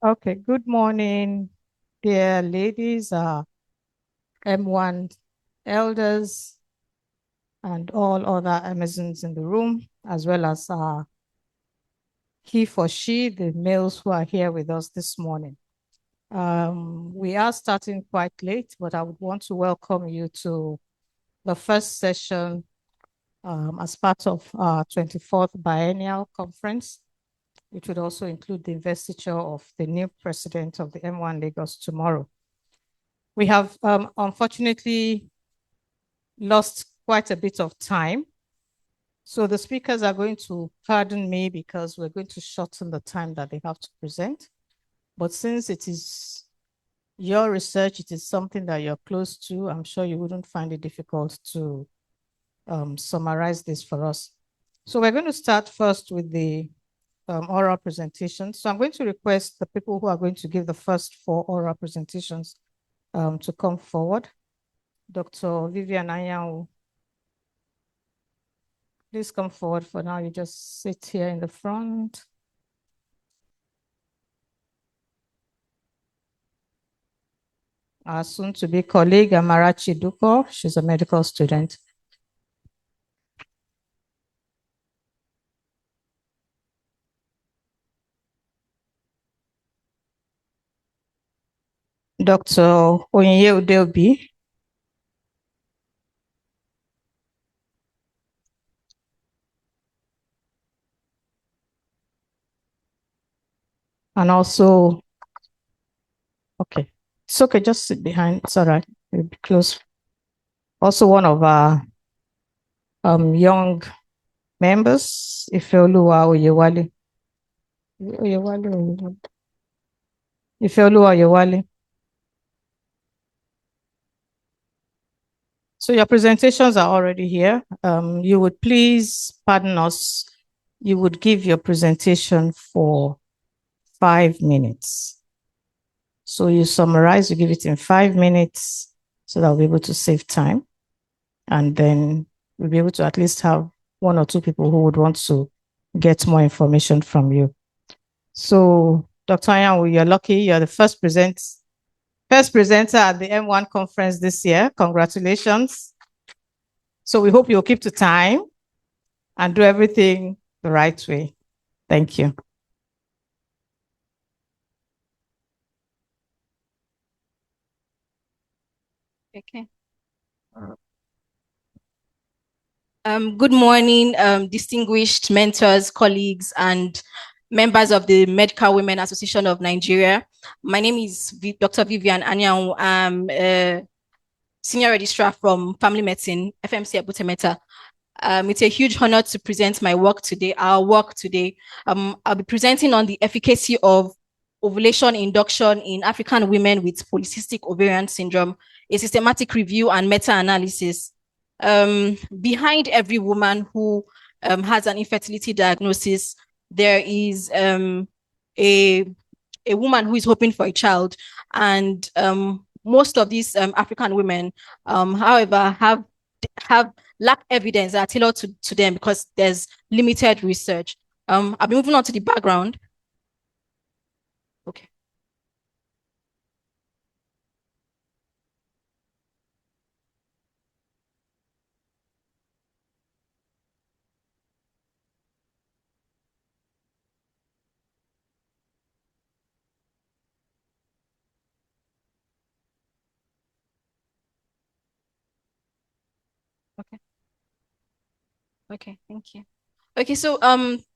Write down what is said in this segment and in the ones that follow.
Okay, good morning, dear ladies, M1 elders, and all other Amazons in the room, as well as he for she, the males who are here with us this morning. We are starting quite late, but I would want to welcome you to the first session as part of our 24th Biennial Conference, which would also include the investiture of the new president of the M1 Lagos tomorrow. We have unfortunately lost quite a bit of time. So the speakers are going to pardon me because we're going to shorten the time that they have to present. But since it is your research, it is something that you're close to, I'm sure you wouldn't find it difficult to summarize this for us. So we're going to start first with the oral presentation. So I'm going to request the people who are going to give the first 4 oral presentations to come forward. Dr. Vivian Anyanwu, please come forward for now. You just sit here in the front. Our soon-to-be colleague, Amarachi Duko, she's a medical student. Dr. Onyinye Udeobi. And also, okay, it's okay, just sit behind. It's all right, we'll be close. Also, one of our young members, Ifeoluwa Oyewale. Ifeoluwa Oyewale. So your presentations are already here. You would please pardon us. You would give your presentation for 5 minutes. So you summarize, you give it in 5 minutes so that we'll be able to save time. And then we'll be able to at least have one or two people who would want to get more information from you. So, Dr. Anyanwu, you're lucky. You're the first presenter at the MWAN conference this year. Congratulations. So we hope you'll keep to time and do everything the right way. Thank you. Okay. Good morning, distinguished mentors, colleagues, and members of the Medical Women Association of Nigeria. My name is Dr. Vivian Anyanwu. I'm a senior registrar from Family Medicine, FMC Abutemeta. It's a huge honor to present our work today. I'll be presenting on the efficacy of ovulation induction in African women with polycystic ovarian syndrome, a systematic review and meta-analysis. Behind every woman who has an infertility diagnosis, there is a woman who is hoping for a child. And most of these African women, however, have lack evidence that are tailored to them because there's limited research. I'll be moving on to the background. Okay. Okay. Okay, thank you. Okay, so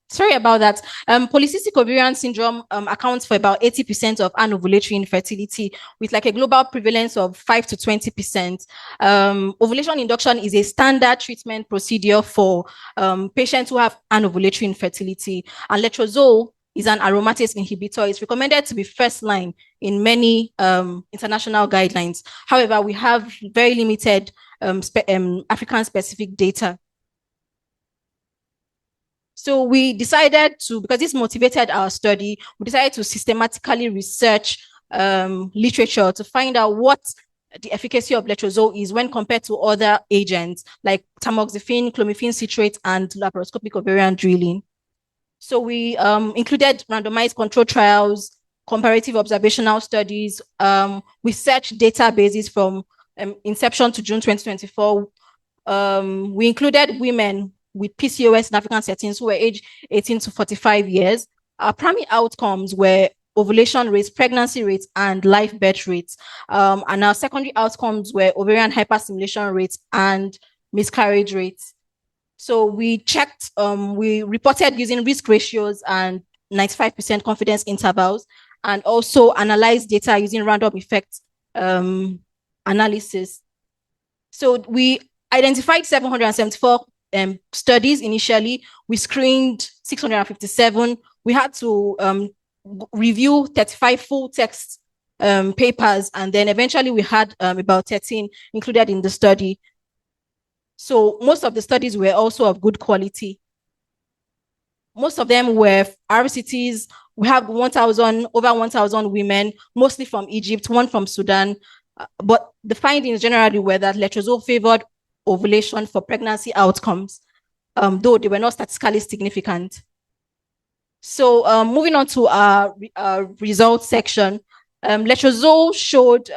sorry about that. Polycystic ovarian syndrome accounts for about 80% of anovulatory infertility, with like a global prevalence of 5 to 20%. Ovulation induction is a standard treatment procedure for patients who have anovulatory infertility, and letrozole is an aromatase inhibitor. It's recommended to be first line in many international guidelines. However, we have very limited African-specific data. So we decided to, because this motivated our study, we decided to systematically research literature to find out what the efficacy of letrozole is when compared to other agents like tamoxifen, clomiphene citrate, and laparoscopic ovarian drilling. So we included randomized control trials, comparative observational studies. We searched databases from inception to June 2024. We included women with PCOS in African settings who were aged 18 to 45 years. Our primary outcomes were ovulation rates, pregnancy rates, and live birth rates. And our secondary outcomes were ovarian hyperstimulation rates and miscarriage rates. So we checked, we reported using risk ratios and 95% confidence intervals, and also analyzed data using random effect analysis. So we identified 774 studies initially. We screened 657. We had to review 35 full text papers, and then eventually we had about 13 included in the study. So most of the studies were also of good quality. Most of them were RCTs. We have over 1,000 women, mostly from Egypt, one from Sudan. But the findings generally were that letrozole favored ovulation for pregnancy outcomes, though they were not statistically significant. So moving on to our results section, letrozole showed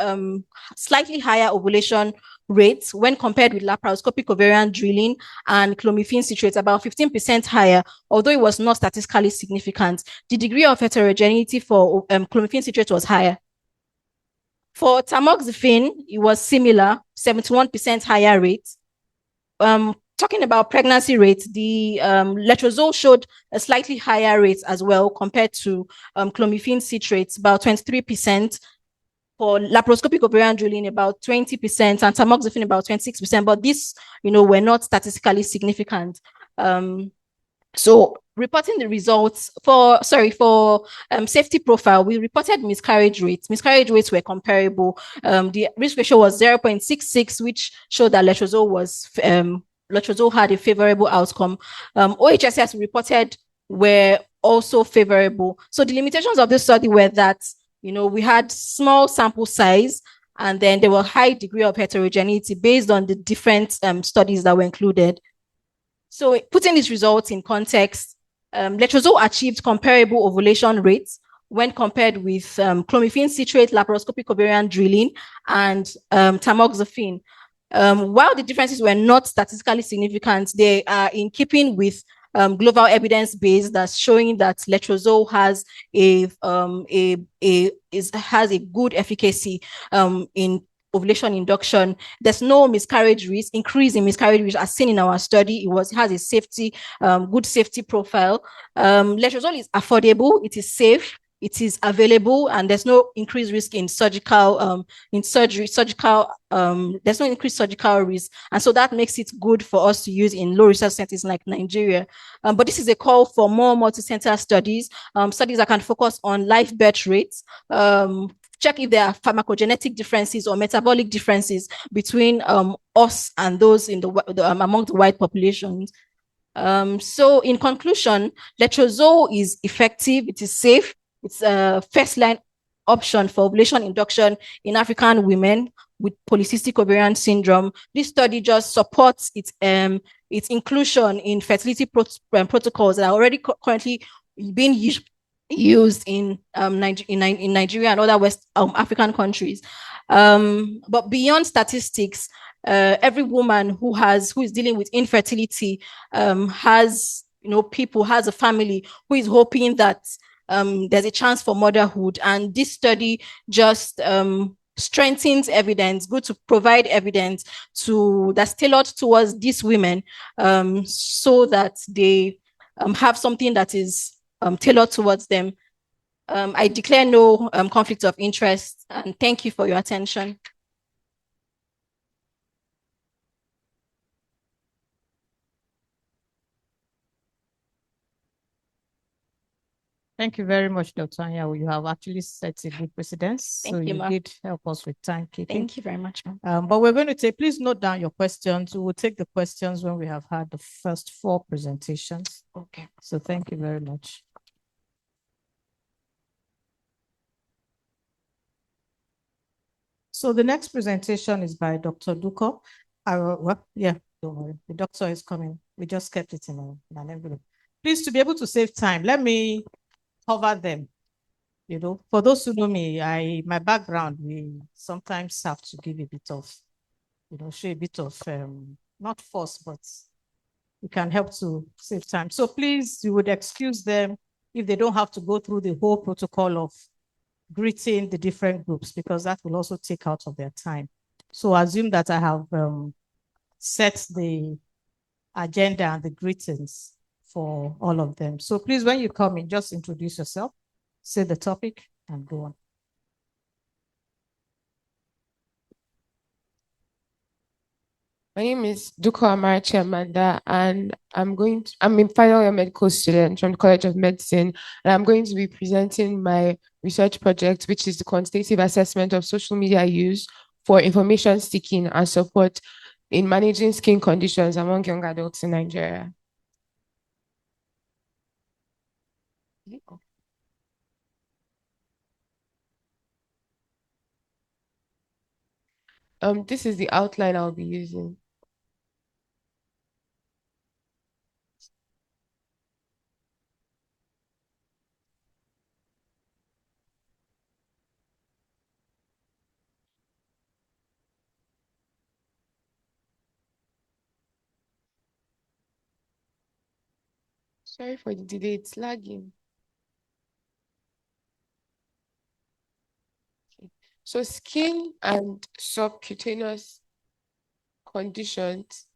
slightly higher ovulation rates when compared with laparoscopic ovarian drilling and clomiphene citrate, about 15% higher, although it was not statistically significant. The degree of heterogeneity for clomiphene citrate was higher. For tamoxifen, it was similar, 71% higher rate. Talking about pregnancy rates, the letrozole showed a slightly higher rate as well compared to clomiphene citrates, about 23%. For laparoscopic ovarian drilling, about 20%, and tamoxifen about 26%, but these, were not statistically significant. So reporting the results for safety profile, we reported miscarriage rates. Miscarriage rates were comparable. The risk ratio was 0.66, which showed that letrozole had a favorable outcome. OHSS reported were also favorable. So the limitations of this study were that we had small sample size, and then there were high degree of heterogeneity based on the different studies that were included. So putting these results in context, letrozole achieved comparable ovulation rates when compared with clomiphene citrate, laparoscopic ovarian drilling, and tamoxifen. While the differences were not statistically significant, they are in keeping with global evidence base that's showing that letrozole has has a good efficacy in ovulation induction. There's no miscarriage risk, increase in miscarriage risk as seen in our study. It has a safety, good safety profile. Letrozole is affordable, it is safe, it is available, and there's no increased risk in surgical, there's no increased surgical risk. And so that makes it good for us to use in low research centers like Nigeria. But this is a call for more multi-center studies, studies that can focus on live birth rates, check if there are pharmacogenetic differences or metabolic differences between us and those in among the white populations. So in conclusion, letrozole is effective, it is safe, it's a first line option for ovulation induction in African women with polycystic ovarian syndrome. This study just supports its inclusion in fertility protocols that are already currently being used in Nigeria and other West African countries. But beyond statistics, every woman who is dealing with infertility has has a family who is hoping that there's a chance for motherhood, and this study just strengthens evidence, good to provide evidence that's tailored towards these women, so that they have something that is tailored towards them. I declare no conflict of interest, and thank you for your attention. Thank you very much, Dr. Anyanwu. You have actually set a good precedence. Thank so you, you did help us with timekeeping. Thank you very much, ma'am. But we're going to take, please note down your questions. We will take the questions when we have had the first 4 presentations. Okay. So thank you very much. So the next presentation is by Dr. Duko. Well, yeah, don't worry. The doctor is coming. We just kept it in an envelope. Please, to be able to save time, let me cover them. For those who know me, my background, we sometimes have to give a bit of, show a bit of, not force, but we can help to save time. So please, you would excuse them if they don't have to go through the whole protocol of greeting the different groups, because that will also take out of their time. So assume that I have set the agenda and the greetings for all of them. So please, when you come in, just introduce yourself, say the topic, and go on. My name is Duko Amarachi Amanda, and I'm a final year medical student from the College of Medicine, and I'm going to be presenting my research project, which is the quantitative assessment of social media use for information seeking and support in managing skin conditions among young adults in Nigeria. This is the outline I'll be using. Sorry for the delay, it's lagging. Okay. So skin and subcutaneous conditions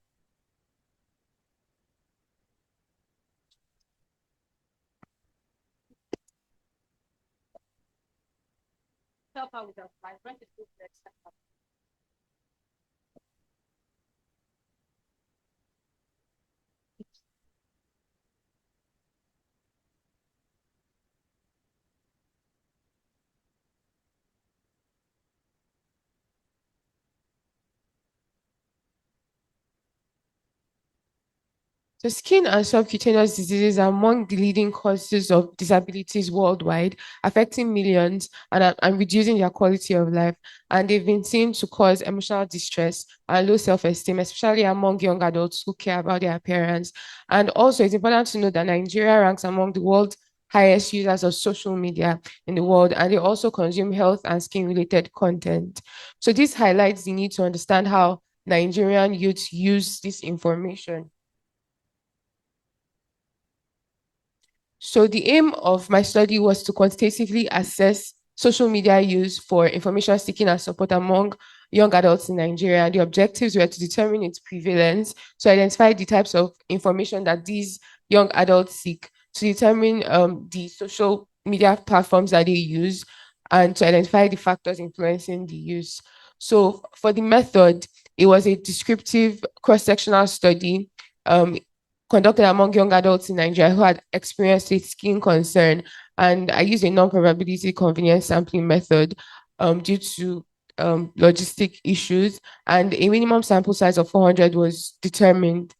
So skin and subcutaneous diseases are among the leading causes of disabilities worldwide, affecting millions and reducing their quality of life. And they've been seen to cause emotional distress and low self-esteem, especially among young adults who care about their appearance. And also, it's important to note that Nigeria ranks among the world's highest users of social media in the world, and they also consume health and skin-related content. So this highlights the need to understand how Nigerian youths use this information. So the aim of my study was to quantitatively assess social media use for information seeking and support among young adults in Nigeria. The objectives were to determine its prevalence, to identify the types of information that these young adults seek, to determine the social media platforms that they use, and to identify the factors influencing the use. So for the method, it was a descriptive cross-sectional study um, conducted among young adults in Nigeria who had experienced a skin concern. And I used a non-probability convenience sampling method due to logistic issues. And a minimum sample size of 400 was determined.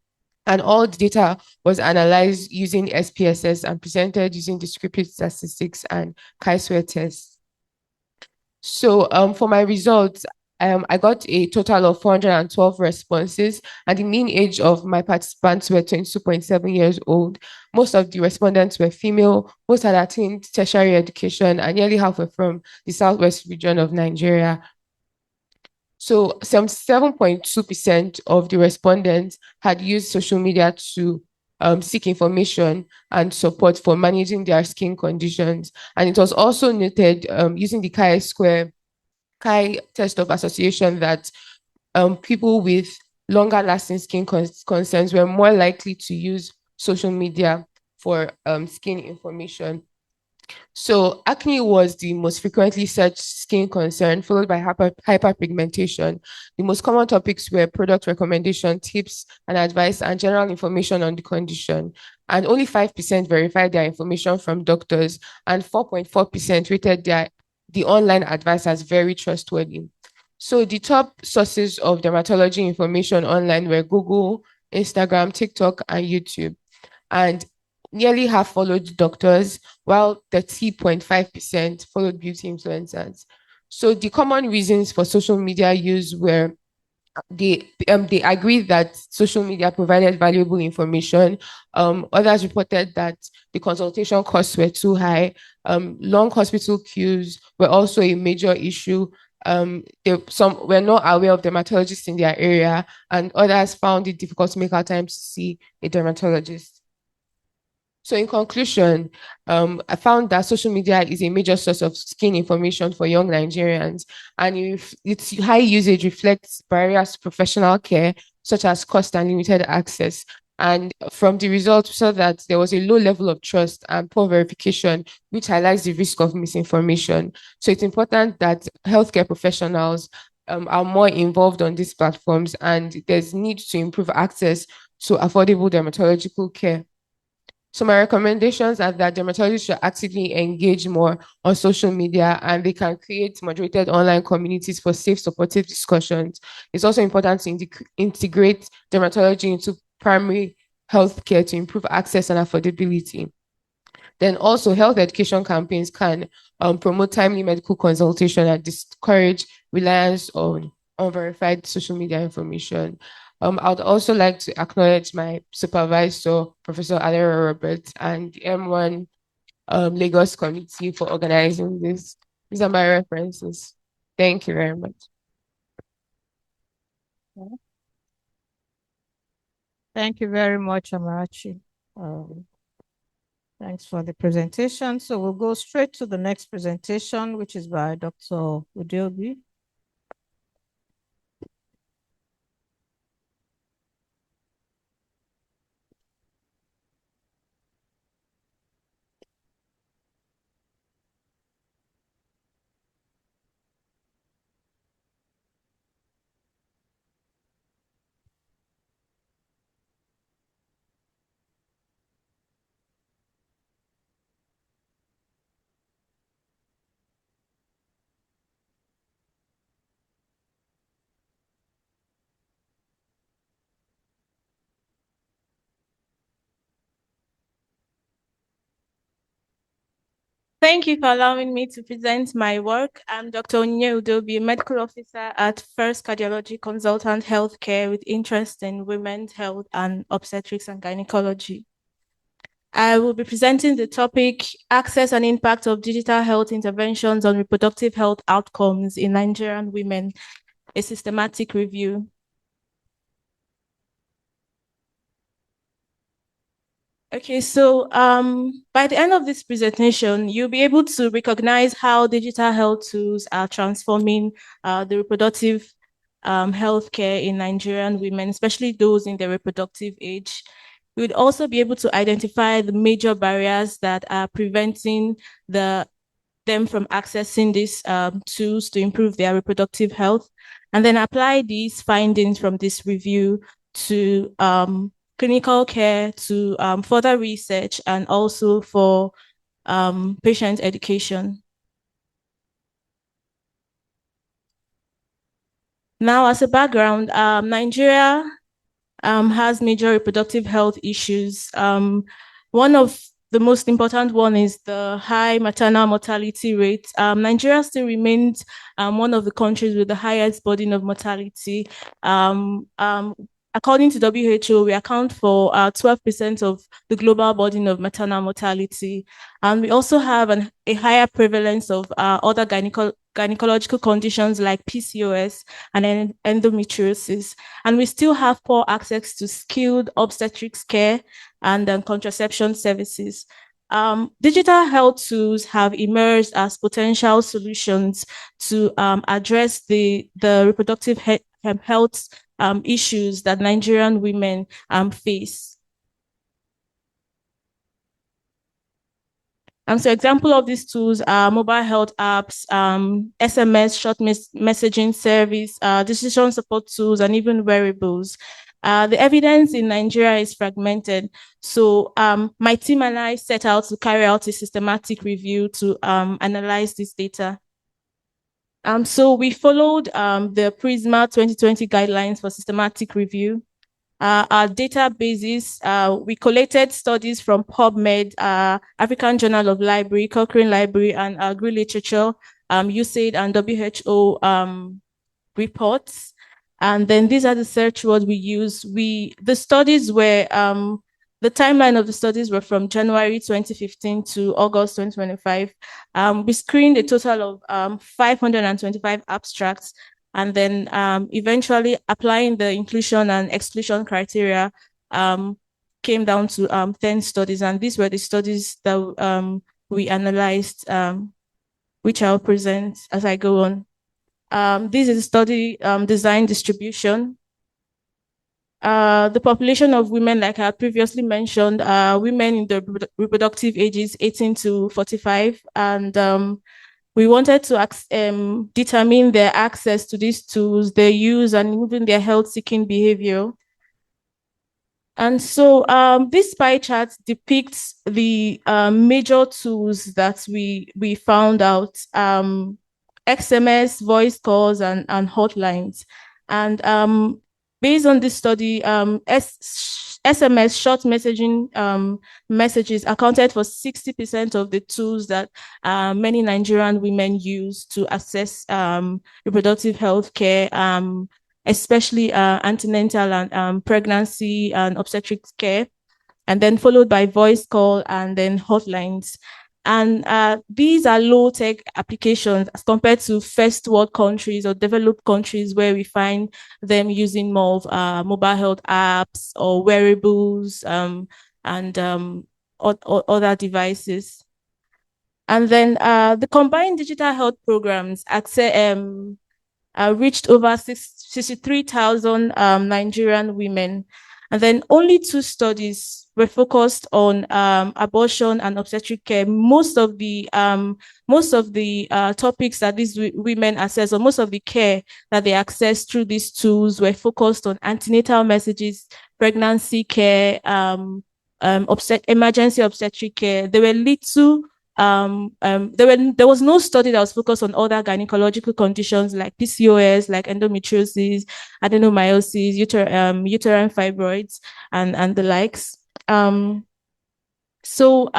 And all the data was analyzed using SPSS and presented using descriptive statistics and chi-square tests. So for my results, I got a total of 412 responses, and the mean age of my participants were 22.7 years old. Most of the respondents were female, most had attained tertiary education, and nearly half were from the southwest region of Nigeria. So 77.2% of the respondents had used social media to seek information and support for managing their skin conditions. And it was also noted using the Chi test of association that people with longer lasting skin concerns were more likely to use social media for skin information. So acne was the most frequently searched skin concern, followed by hyperpigmentation. The most common topics were product recommendation, tips and advice, and general information on the condition. And only 5% verified their information from doctors, and 4.4% rated the online advice as very trustworthy. So the top sources of dermatology information online were Google, Instagram, TikTok, and YouTube. And nearly half followed doctors, while 30.5% followed beauty influencers. So the common reasons for social media use were they agreed that social media provided valuable information. Others reported that the consultation costs were too high. Long hospital queues were also a major issue. Some were not aware of dermatologists in their area, and others found it difficult to make out time to see a dermatologist. So, in conclusion, I found that social media is a major source of skin information for young Nigerians, and if its high usage reflects barriers to professional care, such as cost and limited access. And from the results, we saw that there was a low level of trust and poor verification, which highlights the risk of misinformation. So, it's important that healthcare professionals are more involved on these platforms, and there's need to improve access to affordable dermatological care. So my recommendations are that dermatologists should actively engage more on social media, and they can create moderated online communities for safe, supportive discussions. It's also important to integrate dermatology into primary healthcare to improve access and affordability. Then also health education campaigns can promote timely medical consultation and discourage reliance on unverified social media information. I would also like to acknowledge my supervisor, Professor Alera Roberts, and the M1 Lagos Committee for organizing this. These are my references. Thank you very much. Thank you very much, Amarachi. Thanks for the presentation. So we'll go straight to the next presentation, which is by Dr. Udeobi. Thank you for allowing me to present my work. I'm Dr. Onyinye Udobi, medical officer at First Cardiology Consultant Healthcare with interest in women's health and obstetrics and gynecology. I will be presenting the topic, Access and Impact of Digital Health Interventions on Reproductive Health Outcomes in Nigerian Women, a systematic review. Okay, so by the end of this presentation, you'll be able to recognize how digital health tools are transforming the reproductive healthcare in Nigerian women, especially those in the reproductive age. You would also be able to identify the major barriers that are preventing them from accessing these tools to improve their reproductive health, and then apply these findings from this review to clinical care, to further research, and also for patient education. Now, as a background, Nigeria has major reproductive health issues. One of the most important one is the high maternal mortality rate. Nigeria still remains one of the countries with the highest burden of mortality. According to WHO, we account for 12% of the global burden of maternal mortality. And we also have a higher prevalence of other gynecological conditions like PCOS and endometriosis. And we still have poor access to skilled obstetrics care and contraception services. Digital health tools have emerged as potential solutions to address the reproductive health issues that Nigerian women face. So example of these tools are mobile health apps, SMS, short messaging service, decision support tools, and even wearables. The evidence in Nigeria is fragmented. So my team and I set out to carry out a systematic review to analyze this data. So we followed the PRISMA 2020 guidelines for systematic review. Our databases, we collected studies from PubMed, African Journal of Library, Cochrane Library, and Agri Literature, USAID and WHO reports. And then these are the search words we use. The studies were, the timeline of the studies were from January 2015 to August 2025. We screened a total of 525 abstracts, and then eventually applying the inclusion and exclusion criteria came down to 10 studies. And these were the studies that we analyzed, which I'll present as I go on. This is study design distribution. The population of women, like I previously mentioned, women in the reproductive ages 18 to 45, and we wanted to determine their access to these tools, their use, and even their health-seeking behavior. And so this pie chart depicts the major tools that we found out, XMS, voice calls, and hotlines. And based on this study, SMS, short messaging messages, accounted for 60% of the tools that many Nigerian women use to access reproductive health care, especially antenatal and pregnancy and obstetrics care, and then followed by voice call and then hotlines. And these are low-tech applications as compared to first world countries or developed countries where we find them using more of mobile health apps or wearables and other devices. And then the combined digital health programs reached over 63,000 Nigerian women. And then only 2 studies were focused on abortion and obstetric care. Most of the topics that these women access, or most of the care that they access through these tools, were focused on antenatal messages, pregnancy care, emergency obstetric care. There were little there was no study that was focused on other gynecological conditions like PCOS, like endometriosis, adenomyosis, uterine fibroids, and the likes. So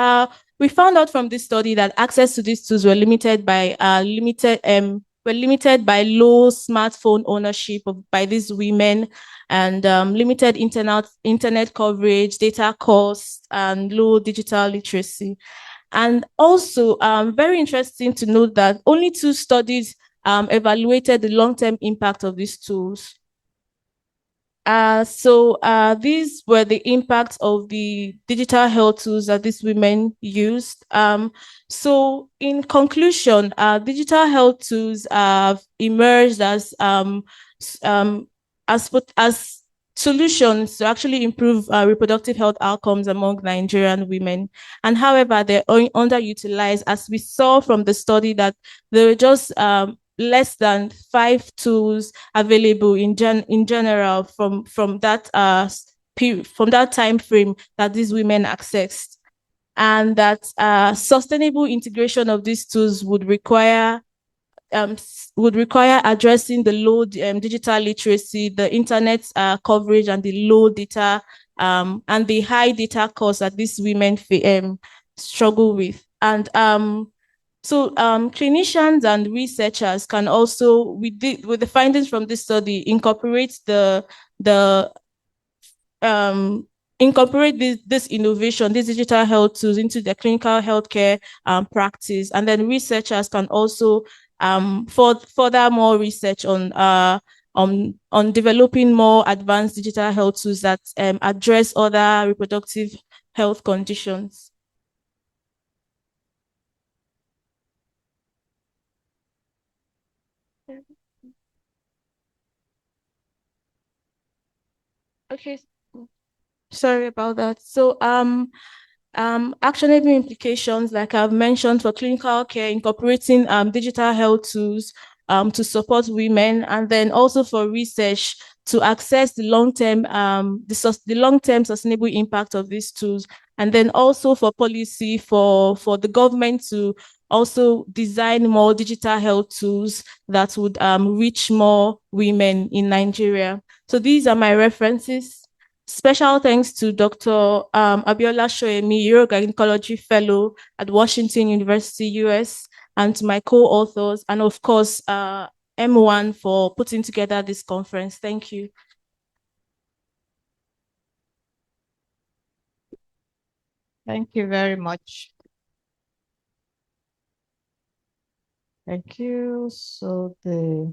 We found out from this study that access to these tools were limited by low smartphone ownership by these women, and limited internet coverage, data costs, and low digital literacy. And also, very interesting to note that only 2 studies evaluated the long-term impact of these tools. These were the impacts of the digital health tools that these women used. So in conclusion, digital health tools have emerged as solutions to actually improve reproductive health outcomes among Nigerian women. And however, they're underutilized, as we saw from the study that there were just less than 5 tools available in general from that time frame that these women accessed, and that sustainable integration of these tools would require addressing the low digital literacy, the internet coverage, and the low data and the high data costs that these women struggle with. And clinicians and researchers can also, with the findings from this study, incorporate this innovation, these digital health tools, into the clinical healthcare practice. And then researchers can also further more research on developing more advanced digital health tools that address other reproductive health conditions. Okay, sorry about that. So actionable implications, like I've mentioned, for clinical care, incorporating digital health tools to support women, and then also for research to access the long-term sustainable impact of these tools, and then also for policy for the government to also design more digital health tools that would reach more women in Nigeria. So these are my references. Special thanks to Dr. Abiola Shoemi, Urogynecology Fellow at Washington University, US, and to my co-authors, and of course, MWAN for putting together this conference. Thank you. Thank you very much. Thank you. So the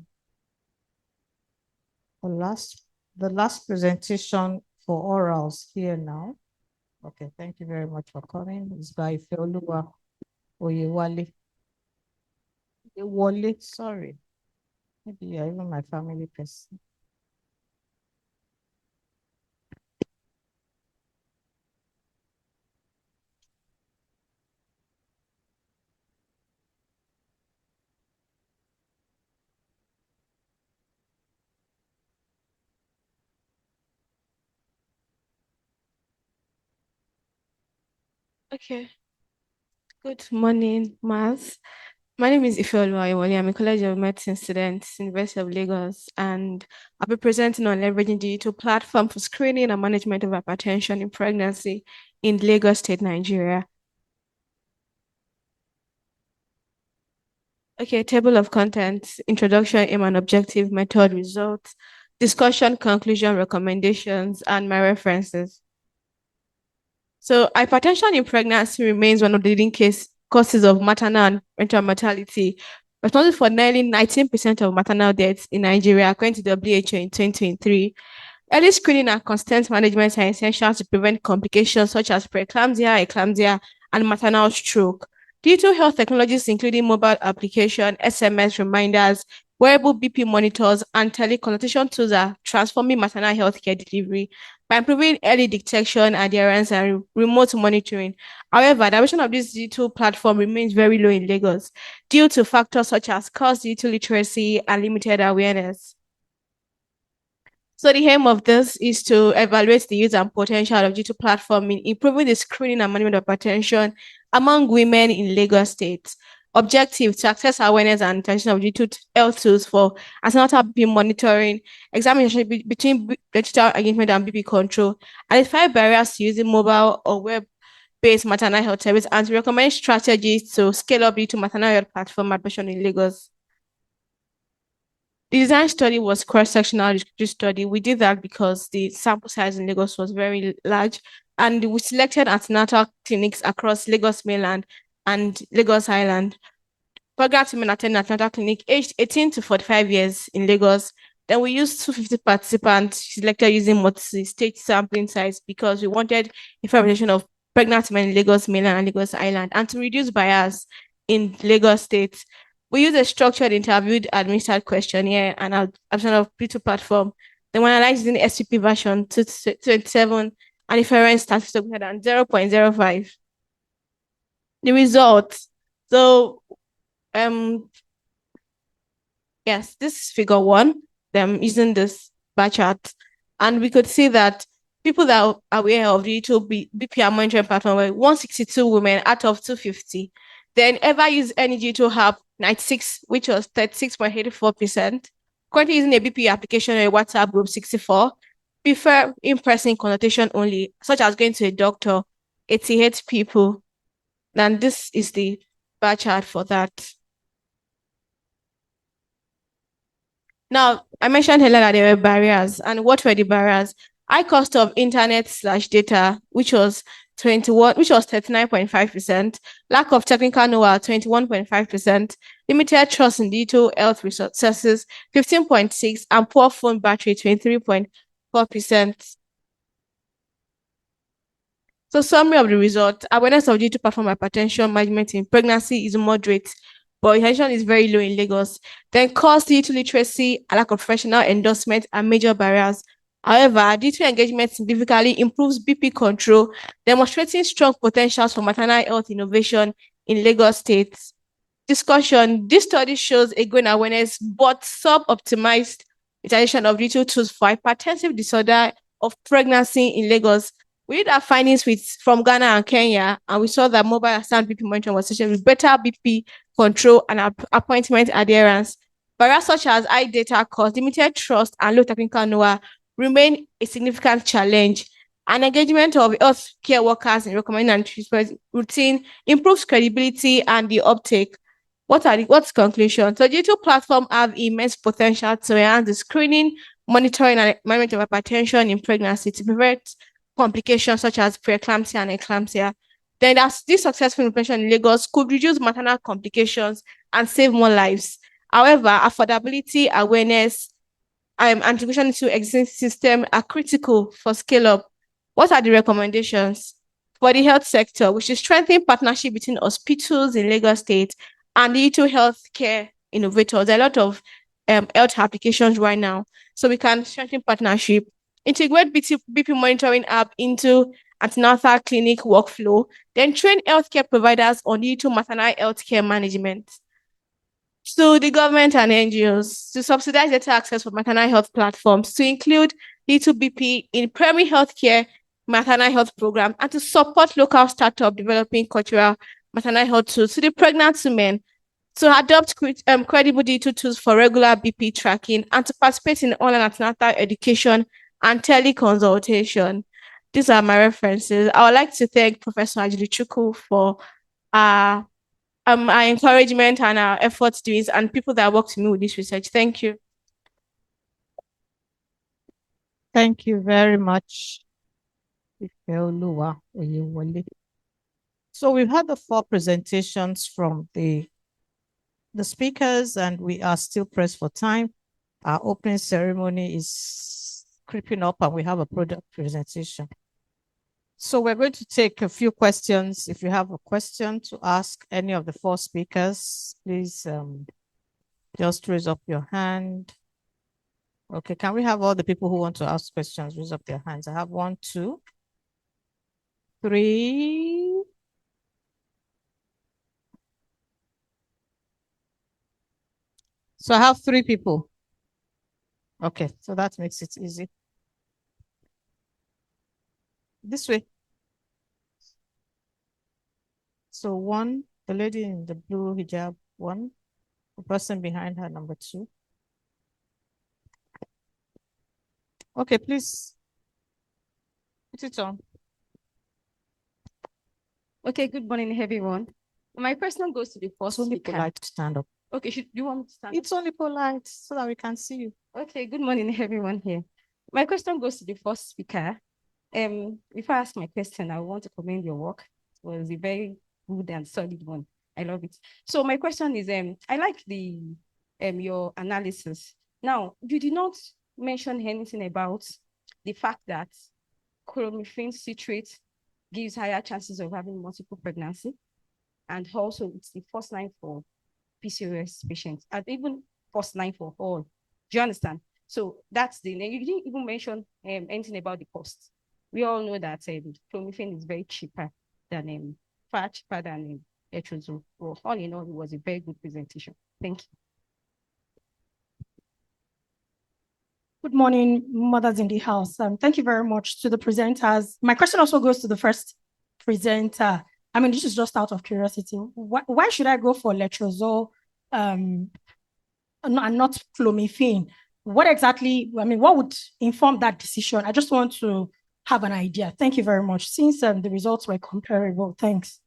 last presentation for orals here now. Okay, thank you very much for coming. It's by Ifeoluwa Oyewale. Sorry. Maybe you're even my family person. Okay. Good morning, Mars. My name is Ifeoluwa Oyewale. I'm a College of Medicine student, University of Lagos, and I'll be presenting on leveraging digital platform for screening and management of hypertension in pregnancy in Lagos State, Nigeria. Okay, table of contents, introduction, aim and objective, method, results, discussion, conclusion, recommendations, and my references. So hypertension in pregnancy remains one of the leading causes of maternal and parental mortality, responsible for nearly 19% of maternal deaths in Nigeria, according to WHO in 2023. Early screening and constant management are essential to prevent complications such as preeclampsia, eclampsia, and maternal stroke. Digital health technologies, including mobile application, SMS reminders, wearable BP monitors, and teleconsultation tools are transforming maternal health care delivery by improving early detection, adherence, and remote monitoring. However, the adoption of this digital platform remains very low in Lagos due to factors such as cost, digital literacy, and limited awareness. So the aim of this is to evaluate the use and potential of digital platform in improving the screening and management of hypertension among women in Lagos State. Objective: to access awareness and attention of digital health tools for antenatal BP monitoring, examination between digital engagement and BP control, identify barriers to using mobile or web based maternal health service and to recommend strategies to scale up into maternal health platform adoption in Lagos. The design study was cross-sectional descriptive study. We did that because the sample size in Lagos was very large, and we selected antenatal clinics across Lagos mainland and Lagos Island. Pregnant women attend antenatal clinic aged 18 to 45 years in Lagos. Then we used 250 participants selected using multi-stage sampling size because we wanted a fair representation of pregnant women in Lagos mainland and Lagos Island, and to reduce bias in Lagos State. We use a structured interviewed administered questionnaire and option of P2 platform. Then we analyzed in the SPP version 27 and reference status greater than 0.05. The results. So yes, this is figure 1, them using this bar chart. And we could see that people that are aware of the YouTube BPR monitoring platform were 162 women out of 250. Then ever use any digital app 96, which was 36.84%. Currently using a BP application or a WhatsApp group 64. Prefer in-person consultation only, such as going to a doctor, 88 people. Then this is the bar chart for that. Now, I mentioned earlier that there were barriers. And what were the barriers? High cost of internet/data, which was 39.5%, lack of technical know-how, 21.5%, limited trust in digital health resources, 15.6%, and poor phone battery, 23.4%. So summary of the results: awareness of digital platform hypertension management in pregnancy is moderate, but attention is very low in Lagos. Then cost, digital literacy, a lack of professional endorsement are major barriers. However, digital engagement significantly improves BP control, demonstrating strong potentials for maternal health innovation in Lagos State. Discussion: this study shows a growing awareness but sub-optimized utilization of digital tools for hypertensive disorder of pregnancy in Lagos. We did our findings from Ghana and Kenya, and we saw that mobile assistant BP monitoring was associated with better BP control and appointment adherence. Barriers such as high data cost, limited trust, and low technical know-how remain a significant challenge. And engagement of healthcare workers in recommending and treatment routine improves credibility and the uptake. What's conclusion? So digital platforms have immense potential to enhance the screening, monitoring, and management of hypertension in pregnancy to prevent complications such as preeclampsia and eclampsia. Then this successful implementation in Lagos could reduce maternal complications and save more lives. However, affordability, awareness, and integration into existing system are critical for scale up. What are the recommendations for the health sector? We should strengthen partnership between hospitals in Lagos State and digital healthcare innovators. There are a lot of health applications right now, so we can strengthen partnership. Integrate BP monitoring app into antenatal clinic workflow, then train healthcare providers on digital maternal healthcare management. So the government and NGOs to subsidize data access for maternal health platforms, to include digital BP in primary healthcare maternal health program, and to support local startup developing cultural maternal health tools to the pregnant women, to adopt credible digital tools for regular BP tracking, and to participate in online antenatal education and teleconsultation. These are my references. I would like to thank Professor Ajilichukwu for our encouragement and our efforts to this, and people that worked with me with this research. Thank you. Thank you very much, Ifeoluwa Oyewole. So we've had the 4 presentations from the speakers, and we are still pressed for time. Our opening ceremony is creeping up, and we have a product presentation. So we're going to take a few questions. If you have a question to ask any of the 4 speakers, please just raise up your hand. Okay, can we have all the people who want to ask questions raise up their hands? I have 1, 2, 3. So I have 3 people. Okay, so that makes it easy. This way. So 1, the lady in the blue hijab, 1, the person behind her, number 2. Okay, please put it on. Okay, good morning, everyone. My question goes to the first It's only speaker. polite to stand up. Okay, do you want me to stand? It's only polite so that we can see you. Okay, good morning, everyone here. My question goes to the first speaker. Before I ask my question, I want to commend your work. It was a very good and solid one. I love it. So my question is, I like the your analysis. Now, you did not mention anything about the fact that chlomifene citrate gives higher chances of having multiple pregnancy, and also it's the first line for PCOS patients, and even first line for all. Do you understand? So that's the, you didn't even mention anything about the cost. We all know that clomiphene is very cheaper than far cheaper than etrozole. Well, all in all, it was a very good presentation. Thank you. Good morning, mothers in the house. Thank you very much to the presenters. My question also goes to the first presenter. I mean, this is just out of curiosity. Why should I go for letrozole and not clomiphene? What exactly, I mean, what would inform that decision? I just want to have an idea. Thank you very much. Since the results were comparable, thanks.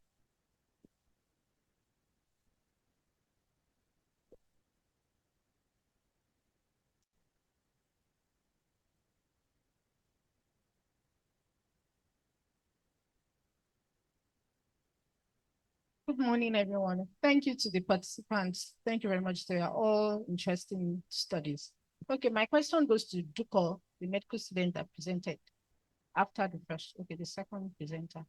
Good morning, everyone. Thank you to the participants. Thank you very much. They are all interesting studies. Okay, my question goes to Duko, the medical student that presented after the second presenter.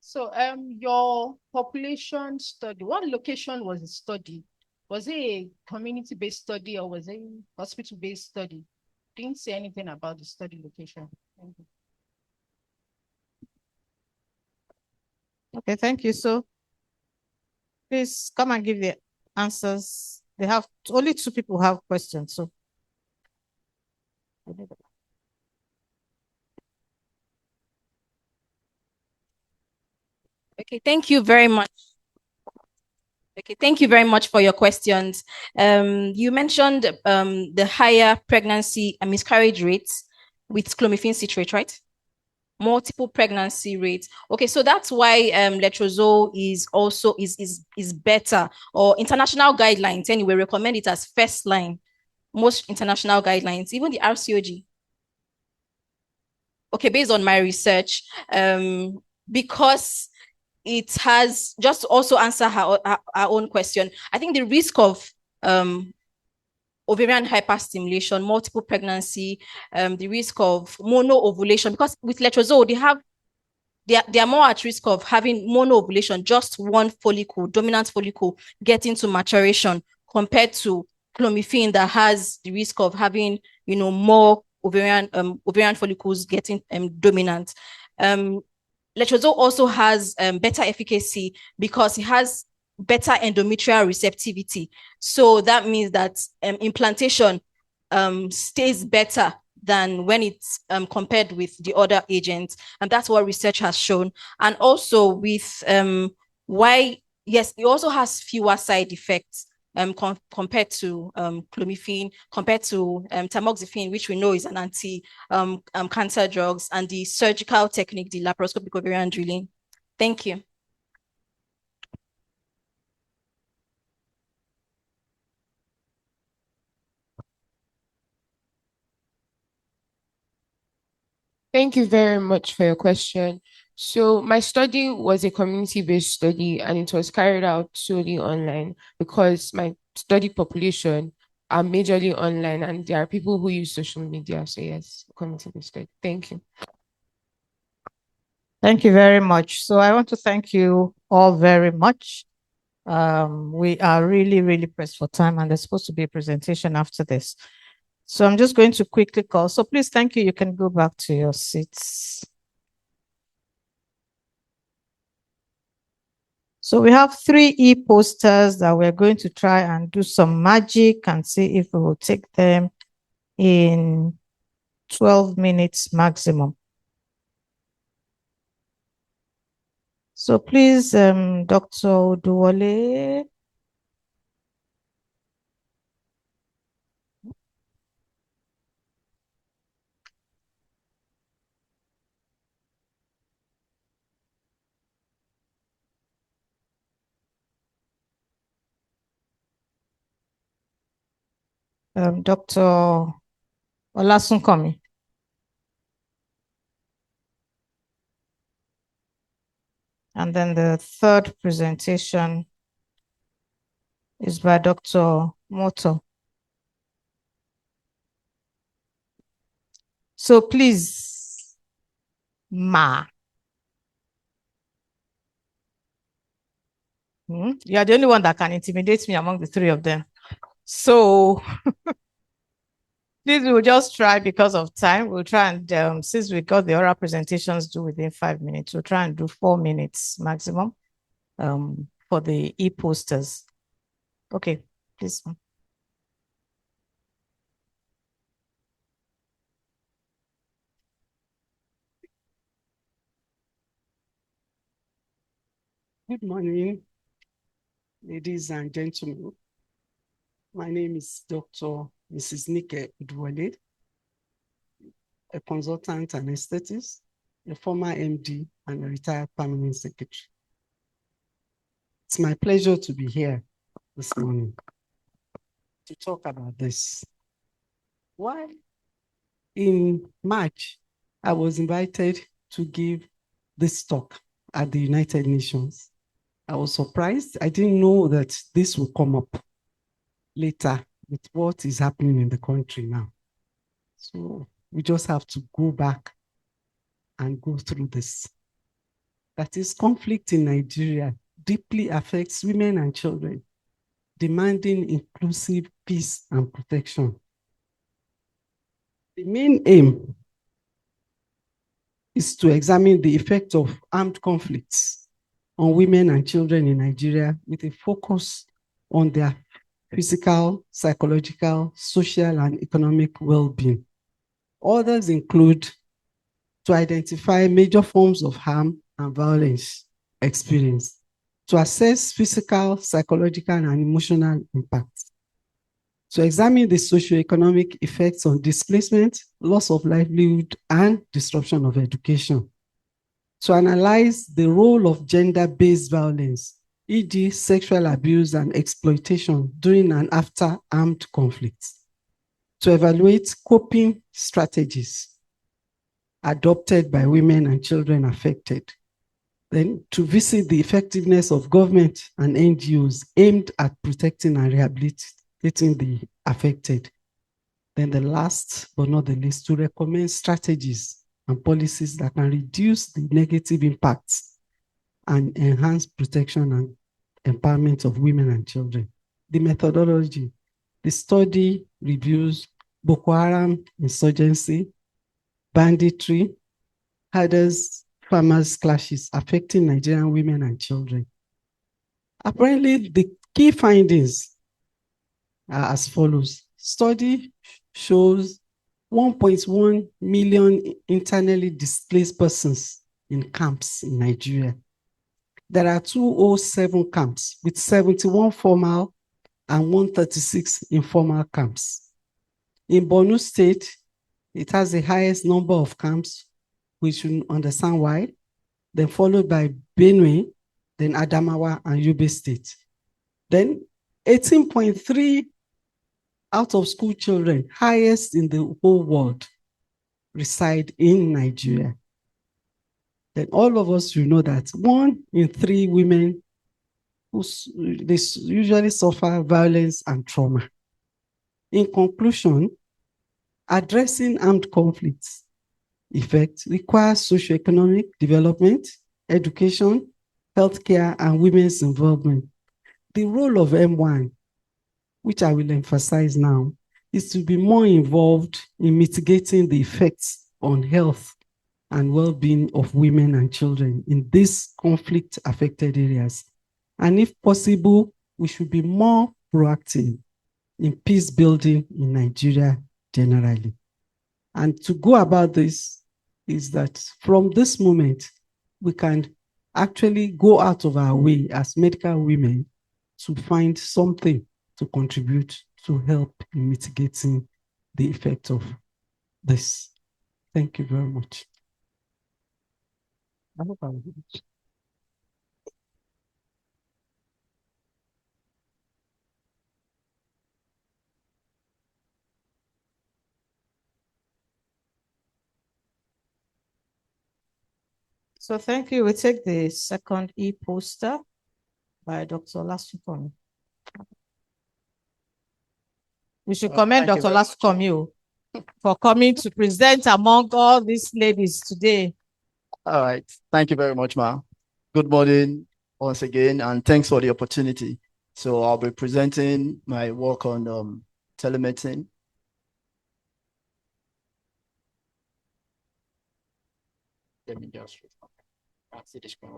So your population study, what location was the study? Was it a community-based study or was it a hospital-based study? Didn't say anything about the study location. Thank you. Okay, thank you. So please come and give the answers. They have only 2 people have questions. So Okay, thank you very much. Okay, thank you very much for your questions. You mentioned the higher pregnancy and miscarriage rates with clomiphene citrate, right? Multiple pregnancy rates. Okay, so that's why letrozole is also is better, or international guidelines anyway recommend it as first line. Most international guidelines, even the RCOG. Okay, based on my research, because it has, just to also answer her own question, I think the risk of ovarian hyperstimulation, multiple pregnancy, the risk of mono-ovulation, because with letrozole, they are more at risk of having mono-ovulation, just one follicle, dominant follicle, getting to maturation, compared to clomiphene that has the risk of having, more ovarian follicles getting dominant. Letrozole also has better efficacy because it has better endometrial receptivity. So that means that implantation stays better than when it's compared with the other agents. And that's what research has shown. And also with yes, it also has fewer side effects compared to clomiphene, compared to tamoxifen, which we know is an anti-cancer drugs, and the surgical technique, the laparoscopic ovarian drilling. Thank you. Thank you very much for your question. So my study was a community-based study and it was carried out solely online because my study population are majorly online and there are people who use social media. So yes, community-based study. Thank you. thank you very much. So I want to thank you all very much. We are really, really pressed for time and there's supposed to be a presentation after this. So I'm just going to quickly call. So please, thank you. You can go back to your seats. So we have 3 e-posters that we're going to try and do some magic and see if we will take them in 12 minutes maximum. So please, Dr. Duwale. Dr. Olasunkomi. And then the third presentation is by Dr. Moto. So please, Ma. You are the only one that can intimidate me among the three of them. So please, we'll just try because of time. We'll try and, since we got the oral presentations due within 5 minutes, we'll try and do 4 minutes maximum for the e-posters. Okay, please. Good morning, ladies and gentlemen. My name is Dr. Mrs. Nike Udwale, a consultant anesthetist, a former MD, and a retired permanent secretary. It's my pleasure to be here this morning to talk about this. Why? In March, I was invited to give this talk at the United Nations. I was surprised. I didn't know that this would come up later with what is happening in the country now. So we just have to go back and go through this. That is, conflict in Nigeria deeply affects women and children, demanding inclusive peace and protection. The main aim is to examine the effect of armed conflicts on women and children in Nigeria with a focus on their physical, psychological, social, and economic well-being. Others include to identify major forms of harm and violence experienced, to assess physical, psychological, and emotional impacts, to examine the socioeconomic effects on displacement, loss of livelihood, and disruption of education, to analyze the role of gender-based violence, e.g. sexual abuse and exploitation during and after armed conflicts, to evaluate coping strategies adopted by women and children affected, then to visit the effectiveness of government and NGOs aimed at protecting and rehabilitating the affected. Then the last but not the least, to recommend strategies and policies that can reduce the negative impacts and enhance protection and empowerment of women and children. The methodology, the study reviews Boko Haram insurgency, banditry, herders, farmers clashes affecting Nigerian women and children. Apparently, the key findings are as follows. Study shows 1.1 million internally displaced persons in camps in Nigeria. There are 207 camps with 71 formal and 136 informal camps. In Borno State, it has the highest number of camps. We should understand why. Then followed by Benue, then Adamawa and Yobe State. Then 18.3 out of school children, highest in the whole world, reside in Nigeria. Then all of us should know that 1 in 3 women they usually suffer violence and trauma. In conclusion, addressing armed conflicts effect requires socioeconomic development, education, healthcare, and women's involvement. The role of MWAN, which I will emphasize now, is to be more involved in mitigating the effects on health and well-being of women and children in these conflict-affected areas. And if possible, we should be more proactive in peace building in Nigeria generally. And to go about this is that from this moment, we can actually go out of our way as medical women to find something to contribute to help in mitigating the effect of this. Thank you very much. I hope I was able to. So thank you. We take the second e-poster by Dr. Lasukomi. We should commend Dr. Lasukomi for coming to present among all these ladies today. All right. Thank you very much, Ma. Good morning once again, and thanks for the opportunity. So I'll be presenting my work on telemedicine. Let me just see the screen.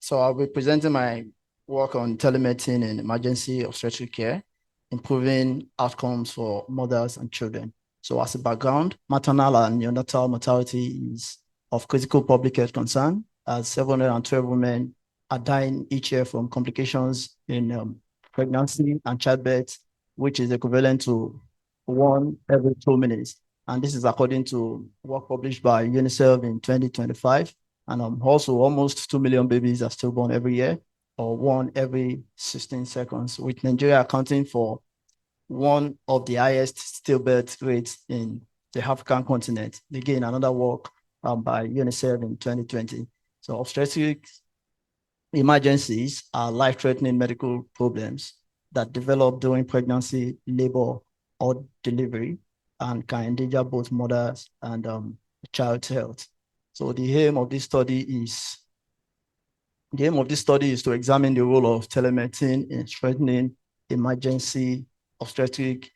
So I'll be presenting my work on telemedicine and emergency obstetric care, improving outcomes for mothers and children. So as a background, maternal and neonatal mortality is of critical public health concern, as 712 women are dying each year from complications in pregnancy and childbirth, which is equivalent to 1 every 2 minutes. And this is according to work published by UNICEF in 2025. And also almost 2 million babies are stillborn every year, or 1 every 16 seconds, with Nigeria accounting for one of the highest stillbirth rates in the African continent. Again, another work by UNICEF in 2020. So obstetric emergencies are life-threatening medical problems that develop during pregnancy, labor, or delivery, and can endanger both mothers and child's health. So the aim of this study is to examine the role of telemedicine in strengthening emergency obstetric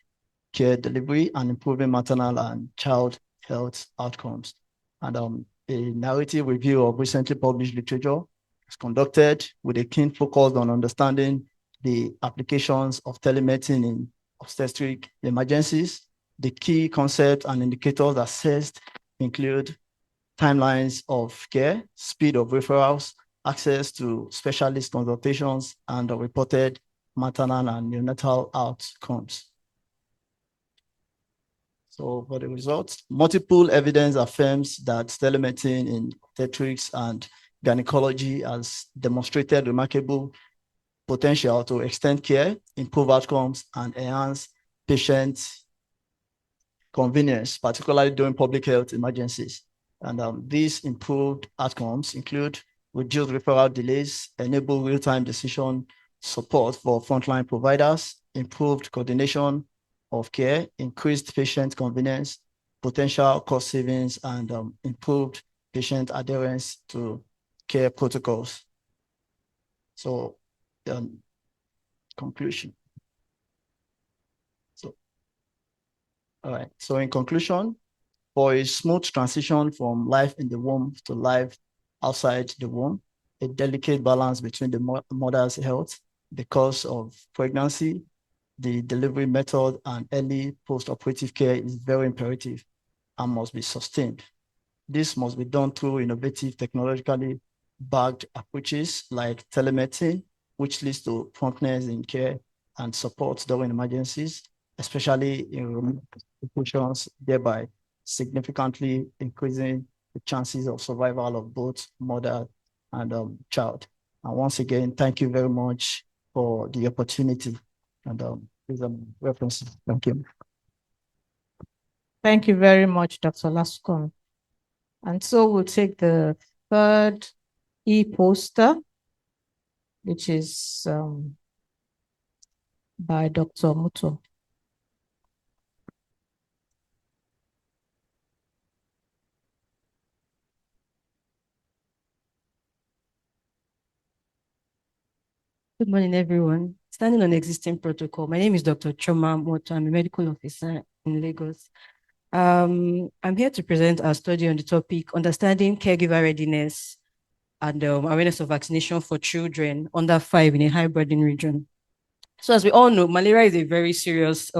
care delivery and improving maternal and child health outcomes. And a narrative review of recently published literature is conducted with a keen focus on understanding the applications of telemedicine in obstetric emergencies. The key concepts and indicators assessed include timelines of care, speed of referrals, access to specialist consultations, and the reported maternal and neonatal outcomes. So for the results, multiple evidence affirms that telemedicine in obstetrics and gynecology has demonstrated remarkable potential to extend care, improve outcomes, and enhance patient convenience, particularly during public health emergencies. And these improved outcomes include reduced referral delays, enable real-time decision support for frontline providers, improved coordination of care, increased patient convenience, potential cost savings, and improved patient adherence to care protocols. So, conclusion. So, all right. So in conclusion, for a smooth transition from life in the womb to life outside the womb, a delicate balance between the mother's health, the course of pregnancy, the delivery method, and early post-operative care is very imperative and must be sustained. This must be done through innovative, technologically backed approaches like telemedicine, which leads to promptness in care and support during emergencies, especially in remote situations, thereby significantly increasing the chances of survival of both mother and child. And once again, thank you very much for the opportunity. And these are references. Thank you. Thank you very much, Dr. Lasukomi. And so we'll take the third e-poster, which is by Dr. Muto. Good morning, everyone. Standing on existing protocol, my name is Dr. Choma Moto. I'm a medical officer in Lagos. I'm here to present our study on the topic, understanding caregiver readiness and awareness of vaccination for children under 5 in a high burden region. So as we all know, malaria is a very serious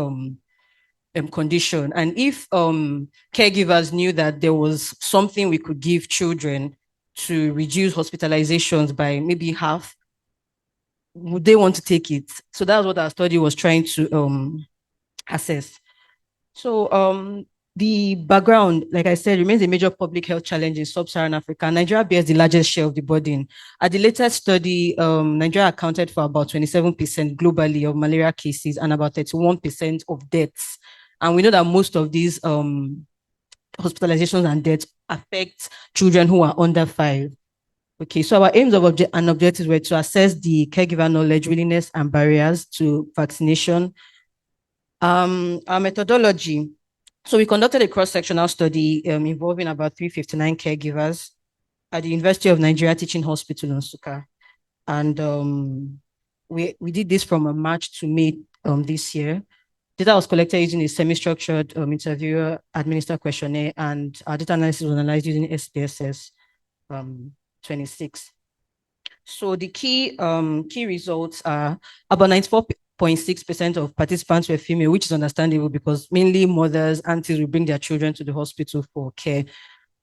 condition. And if caregivers knew that there was something we could give children to reduce hospitalizations by maybe half, would they want to take it? So that's what our study was trying to assess. So the background, like I said, remains a major public health challenge in sub-Saharan Africa. Nigeria bears the largest share of the burden. At the latest study, Nigeria accounted for about 27% globally of malaria cases and about 31% of deaths. And we know that most of these hospitalizations and deaths affect children who are under 5. Okay, so our aims and objectives were to assess the caregiver knowledge, willingness, and barriers to vaccination. Our methodology. So we conducted a cross-sectional study involving about 359 caregivers at the University of Nigeria Teaching Hospital in Nsukka. And we did this from March to May this year. Data was collected using a semi-structured interviewer administered questionnaire, and our data analysis was analyzed using SPSS 26. So the key results are about 94.6% of participants were female, which is understandable because mainly mothers, aunties will bring their children to the hospital for care.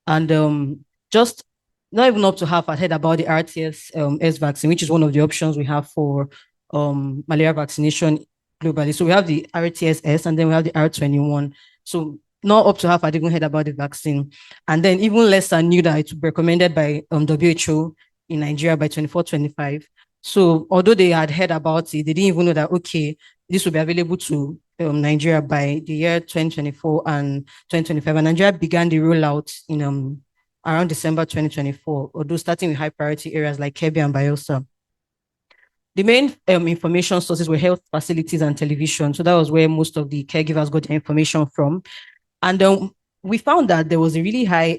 And just not even up to half had heard about the RTS vaccine, which is one of the options we have for malaria vaccination globally. So we have the RTS-S and then we have the R21. So not up to half had even heard about the vaccine. And then even less knew that it would be recommended by WHO in Nigeria by 24-25. So although they had heard about it, they didn't even know that, okay, this will be available to Nigeria by the year 2024 and 2025. And Nigeria began the rollout in around December 2024, although starting with high priority areas like Kebbi and Bayelsa. The main information sources were health facilities and television. So that was where most of the caregivers got their information from. And we found that there was a really high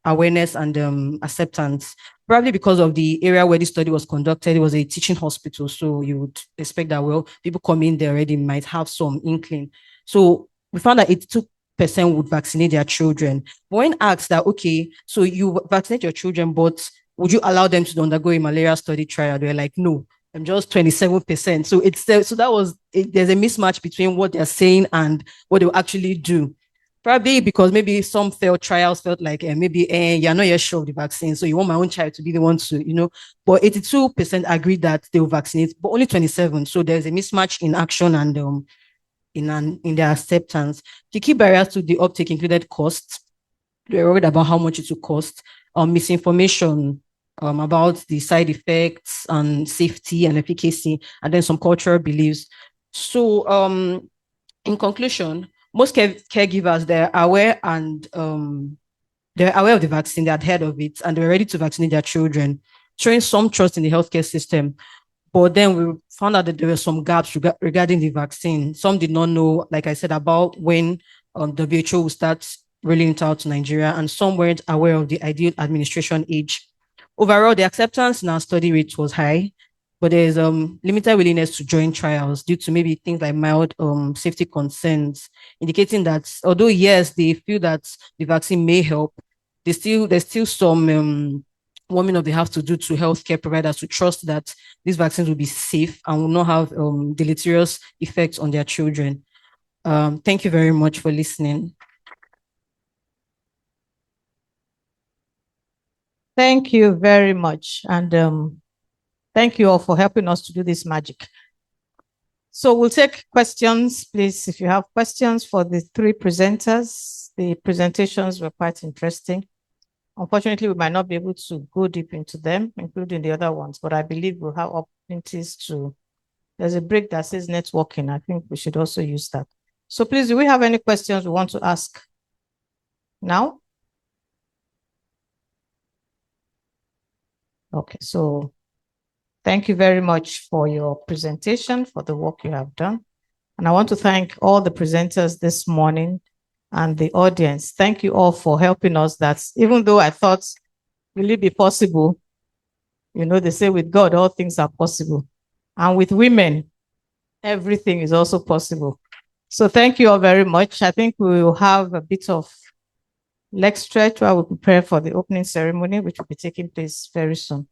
awareness and acceptance, probably because of the area where this study was conducted. It was a teaching hospital. So you would expect that, well, people coming there already might have some inkling. So we found that 82% would vaccinate their children. But when asked that, okay, so you vaccinate your children, but would you allow them to undergo a malaria study trial? They're like, no, I'm just 27%. So there's a mismatch between what they're saying and what they'll actually do. Probably because maybe some failed trials felt like maybe you're not yet sure of the vaccine, so you want my own child to be the one to. But 82% agreed that they will vaccinate, but only 27%. So there's a mismatch in action and in their acceptance. The key barriers to the uptake included costs. They were worried about how much it would cost, misinformation about the side effects and safety and efficacy, and then some cultural beliefs. So in conclusion, most caregivers, they're aware of the vaccine, they had heard of it, and they're ready to vaccinate their children, showing some trust in the healthcare system. But then we found out that there were some gaps regarding the vaccine. Some did not know, like I said, about when WHO will start rolling it out to Nigeria, and some weren't aware of the ideal administration age. Overall, the acceptance in our study rate was high, but there's limited willingness to join trials due to maybe things like mild safety concerns, indicating that although yes, they feel that the vaccine may help, there's still some warming up they have to do to healthcare providers to trust that these vaccines will be safe and will not have deleterious effects on their children. Thank you very much for listening. Thank you very much. And thank you all for helping us to do this magic. So we'll take questions, please. If you have questions for the three presenters, the presentations were quite interesting. Unfortunately, we might not be able to go deep into them, including the other ones, but I believe we'll have opportunities to. There's a break that says networking. I think we should also use that. So please, do we have any questions we want to ask now? Okay, so thank you very much for your presentation, for the work you have done. And I want to thank all the presenters this morning and the audience. Thank you all for helping us. That even though I thought, will it be possible? They say with God, all things are possible. And with women, everything is also possible. So thank you all very much. I think we will have a bit of leg stretch while we prepare for the opening ceremony, which will be taking place very soon.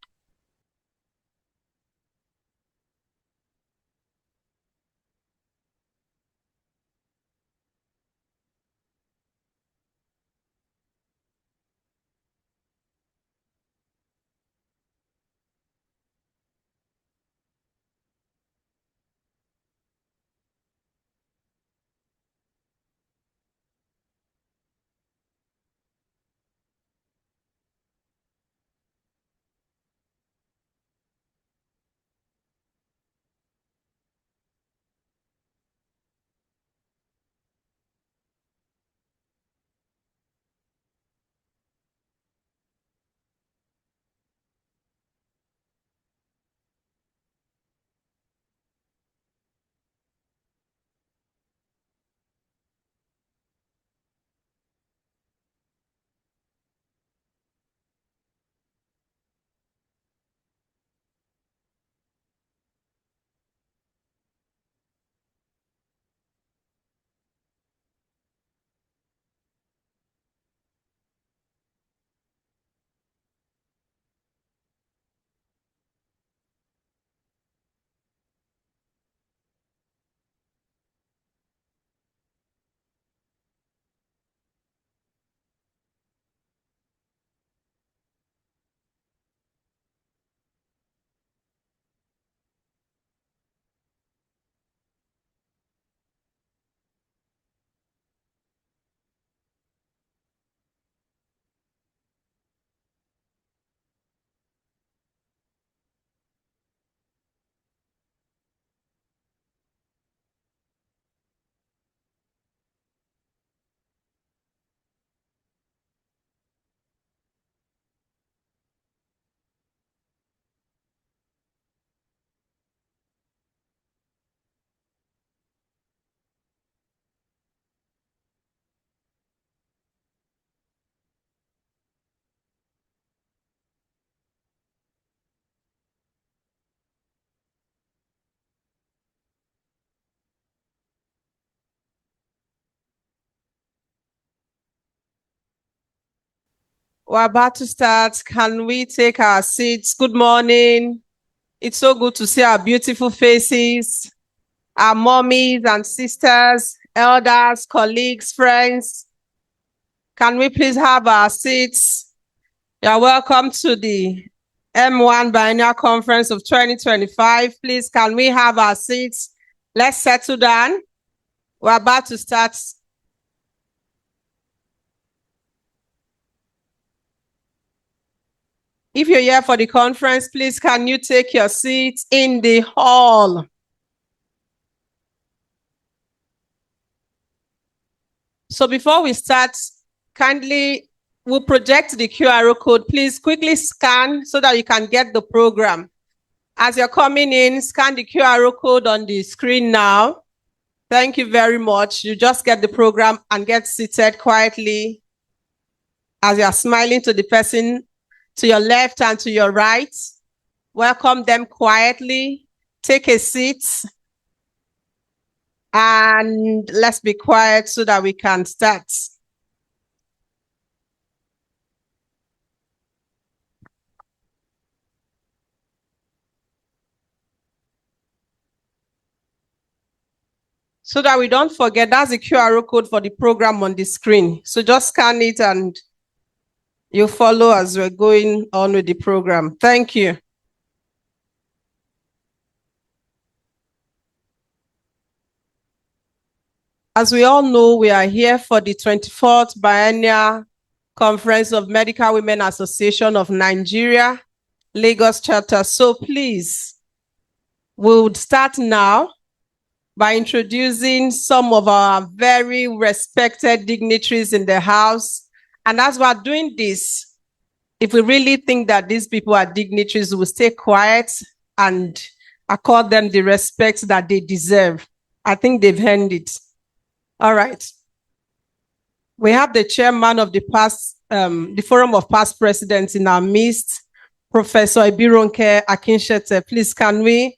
We're about to start. Can we take our seats? Good morning. It's so good to see our beautiful faces, our mommies and sisters, elders, colleagues, friends. Can we please have our seats? You're welcome to the MWAN Biennial Conference of 2025. Please, can we have our seats? Let's settle down. We're about to start. If you're here for the conference, please, can you take your seats in the hall? So before we start, kindly, we'll project the QR code. Please quickly scan so that you can get the program. As you're coming in, scan the QR code on the screen now. Thank you very much. You just get the program and get seated quietly as you're smiling to the person to your left and to your right. Welcome them quietly. Take a seat. And let's be quiet so that we can start. So that we don't forget, that's the QR code for the program on the screen. So just scan it and you follow as we're going on with the program. Thank you. As we all know, we are here for the 24th Biennial Conference of Medical Women Association of Nigeria, Lagos chapter. So please, we would start now by introducing some of our very respected dignitaries in the house. And as we're doing this, if we really think that these people are dignitaries, we'll stay quiet and accord them the respect that they deserve. I think they've earned it. All right. We have the chairman of the Forum of Past Presidents in our midst, Professor Ibironke Akinshete. Please, can we?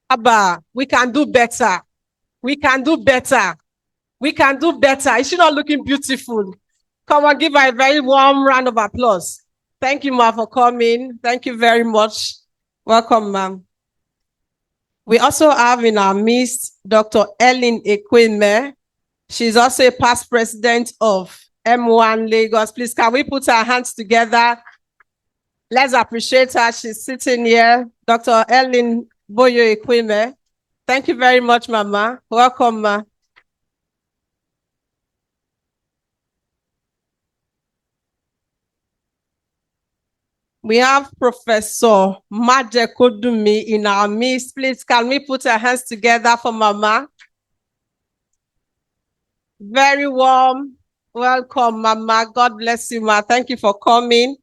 Abba, we can do better. We can do better. We can do better. Is she not looking beautiful? Come on, give her a very warm round of applause. Thank you, ma, for coming. Thank you very much. Welcome, ma'am. We also have in our midst Dr. Ellen Ekweme. She's also a past president of MWAN Lagos. Please, can we put our hands together? Let's appreciate her. She's sitting here. Dr. Ellen Boyo Ekweme. Thank you very much, Mama. Welcome, ma. We have Professor Maje Kodumi in our midst. Please, can we put our hands together for Mama? Very warm. Welcome, Mama. God bless you, ma. Thank you for coming.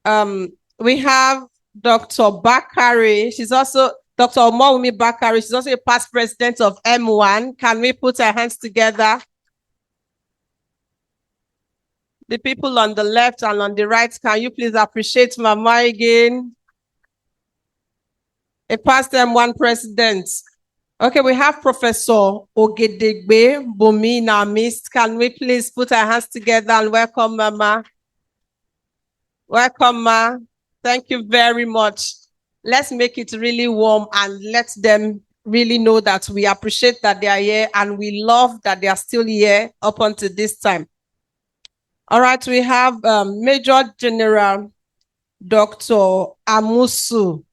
We have Dr. Bakari. She's also Dr. Omowumi Bakari. She's also a past president of MWAN. Can we put our hands together? The people on the left and on the right, can you please appreciate Mama again? A past MWAN president. Okay, we have Professor Ogedegbe Bumi in our midst. Can we please put our hands together and welcome Mama? Welcome, Ma. Thank you very much. Let's make it really warm and let them really know that we appreciate that they are here and we love that they are still here up until this time. All right, we have Major General Dr. Amusu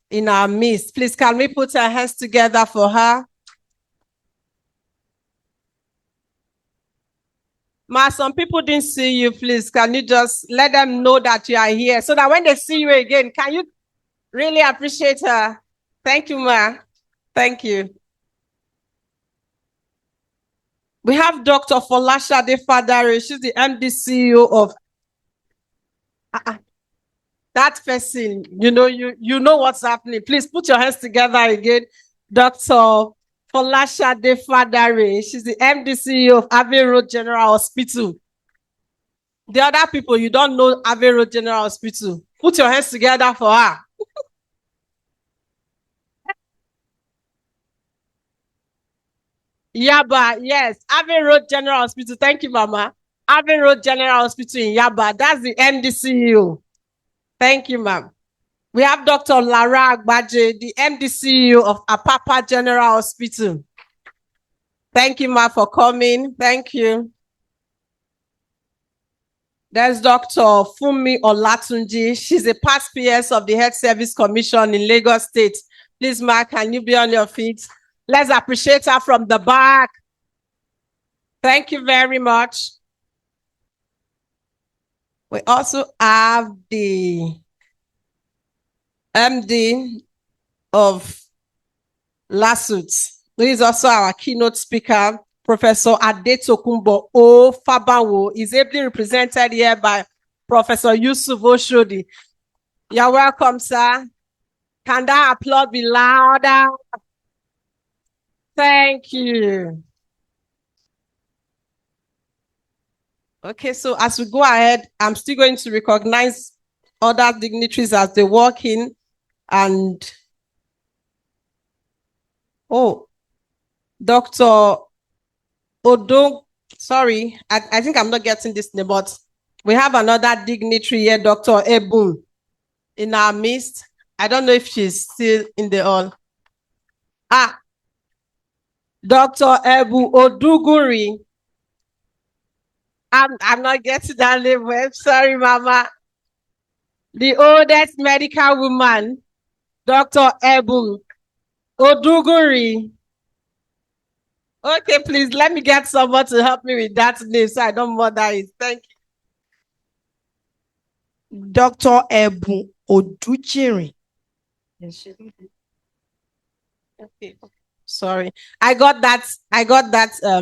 in our midst. Please, can we put our hands together for her? Ma, some people didn't see you. Please, can you just let them know that you are here so that when they see you again, can you really appreciate her? Thank you, Ma. Thank you. We have Dr. Folashade Fadare. She's the MD CEO of that person. You know what's happening. Please put your hands together again. Dr. Folashade Fadare. She's the MD CEO of Abbey Road General Hospital. The other people, you don't know Abbey Road General Hospital. Put your hands together for her. Yaba, yes. Abbey Road General Hospital. Thank you, Mama. Abbey Road General Hospital in Yaba. That's the MDCU. Thank you, ma'am. We have Dr. Lara Agbaje, the MDCU of Apapa General Hospital. Thank you, ma, for coming. Thank you. There's Dr. Funmi Olatunji. She's a past PS of the Health Service Commission in Lagos State. Please, ma, can you be on your feet? Let's appreciate her from the back. Thank you very much. We also have the MD of LASUT, who is also our keynote speaker, Professor Adetokunbo O. Fabawo, is ably represented here by Professor Yusuf Oshodi. You're welcome, sir. Can that applause be louder? Thank you. Okay, so as we go ahead, I'm still going to recognize other dignitaries as they walk in. And, oh, Dr. Odo, sorry, I think I'm not getting this name, but we have another dignitary here, Dr. Ebun, in our midst. I don't know if she's still in the hall. Dr. Ebu Oduguri. I'm not getting that name well. Sorry, Mama. The oldest medical woman, Dr. Ebu Oduguri. Okay, please let me get someone to help me with that name so I don't bother it. Thank you. Dr. Ebu Odujiri. Okay. Sorry, I got that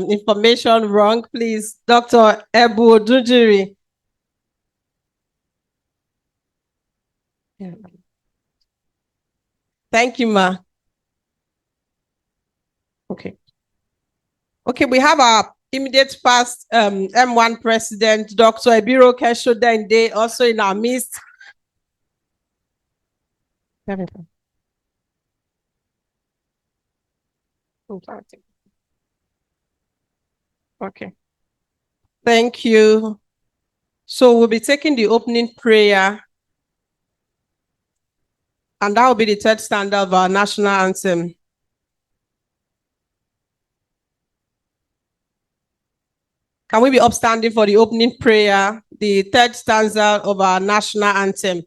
information wrong. Please, Dr. Ebu Odujiri. Thank you, ma. Okay. Okay, we have our immediate past MWAN president, Dr. Ebiro Keshodende, also in our midst. Okay. Thank you. So we'll be taking the opening prayer, and that will be the third stanza of our national anthem. Can we be upstanding for the opening prayer, the third stanza of our national anthem?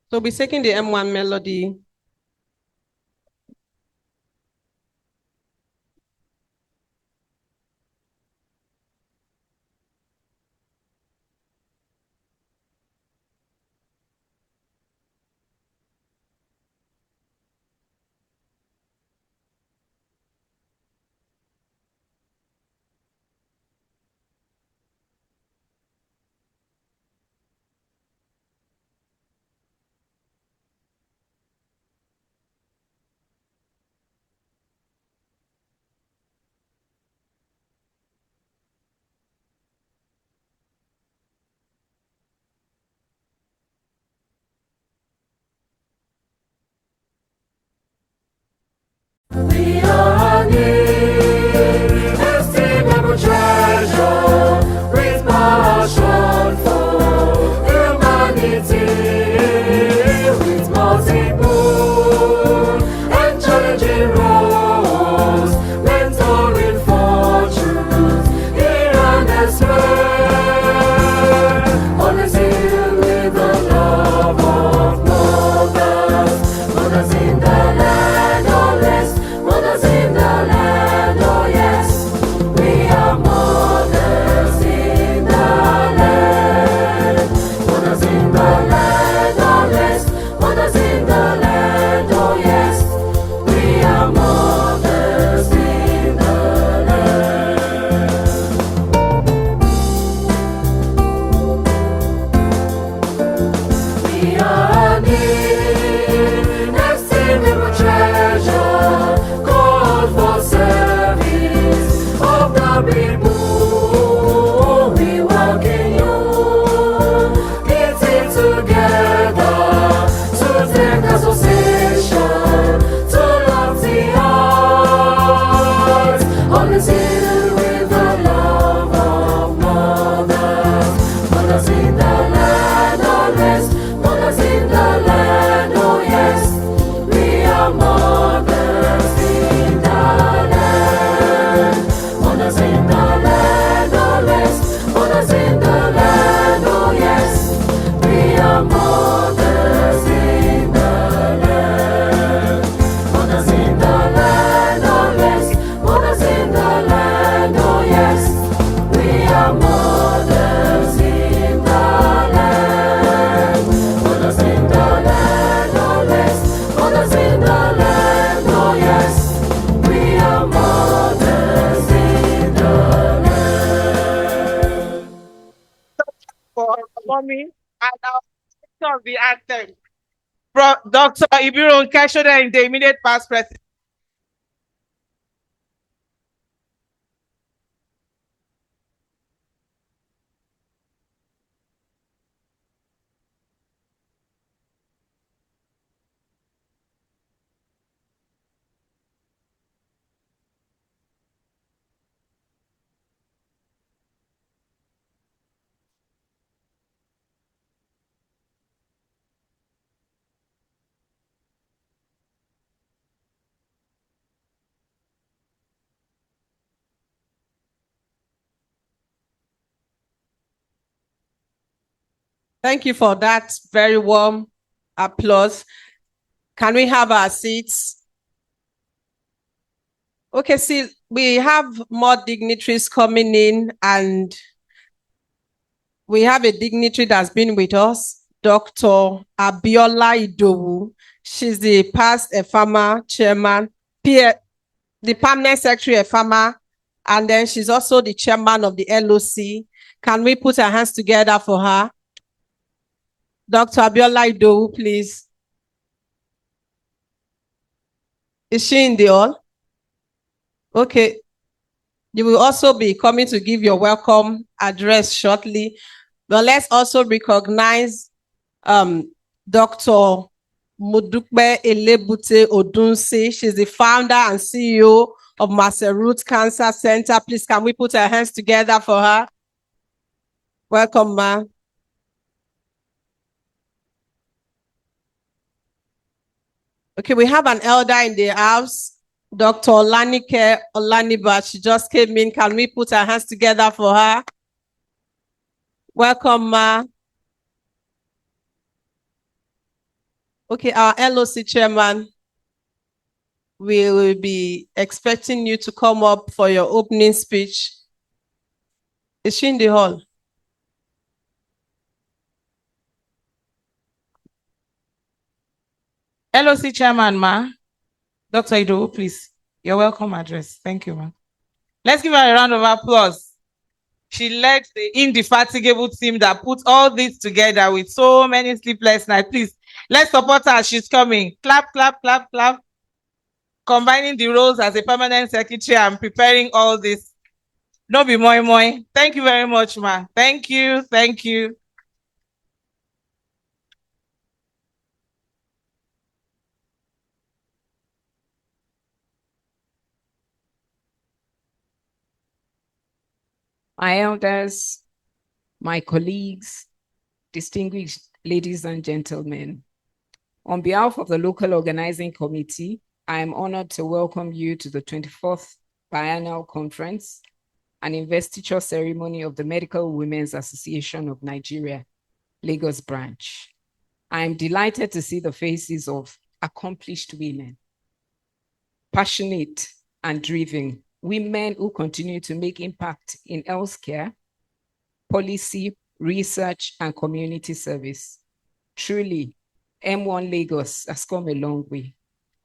So we'll be taking the M1 melody. of the anthem. Dr. Ibiron Keshoda in the immediate past present. Thank you for that very warm applause. Can we have our seats? Okay, see, we have more dignitaries coming in, and we have a dignitary that's been with us, Dr. Abiola Idowu. She's the past EFAMA chairman, the permanent secretary EFAMA, and then she's also the chairman of the LOC. Can we put our hands together for her? Dr. Abiola Idowu, please. Is she in the hall? Okay. You will also be coming to give your welcome address shortly. But let's also recognize Dr. Modukbe Elebute Odunsi. She's the founder and CEO of Maserut Cancer Center. Please, can we put our hands together for her? Welcome, ma. Okay, we have an elder in the house, Dr. Olanike Olaniba. She just came in. Can we put our hands together for her? Welcome, ma. Okay, our LOC chairman, we will be expecting you to come up for your opening speech. Is she in the hall? LOC chairman, ma. Dr. Idowu, please. Your welcome address. Thank you, ma. Let's give her a round of applause. She led the indefatigable team that put all this together with so many sleepless nights. Please, let's support her. She's coming. Clap, clap, clap, clap. Combining the roles as a permanent secretary and preparing all this. No be moi moi. Thank you very much, ma. Thank you. Thank you. My elders, my colleagues, distinguished ladies and gentlemen, on behalf of the local organizing committee, I am honored to welcome you to the 24th Biennial Conference and investiture ceremony of the Medical Women's Association of Nigeria, Lagos branch. I am delighted to see the faces of accomplished women, passionate and driven women who continue to make impact in healthcare, policy, research, and community service. Truly, MWAN Lagos has come a long way.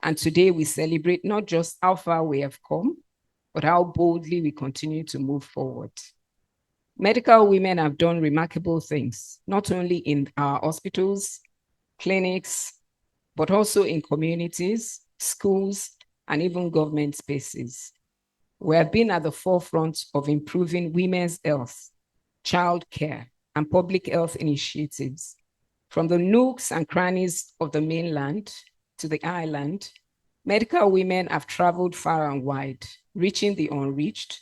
And today we celebrate not just how far we have come, but how boldly we continue to move forward. Medical women have done remarkable things, not only in our hospitals, clinics, but also in communities, schools, and even government spaces. We have been at the forefront of improving women's health, childcare, and public health initiatives. From the nooks and crannies of the mainland to the island, medical women have traveled far and wide, reaching the unreached,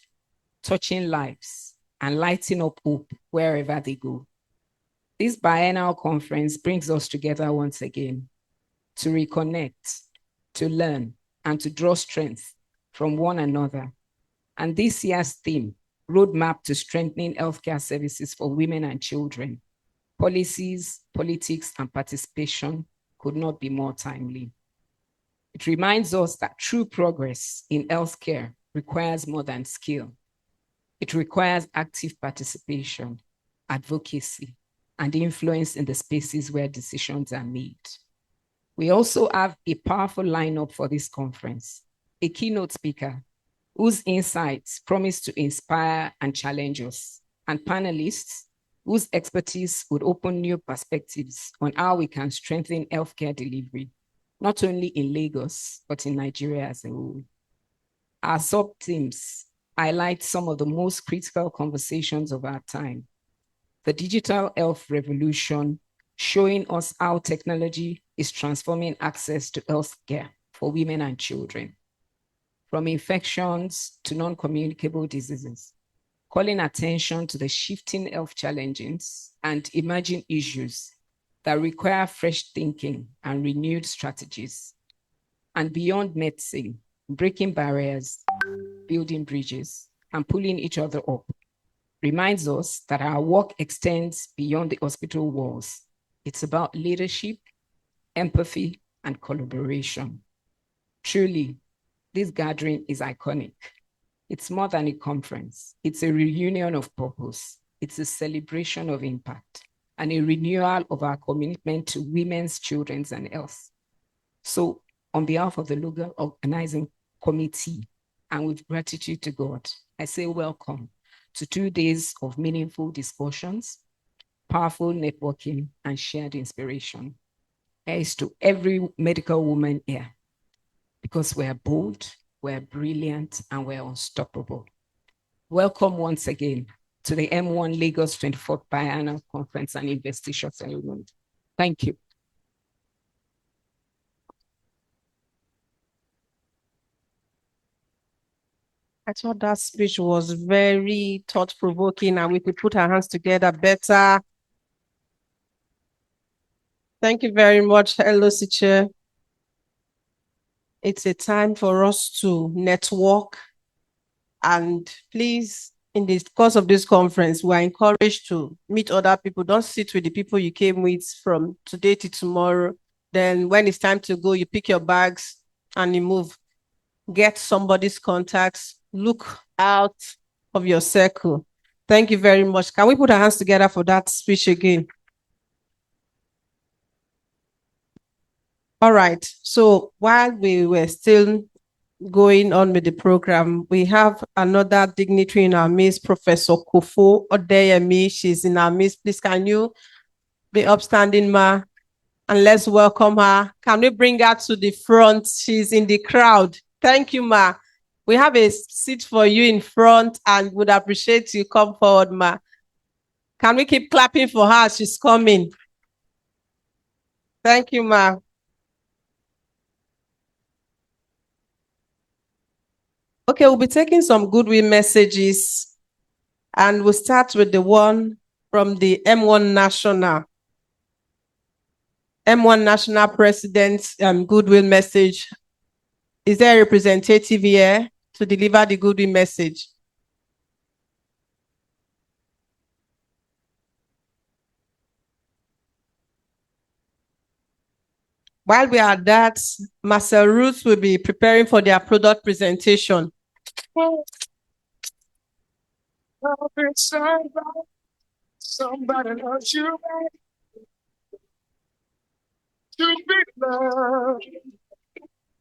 touching lives, and lighting up hope wherever they go. This biennial conference brings us together once again to reconnect, to learn, and to draw strength from one another. And this year's theme, Roadmap to Strengthening Healthcare Services for Women and Children, Policies, Politics, and Participation, could not be more timely. It reminds us that true progress in healthcare requires more than skill. It requires active participation, advocacy, and influence in the spaces where decisions are made. We also have a powerful lineup for this conference, a keynote speaker whose insights promise to inspire and challenge us, and panelists whose expertise would open new perspectives on how we can strengthen healthcare delivery, not only in Lagos, but in Nigeria as a whole. Our sub-themes highlight some of the most critical conversations of our time. The digital health revolution, showing us how technology is transforming access to healthcare for women and children, from infections to non-communicable diseases, calling attention to the shifting health challenges and emerging issues that require fresh thinking and renewed strategies. And beyond medicine, breaking barriers, building bridges, and pulling each other up reminds us that our work extends beyond the hospital walls. It's about leadership, empathy, and collaboration. Truly, this gathering is iconic. It's more than a conference. It's a reunion of purpose. It's a celebration of impact and a renewal of our commitment to women's, children's, and health. So on behalf of the Local Organizing Committee and with gratitude to God, I say welcome to 2 days of meaningful discussions, powerful networking, and shared inspiration. Here's to every medical woman here, because we're bold, we're brilliant, and we're unstoppable. Welcome once again to the MWAN Lagos 24th Biennial Conference and Investigation Ceremony. Thank you. I thought that speech was very thought-provoking and we could put our hands together better. Thank you very much, Hello, Chair. It's a time for us to network, and please, in the course of this conference, we are encouraged to meet other people. Don't sit with the people you came with from today to tomorrow. Then when it's time to go, you pick your bags and you move. Get somebody's contacts. Look out of your circle. Thank you very much. Can we put our hands together for that speech again? All right. So while we were still going on with the program, we have another dignitary in our midst, Professor Kofo Odeyemi. She's in our midst. Please, can you be upstanding, ma? And let's welcome her. Can we bring her to the front? She's in the crowd. Thank you, ma. We have a seat for you in front and would appreciate you come forward, ma. Can we keep clapping for her? She's coming. Thank you, ma. Okay, we'll be taking some goodwill messages, and we'll start with the one from the MWAN National. MWAN National President's goodwill message. Is there a representative here to deliver the goodwill message? While we are at that, Marcel Ruth will be preparing for their product presentation. Somebody loves you to be loved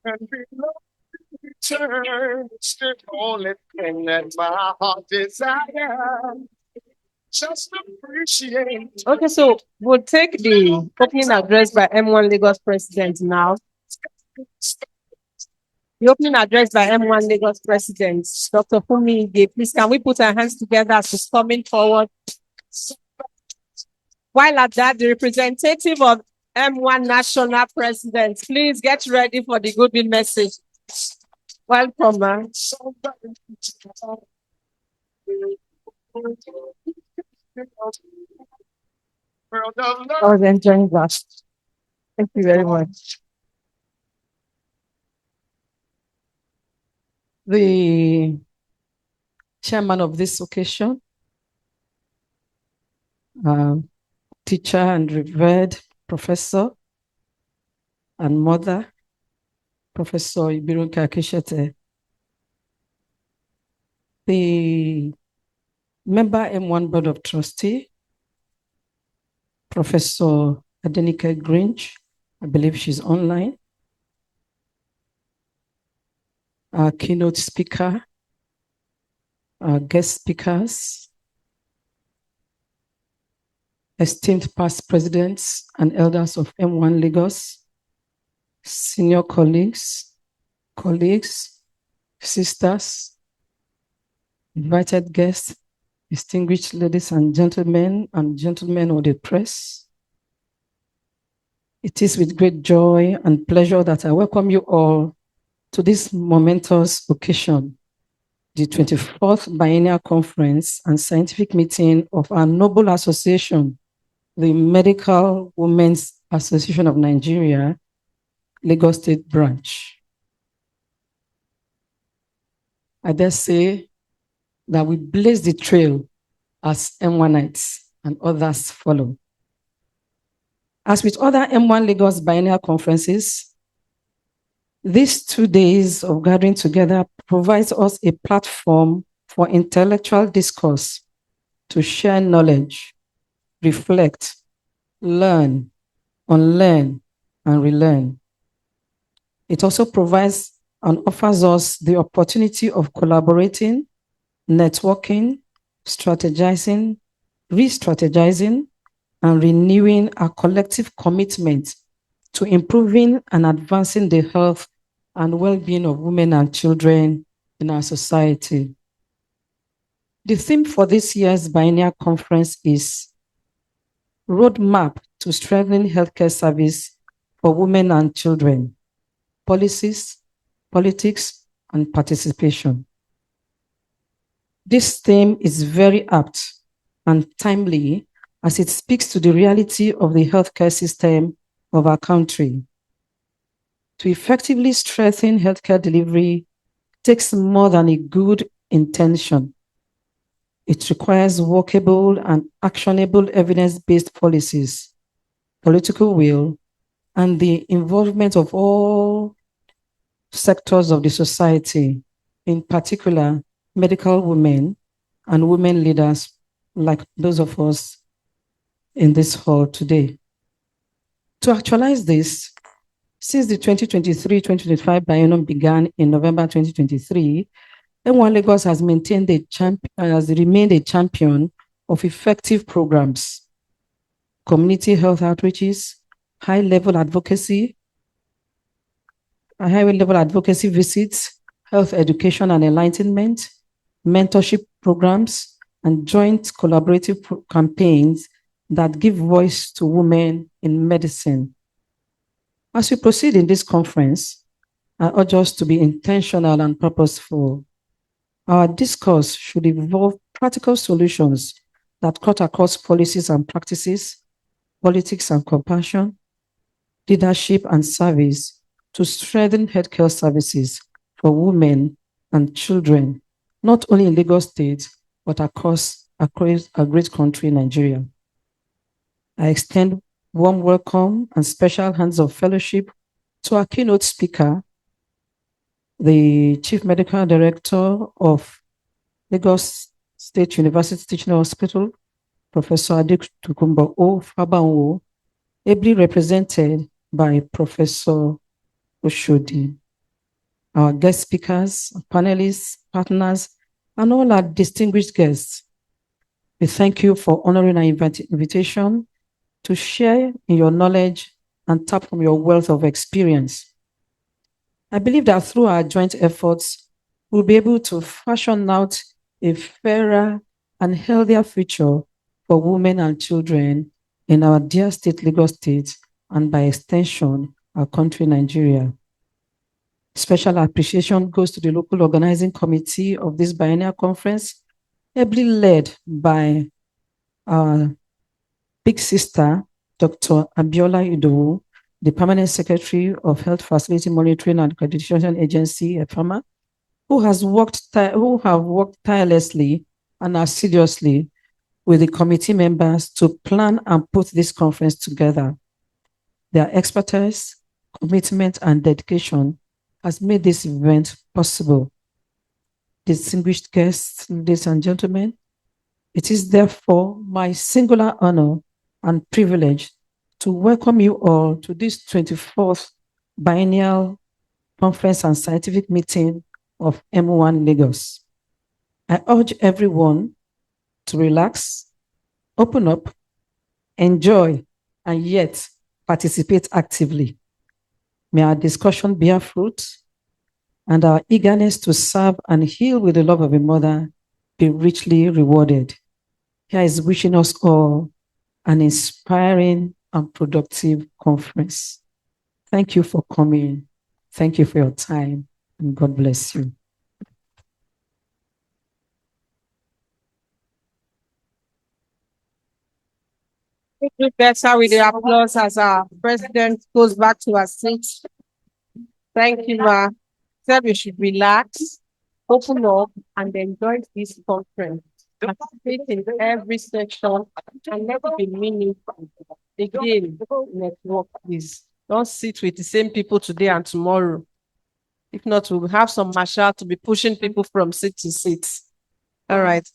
and be loved in return. It's the only thing that my heart desires. Just appreciate. Okay, so we'll take the opening address by M1 Lagos President now. The opening address by M1 Lagos President, Dr. Fumi Ige. Please, can we put our hands together as she's coming forward? While at that, the representative of M1 National President, please get ready for the goodwill message. Welcome, man. I was enjoying that. Thank you very much. The chairman of this occasion, teacher and revered professor and mother, Professor Ibirunke Akishete, the member M1 Board of Trustee, Professor Adenike Grinch, I believe she's online, our keynote speaker, our guest speakers, esteemed past presidents and elders of MWAN Lagos, senior colleagues, sisters, invited guests, distinguished ladies and gentlemen of the press. It is with great joy and pleasure that I welcome you all to this momentous occasion, the 24th Biennial Conference and Scientific Meeting of our noble association, the Medical Women's Association of Nigeria, Lagos State Branch. I dare say that we blaze the trail as MWANites and others follow. As with other MWAN Lagos Biennial Conferences, these 2 days of gathering together provides us a platform for intellectual discourse to share knowledge, reflect, learn, unlearn, and relearn. It also provides and offers us the opportunity of collaborating, networking, strategizing, re-strategizing, and renewing our collective commitment to improving and advancing the health and well-being of women and children in our society. The theme for this year's Biennial Conference is Roadmap to Strengthening Healthcare Service for Women and Children, Policies, Politics, and Participation. This theme is very apt and timely as it speaks to the reality of the healthcare system of our country. To effectively strengthen healthcare delivery takes more than a good intention. It requires workable and actionable evidence-based policies, political will, and the involvement of all sectors of the society, in particular medical women and women leaders like those of us in this hall today. To actualize this, since the 2023-2025 biennium began in November 2023, MWAN Lagos has remained a champion of effective programs, community health outreaches, high-level advocacy visits, health education and enlightenment, mentorship programs, and joint collaborative campaigns that give voice to women in medicine. As we proceed in this conference, I urge us to be intentional and purposeful. Our discourse should involve practical solutions that cut across policies and practices, politics and compassion, leadership and service to strengthen healthcare services for women and children, not only in Lagos State, but across a great country, Nigeria. I extend warm welcome and special hands of fellowship to our keynote speaker, the Chief Medical Director of Lagos State University Teaching Hospital, Professor Adetukumbo O. Fabanwo, ably represented by Professor Oshodi. Our guest speakers, panelists, partners, and all our distinguished guests, we thank you for honoring our invitation to share in your knowledge and tap from your wealth of experience. I believe that through our joint efforts, we'll be able to fashion out a fairer and healthier future for women and children in our dear state, Lagos State, and by extension, our country, Nigeria. Special appreciation goes to the local organizing committee of this biennial conference, ably led by our big sister, Dr. Abiola Idowu, the Permanent Secretary of Health Facility Monitoring and Accreditation Agency, EFAMA, who have worked tirelessly and assiduously with the committee members to plan and put this conference together. Their expertise, commitment, and dedication has made this event possible. Distinguished guests, ladies and gentlemen, it is therefore my singular honor and privilege to welcome you all to this 24th Biennial Conference and Scientific Meeting of MWAN Lagos. I urge everyone to relax, open up, enjoy, and yet participate actively. May our discussion bear fruit and our eagerness to serve and heal with the love of a mother be richly rewarded. Here is wishing us all an inspiring and productive conference. Thank you for coming. Thank you for your time, and God bless you. We do better with the applause as our president goes back to her seat. Thank you, ma. Said we should relax, open up, and enjoy this conference. Participate in every section and let it be meaningful. Again, network, please. Don't sit with the same people today and tomorrow. If not, we'll have some marshal to be pushing people from seat to seat. All right.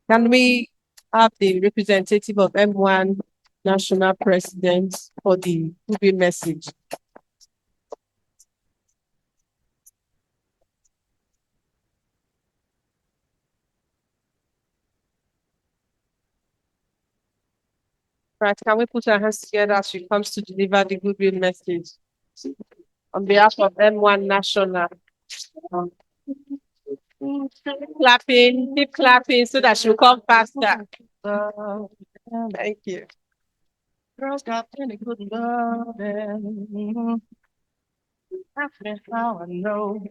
Can we have the representative of MWAN national president for the goodwill message? Right, can we put our hands together as she comes to deliver the goodwill message on behalf of MWAN National? Keep clapping so that she'll come faster. Thank you. Girls got plenty good love and how I know.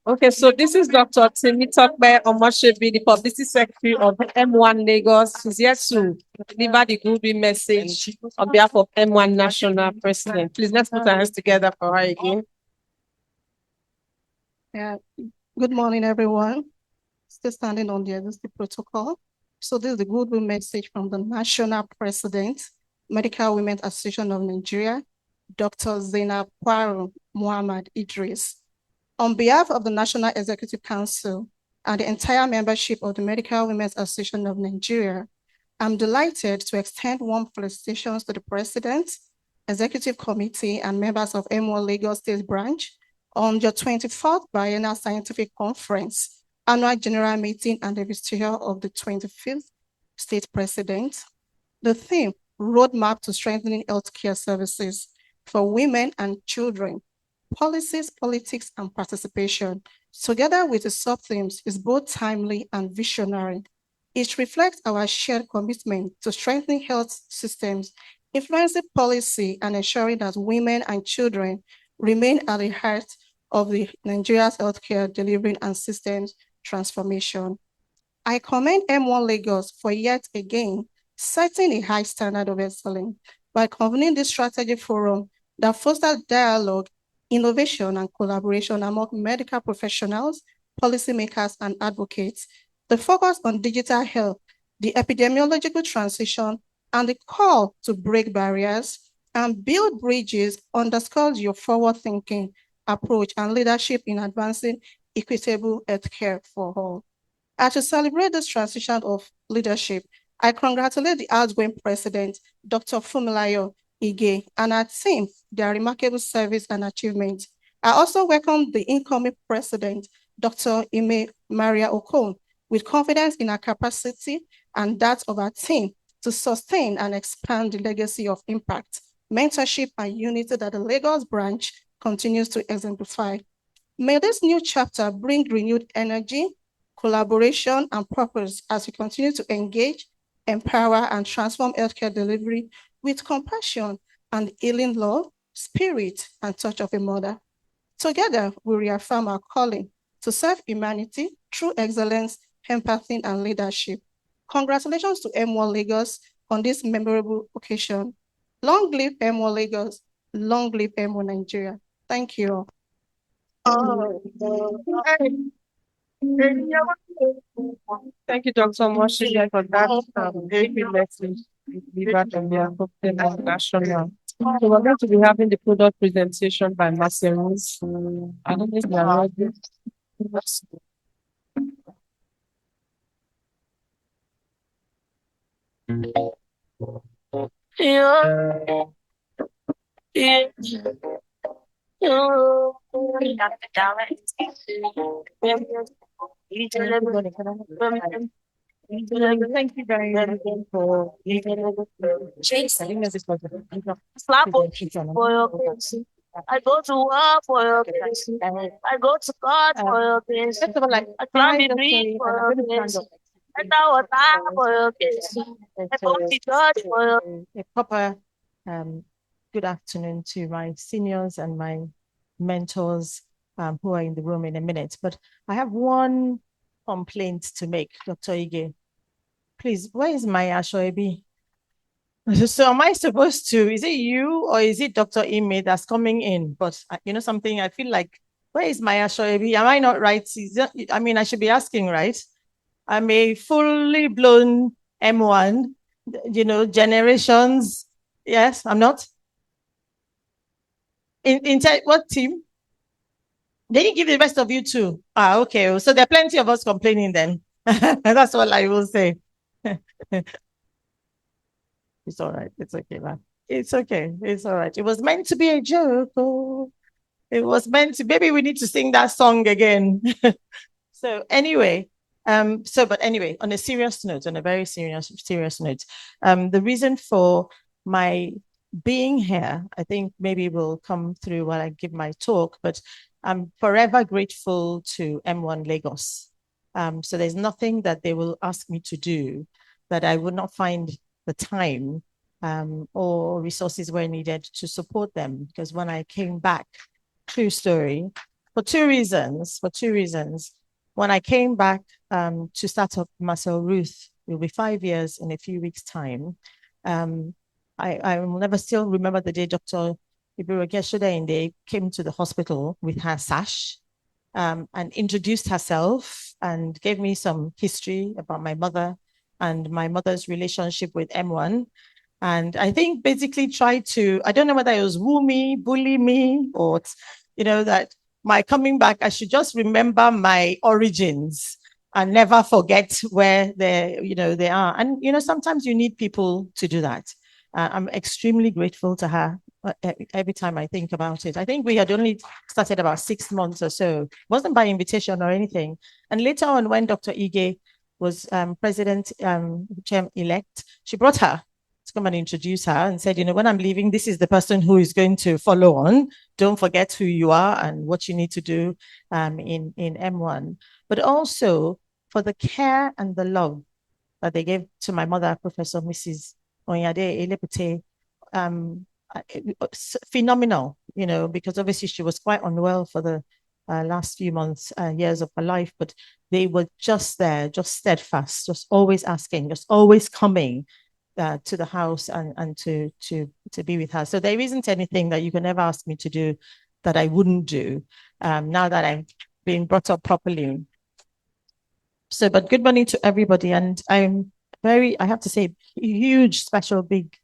Okay, so this is Dr. Timi Tokbe Omoshebi, the publicity secretary of MWAN Lagos. She's here to deliver the goodwill message on behalf of MWAN National President. Please, let's put our hands together for her again. Yeah. Good morning, everyone. Still standing on the existing protocol. So this is the goodwill message from the National President, Medical Women Association of Nigeria, Dr. Zainab Kwaru Muhammad Idris. On behalf of the National Executive Council and the entire membership of the Medical Women's Association of Nigeria, I'm delighted to extend warm felicitations to the President, Executive Committee, and members of MWAN Lagos State Branch on your 24th Biennial Scientific Conference, Annual General Meeting, and the investiture of the 25th State President. The theme, Roadmap to Strengthening Healthcare Services for Women and Children, Policies, Politics, and Participation, together with the sub-themes, is both timely and visionary. It reflects our shared commitment to strengthening health systems, influencing policy, and ensuring that women and children remain at the heart of the Nigeria's healthcare delivery and systems transformation. I commend MWAN Lagos for yet again setting a high standard of excellence by convening this strategy forum that fosters dialogue, innovation, and collaboration among medical professionals, policymakers, and advocates. The focus on digital health, the epidemiological transition, and the call to break barriers and build bridges underscores your forward-thinking approach and leadership in advancing equitable healthcare for all. As to celebrate this transition of leadership, I congratulate the outgoing president, Dr. Fumilayo Ige, and our team, their remarkable service and achievement. I also welcome the incoming president, Dr. Ime Maria Okon, with confidence in our capacity and that of our team to sustain and expand the legacy of impact, mentorship, and unity that the Lagos branch continues to exemplify. May this new chapter bring renewed energy, collaboration, and purpose as we continue to engage, empower, and transform healthcare delivery with compassion and healing love, spirit, and touch of a mother. Together, we reaffirm our calling to serve humanity through excellence, empathy, and leadership. Congratulations to MWAN Lagos on this memorable occasion. Long live MWAN Lagos, long live MWAN Nigeria. Thank you. Thank you, Dr. Moshige, for that very good message delivered on behalf of the national. So we're going to be having the product presentation by Maserus. I don't think we are ready. Thank you very much for Slap for your case. I go to work for your case. I go to God for your case. First of all, like, I climb the bridge for your case. I know what I for your case. I go to church for your a proper good afternoon to my seniors and my mentors who are in the room in a minute. But I have one complaint to make, Dr. Ige. Please, where is my Ashoebi? So am I supposed to, is it you or is it Dr. Ime that's coming in? But you know something, I feel like, where is my Ashoebi? Am I not right? I mean, I should be asking, right? I'm a fully blown M1, you know, generations. Yes, I'm not. What team? They didn't give the rest of you too. Ah, okay. So there are plenty of us complaining then. That's all I will say. It's all right. It's okay, man. It's okay. It's all right. It was meant to be a joke. Oh, it was meant to. Maybe we need to sing that song again. So anyway, but anyway, on a serious note, on a very serious note, the reason for my being here, I think maybe will come through while I give my talk, but I'm forever grateful to M1 Lagos. So there's nothing that they will ask me to do that I would not find the time or resources where needed to support them. Because when I came back, true story, for two reasons. When I came back to start up Marcel Ruth, it will be 5 years in a few weeks' time. I will never still remember the day Dr. Ibiroge Shodainde came to the hospital with her sash and introduced herself and gave me some history about my mother and my mother's relationship with M1. And I think basically tried to, I don't know whether it was woo me, bully me, or, you know, that my coming back, I should just remember my origins and never forget where they are. And, you know, sometimes you need people to do that. I'm extremely grateful to her every time I think about it. I think we had only started about 6 months or so. It wasn't by invitation or anything. And later on, when Dr. Ige was president elect, she brought her to come and introduce her and said, you know, when I'm leaving, this is the person who is going to follow on. Don't forget who you are and what you need to do in M1. But also for the care and the love that they gave to my mother, Professor Mrs. Onyade Elepute, phenomenal, you know, because obviously she was quite unwell for the last few months, years of her life, but they were just there, just steadfast, just always asking, just always coming to the house and to be with her. So there isn't anything that you can ever ask me to do that I wouldn't do now that I've been brought up properly. So, but good morning to everybody. And I'm I have to say, huge, special, big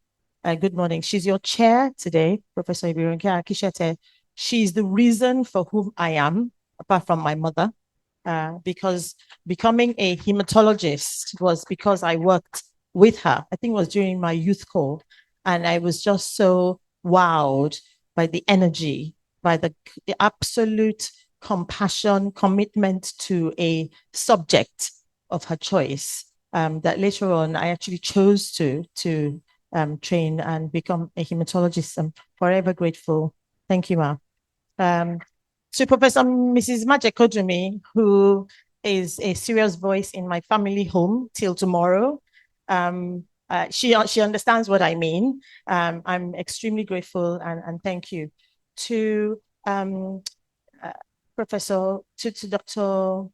good morning. She's your chair today, Professor Ibironke Akishete. She's the reason for whom I am, apart from my mother, because becoming a hematologist was because I worked with her. I think it was during my youth corps. And I was just so wowed by the energy, by the absolute compassion, commitment to a subject of her choice. That later on, I actually chose to train and become a hematologist. I'm forever grateful. Thank you, Ma. To Professor Mrs. Majekodumi, who is a serious voice in my family home till tomorrow. She understands what I mean. I'm extremely grateful and thank you. To Professor, to Dr.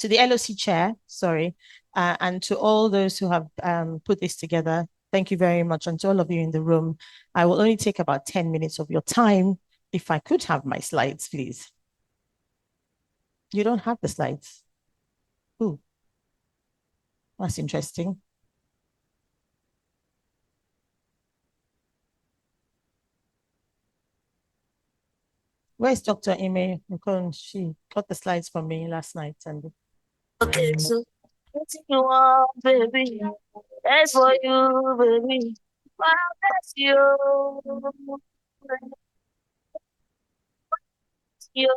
to the LOC chair, sorry, and to all those who have put this together. Thank you very much. And to all of you in the room, I will only take about 10 minutes of your time. If I could have my slides, please. You don't have the slides. Ooh, that's interesting. Where's Dr. Ime? She got the slides from me last night. And okay, so what you want, baby? That's for you, baby. Wow, that's you. You.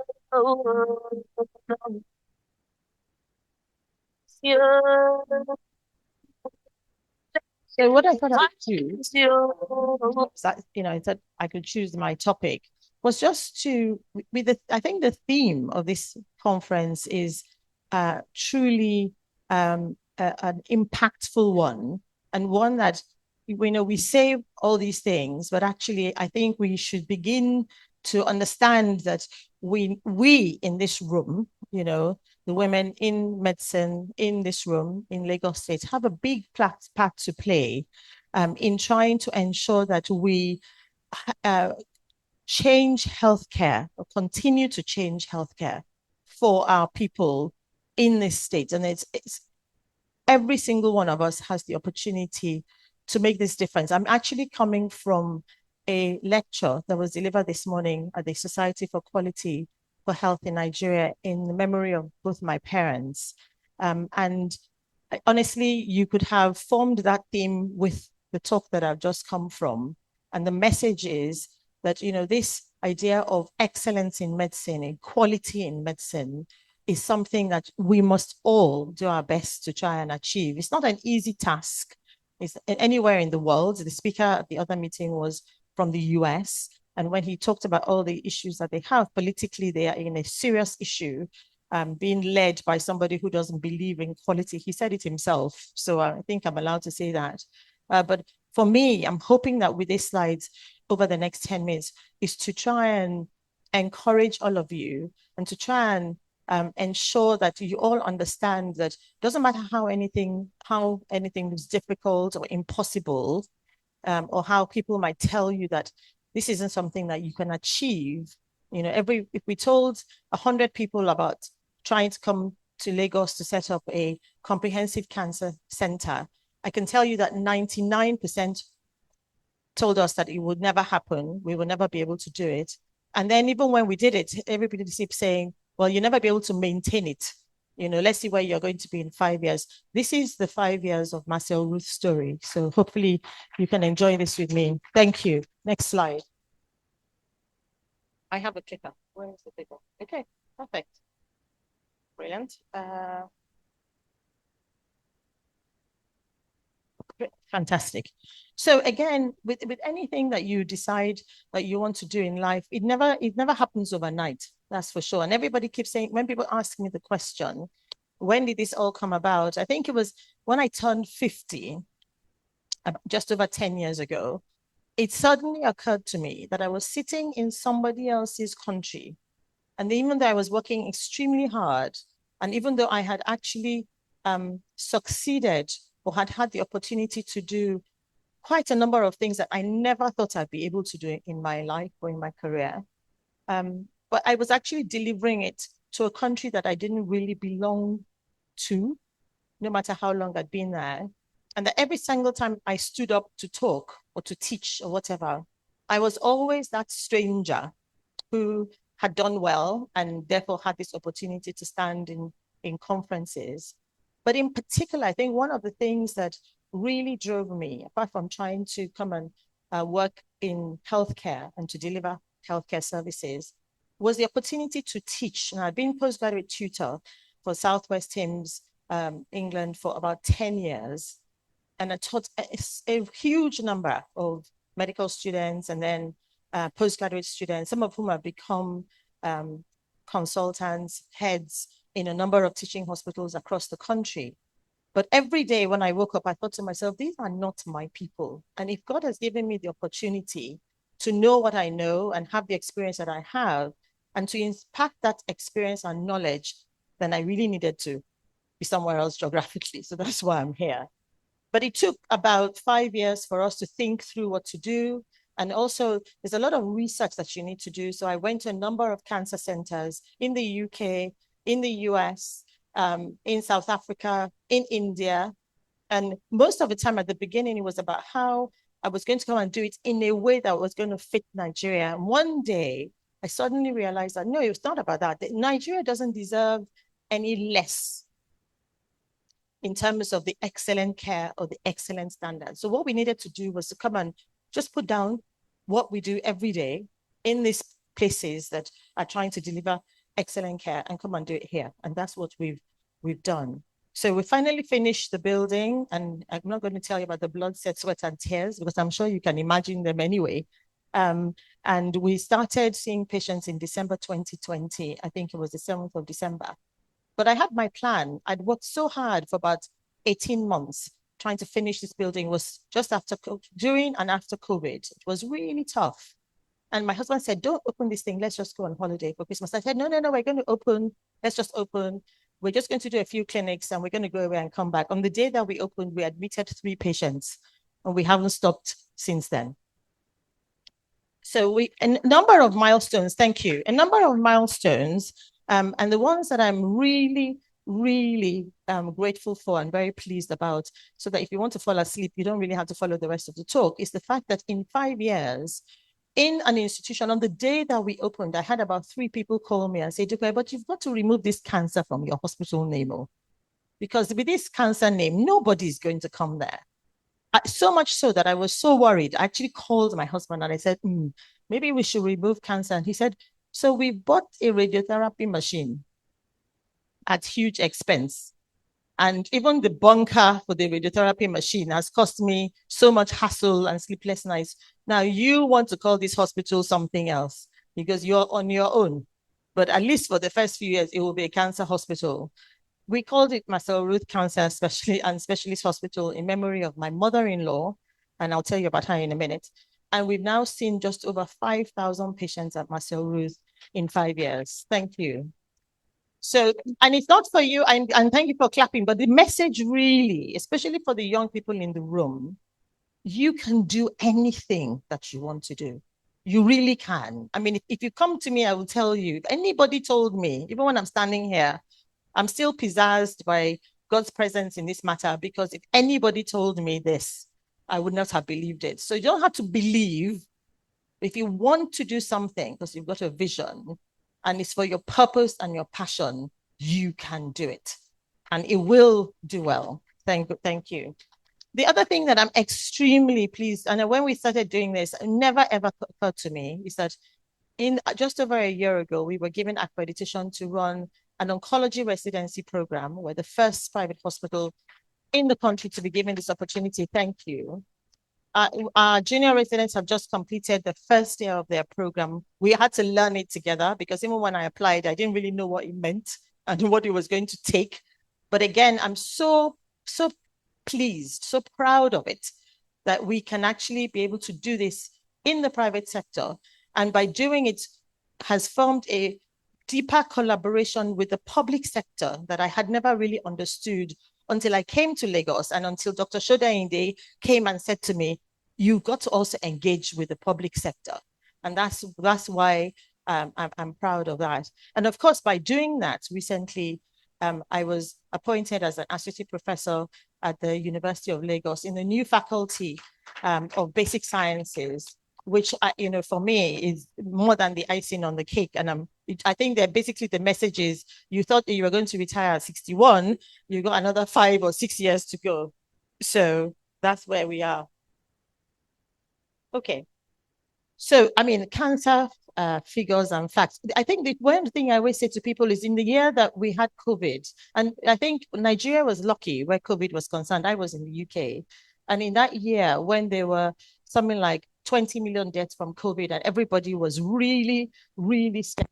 So what I thought I would do, I said I could choose my topic, was just to, I think the theme of this conference is truly an impactful one, and one that, we say all these things, but actually I think we should begin to understand that we in this room, the women in medicine in this room in Lagos State have a big part to play in trying to ensure that we change healthcare or continue to change healthcare for our people in this state. And it's every single one of us has the opportunity to make this difference. I'm actually coming from a lecture that was delivered this morning at the Society for Quality for Health in Nigeria in memory of both my parents. And honestly, you could have formed that theme with the talk that I've just come from. And the message is that, this idea of excellence in medicine, equality in medicine, is something that we must all do our best to try and achieve. It's not an easy task. It's anywhere in the world. The speaker at the other meeting was from the US. And when he talked about all the issues that they have politically, they are in a serious issue, being led by somebody who doesn't believe in quality. He said it himself. So I think I'm allowed to say that. But for me, I'm hoping that with these slides over the next 10 minutes is to try and encourage all of you and to try and ensure that you all understand that it doesn't matter how anything is difficult or impossible, or how people might tell you that this isn't something that you can achieve. If we told 100 people about trying to come to Lagos to set up a comprehensive cancer center, I can tell you that 99% told us that it would never happen. We would never be able to do it. And then even when we did it, everybody keeps saying, well, you'll never be able to maintain it. Let's see where you're going to be in 5 years. This is the 5 years of Marcel Ruth's story. So hopefully you can enjoy this with me. Thank you. Next slide. I have a clicker. Where is the clicker? Okay, perfect. Brilliant. Fantastic. So again, with anything that you decide that you want to do in life, it never happens overnight. That's for sure. And everybody keeps saying, when people ask me the question, when did this all come about? I think it was when I turned 50, just over 10 years ago. It suddenly occurred to me that I was sitting in somebody else's country. And even though I was working extremely hard, and even though I had actually succeeded or had the opportunity to do quite a number of things that I never thought I'd be able to do in my life or in my career, but I was actually delivering it to a country that I didn't really belong to, no matter how long I'd been there. And that every single time I stood up to talk or to teach or whatever, I was always that stranger who had done well and therefore had this opportunity to stand in conferences. But in particular, I think one of the things that really drove me, apart from trying to come and work in healthcare and to deliver healthcare services, was the opportunity to teach. And I've been postgraduate tutor for Southwest Thames, England, for about 10 years. And I taught a huge number of medical students and then postgraduate students, some of whom have become consultants, heads in a number of teaching hospitals across the country. But every day when I woke up, I thought to myself, these are not my people. And if God has given me the opportunity to know what I know and have the experience that I have, and to impact that experience and knowledge, then I really needed to be somewhere else geographically. So that's why I'm here. But it took about 5 years for us to think through what to do. And also, there's a lot of research that you need to do. So I went to a number of cancer centers in the UK, in the US, in South Africa, in India. And most of the time at the beginning, it was about how I was going to come and do it in a way that was going to fit Nigeria. And one day, I suddenly realized that, no, it's not about that. Nigeria doesn't deserve any less in terms of the excellent care or the excellent standards. So what we needed to do was to come and just put down what we do every day in these places that are trying to deliver excellent care and come and do it here. And that's what we've done. So we finally finished the building, and I'm not going to tell you about the blood, sweat, and tears, because I'm sure you can imagine them anyway. And we started seeing patients in December 2020. I think it was the 7th of December. But I had my plan. I'd worked so hard for about 18 months trying to finish this building. It was just after, during and after COVID. It was really tough. And my husband said, don't open this thing. Let's just go on holiday for Christmas. I said, no, we're going to open. Let's just open. We're just going to do a few clinics and we're going to go away and come back. On the day that we opened, we admitted 3 patients and we haven't stopped since then. So a number of milestones, thank you. A number of milestones, and the ones that I'm really grateful for and very pleased about, so that if you want to fall asleep, you don't really have to follow the rest of the talk, is the fact that in 5 years, in an institution, on the day that we opened, I had about 3 people call me and say, "Dupe, but you've got to remove this cancer from your hospital name, because with this cancer name, nobody's going to come there." So much so that I was so worried. I actually called my husband and I said, maybe we should remove cancer. And he said, so we bought a radiotherapy machine at huge expense. And even the bunker for the radiotherapy machine has cost me so much hassle and sleepless nights. Now you want to call this hospital something else because you're on your own. But at least for the first few years, it will be a cancer hospital. We called it Marcel Ruth Cancer Specialist Hospital in memory of my mother-in-law, and I'll tell you about her in a minute. And we've now seen just over 5,000 patients at Marcel Ruth in 5 years. Thank you. So, and it's not for you, and thank you for clapping, but the message really, especially for the young people in the room, you can do anything that you want to do. You really can. I mean, if you come to me, I will tell you, if anybody told me, even when I'm standing here, I'm still possessed by God's presence in this matter, because if anybody told me this, I would not have believed it. So you don't have to believe. If you want to do something because you've got a vision and it's for your purpose and your passion, you can do it and it will do well. Thank you. The other thing that I'm extremely pleased, and when we started doing this, it never ever occurred to me, is that in just over a year ago, we were given accreditation to run an oncology residency program. We're the first private hospital in the country to be given this opportunity. Thank you. Our junior residents have just completed the first year of their program. We had to learn it together because even when I applied, I didn't really know what it meant and what it was going to take. But again, I'm so pleased, so proud of it that we can actually be able to do this in the private sector. And by doing it, has formed a deeper collaboration with the public sector that I had never really understood until I came to Lagos and until Dr. Shodainde came and said to me, you've got to also engage with the public sector. And that's why I'm proud of that. And of course, by doing that, recently, I was appointed as an associate professor at the University of Lagos in the new faculty of basic sciences, which, for me is more than the icing on the cake. And I think that basically the message is, you thought that you were going to retire at 61, you got another 5 or 6 years to go. So that's where we are. Okay. So, I mean, cancer figures and facts. I think the one thing I always say to people is, in the year that we had COVID, and I think Nigeria was lucky where COVID was concerned. I was in the UK. And in that year, when there were something like 20 million deaths from COVID, and everybody was really scared.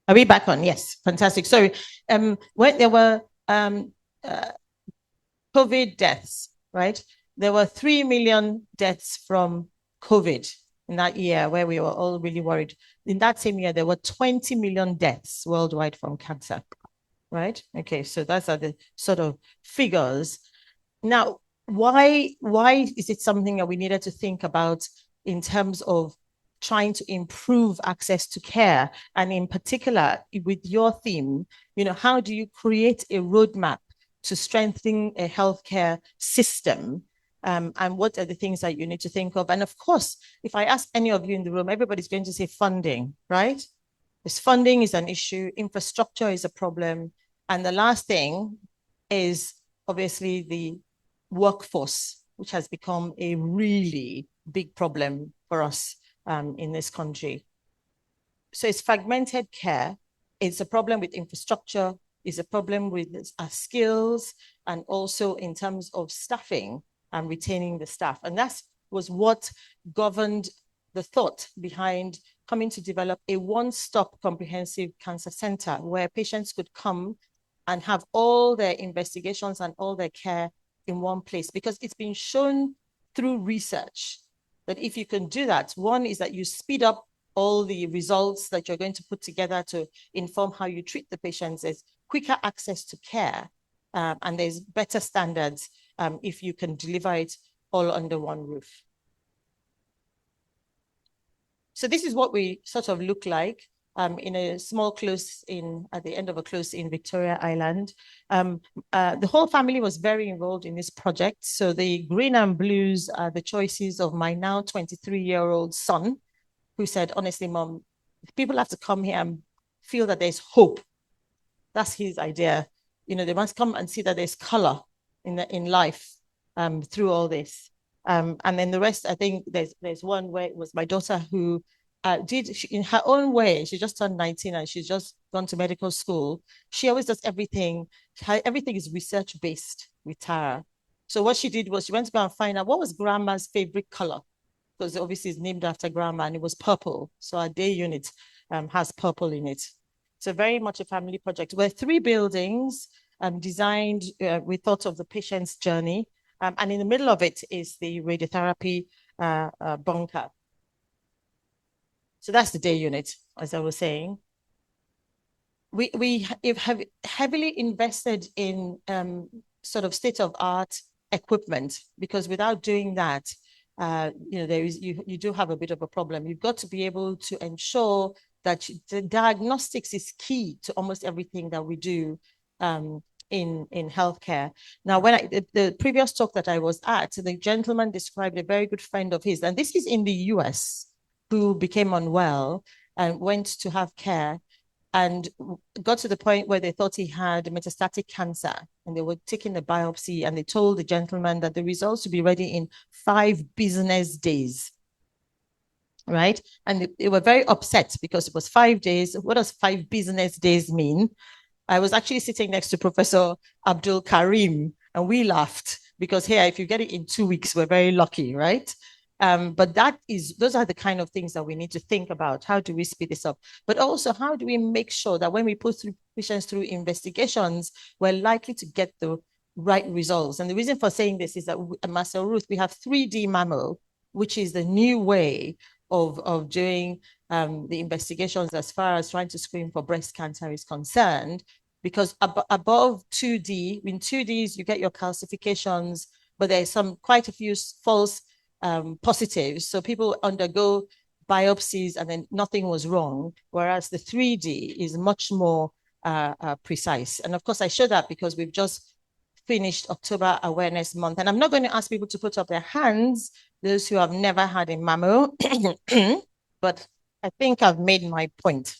Are we back on? Yes, fantastic. Sorry. When there were COVID deaths, right? There were 3 million deaths from COVID in that year, where we were all really worried. In that same year, there were 20 million deaths worldwide from cancer, right? Okay, so those are the sort of figures. Now, why is it something that we needed to think about in terms of trying to improve access to care? And in particular, with your theme, how do you create a roadmap to strengthen a healthcare system? And what are the things that you need to think of? And of course, if I ask any of you in the room, everybody's going to say funding, right? Because funding is an issue, infrastructure is a problem. And the last thing is obviously the workforce, which has become a really big problem for us in this country. So it's fragmented care. It's a problem with infrastructure. It's a problem with our skills, and also in terms of staffing and retaining the staff. And that was what governed the thought behind coming to develop a one-stop comprehensive cancer center where patients could come and have all their investigations and all their care in one place. Because it's been shown through research that if you can do that, one is that you speed up all the results that you're going to put together to inform how you treat the patients. There's quicker access to care, and there's better standards if you can deliver it all under one roof. So this is what we sort of look like in a small close at the end of a close in Victoria Island. The whole family was very involved in this project. So the green and blues are the choices of my now 23-year-old son, who said, honestly, Mom, people have to come here and feel that there's hope. That's his idea. They must come and see that there's color in life through all this. And then the rest, I think there's one where it was my daughter who in her own way, she just turned 19 and she's just gone to medical school. She always does everything. Everything is research-based with Tara. So what she did was she went to go and find out what was grandma's favorite color, because obviously it's named after grandma, and it was purple. So our day unit has purple in it. So very much a family project. We're 3 buildings designed with thought of the patient's journey. And in the middle of it is the radiotherapy bunker. So that's the day unit, as I was saying. We have heavily invested in sort of state-of-art equipment, because without doing that, you do have a bit of a problem. You've got to be able to ensure that the diagnostics is key to almost everything that we do in healthcare. Now, when the previous talk that I was at, the gentleman described a very good friend of his, and this is in the US, who became unwell and went to have care and got to the point where they thought he had metastatic cancer, and they were taking the biopsy, and they told the gentleman that the results would be ready in 5 business days. Right? And they were very upset because it was 5 days. What does 5 business days mean? I was actually sitting next to Professor Abdul Karim, and we laughed because here, if you get it in 2 weeks, we're very lucky, right? But those are the kind of things that we need to think about. How do we speed this up? But also, how do we make sure that when we put patients through investigations, we're likely to get the right results? And the reason for saying this is that at Marcel Ruth, we have 3D mammo, which is the new way of doing the investigations as far as trying to screen for breast cancer is concerned. Because above 2D, in 2Ds, you get your calcifications, but there's quite a few false positives. So people undergo biopsies and then nothing was wrong, whereas the 3D is much more precise. And of course, I show that because we've just finished October Awareness Month. And I'm not going to ask people to put up their hands, those who have never had a mammo, but I think I've made my point.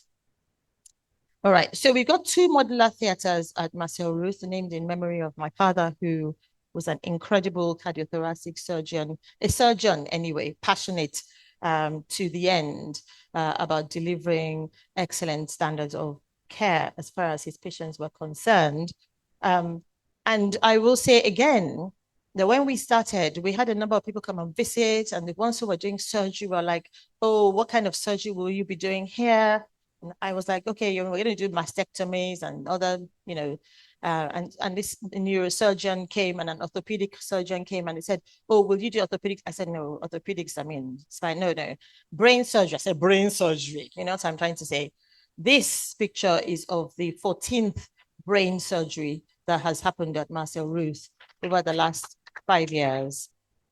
All right, so we've got 2 modular theaters at Marcel Ruth, named in memory of my father, who was an incredible cardiothoracic surgeon, a surgeon anyway, passionate to the end about delivering excellent standards of care as far as his patients were concerned. And I will say again, that when we started, we had a number of people come and visit, and the ones who were doing surgery were like, oh, what kind of surgery will you be doing here? And I was like, okay, we're going to do mastectomies and other, and this neurosurgeon came and an orthopedic surgeon came and he said, oh, will you do orthopedics? I said, no, orthopedics, I mean, it's fine. No. Brain surgery. I said, brain surgery. You know what I'm trying to say? This picture is of the 14th brain surgery that has happened at Marcel Ruth. over the last 5 years.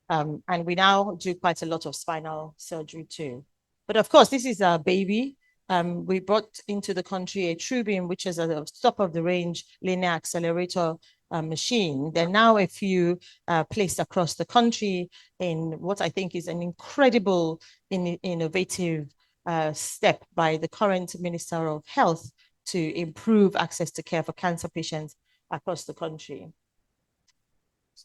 And we now do quite a lot of spinal surgery too. But of course, this is our baby. We brought into the country a TrueBeam, which is a top-of-the-range linear accelerator machine. There are now a few placed across the country in what I think is an incredible innovative step by the current Minister of Health to improve access to care for cancer patients across the country.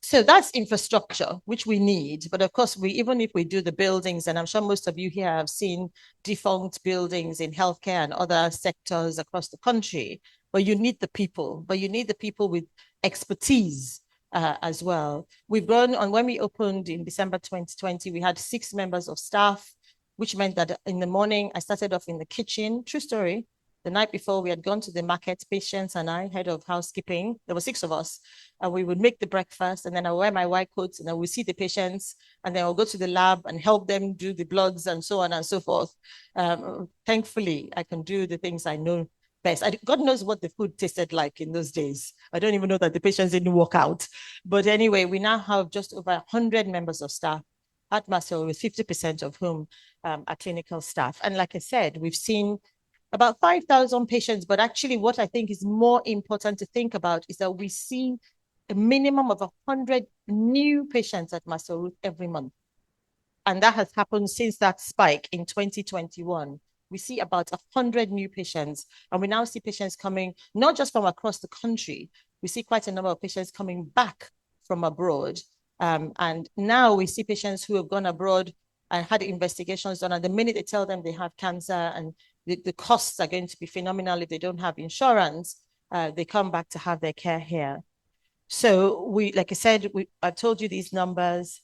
So that's infrastructure, which we need. But of course, even if we do the buildings, and I'm sure most of you here have seen defunct buildings in healthcare and other sectors across the country, but you need the people, with expertise as well. We've grown on, when we opened in December 2020, we had 6 members of staff, which meant that in the morning, I started off in the kitchen, true story. The night before, we had gone to the market, patients and I, head of housekeeping. There were 6 of us. And we would make the breakfast, and then I wear my white coats, and I will see the patients, and then I'll go to the lab and help them do the bloods and so on and so forth. Thankfully, I can do the things I know best. God knows what the food tasted like in those days. I don't even know that the patients didn't walk out. But anyway, we now have just over 100 members of staff at Marcel, with 50% of whom are clinical staff. And like I said, we've seen about 5,000 patients, but actually what I think is more important to think about is that we see a minimum of 100 new patients at Marcel Ruth every month. And that has happened since that spike in 2021. We see about 100 new patients, and we now see patients coming, not just from across the country, we see quite a number of patients coming back from abroad. And now we see patients who have gone abroad and had investigations done, and the minute they tell them they have cancer and the costs are going to be phenomenal if they don't have insurance, they come back to have their care here. So we, like I said, I've told you these numbers.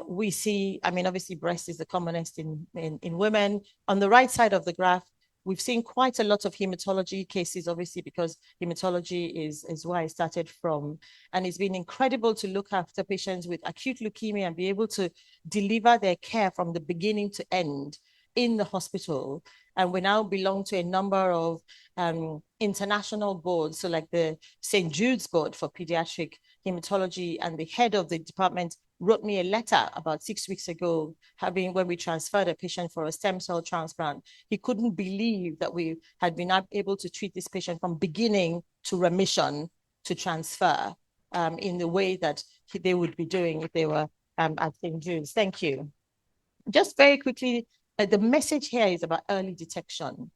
We see, I mean, obviously breast is the commonest in women. On the right side of the graph, we've seen quite a lot of hematology cases, obviously, because hematology is where I started from. And it's been incredible to look after patients with acute leukemia and be able to deliver their care from the beginning to end in the hospital. And we now belong to a number of international boards. So like the St. Jude's Board for Pediatric Hematology, and the head of the department wrote me a letter about 6 weeks ago, when we transferred a patient for a stem cell transplant. He couldn't believe that we had been able to treat this patient from beginning to remission to transfer in the way that they would be doing if they were at St. Jude's. Thank you. Just very quickly, the message here is about early detection.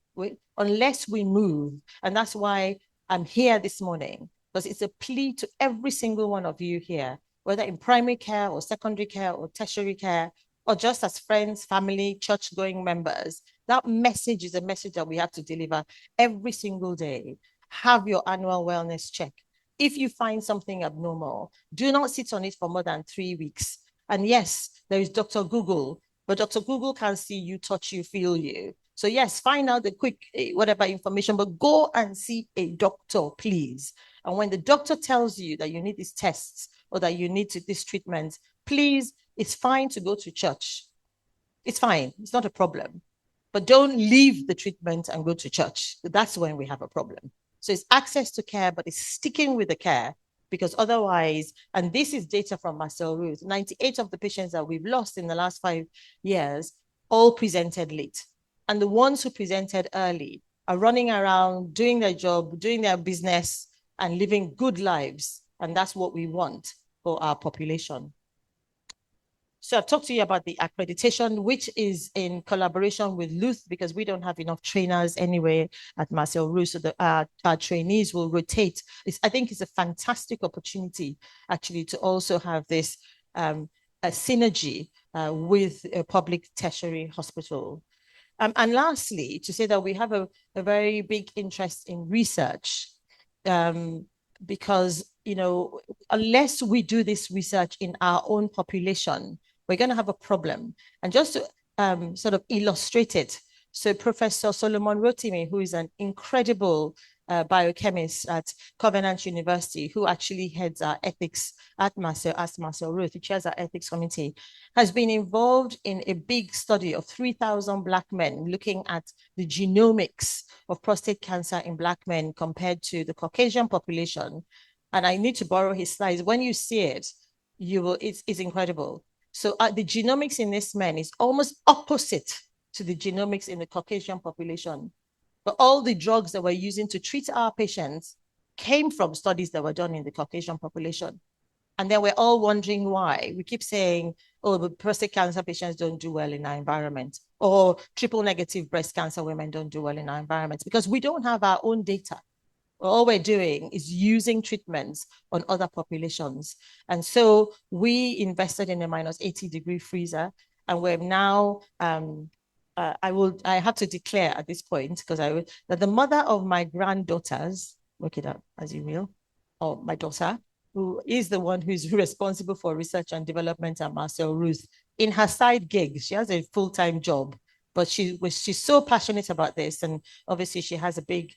Unless we move, and that's why I'm here this morning, because it's a plea to every single one of you here, whether in primary care or secondary care or tertiary care, or just as friends, family, church-going members. That message is a message that we have to deliver every single day. Have your annual wellness check. If you find something abnormal, do not sit on it for more than 3 weeks. And yes, there is Dr. Google, but Dr. Google can see you, touch you, feel you. So yes, find out the quick whatever information, but go and see a doctor, please. And when the doctor tells you that you need these tests or that you need this treatment, please, it's fine to go to church. It's fine. It's not a problem. But don't leave the treatment and go to church. That's when we have a problem. So it's access to care, but it's sticking with the care, because otherwise, and this is data from Marcel Ruth, 98 of the patients that we've lost in the last 5 years all presented late. And the ones who presented early are running around, doing their job, doing their business, and living good lives. And that's what we want for our population. So I've talked to you about the accreditation, which is in collaboration with Luth, because we don't have enough trainers anyway at Marcel Ruth. So our trainees will rotate. I think it's a fantastic opportunity, actually, to also have this a synergy with a public tertiary hospital. And lastly, to say that we have a very big interest in research, because, you know, unless we do this research in our own population, we're going to have a problem. And just to sort of illustrate it, so Professor Solomon Rotimi, who is an incredible biochemist at Covenant University, who actually heads our ethics at Marcel Ruth, who chairs our ethics committee, has been involved in a big study of 3,000 Black men looking at the genomics of prostate cancer in Black men compared to the Caucasian population. And I need to borrow his slides. When you see it, you will, it's incredible. So the genomics in this man is almost opposite to the genomics in the Caucasian population. But all the drugs that we're using to treat our patients came from studies that were done in the Caucasian population. And then we're all wondering why. We keep saying, oh, but prostate cancer patients don't do well in our environment, or triple negative breast cancer women don't do well in our environment, because we don't have our own data. All we're doing is using treatments on other populations. And so we invested in a -80-degree freezer, and we're now, I have to declare at this point, because that the mother of my granddaughters, look it up as you will, or my daughter, who is the one who's responsible for research and development at Marcel Ruth, in her side gig, she has a full-time job, but she's so passionate about this, and obviously she has a big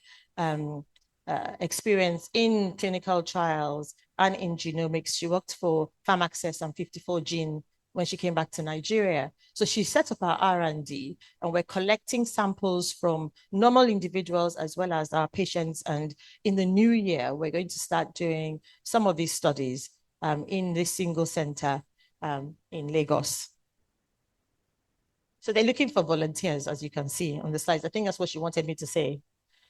experience in clinical trials and in genomics. She worked for PharmAccess and 54Gene when she came back to Nigeria. So she set up our R&D, and we're collecting samples from normal individuals as well as our patients. And in the new year, we're going to start doing some of these studies in this single center in Lagos. So they're looking for volunteers, as you can see on the slides. I think that's what she wanted me to say.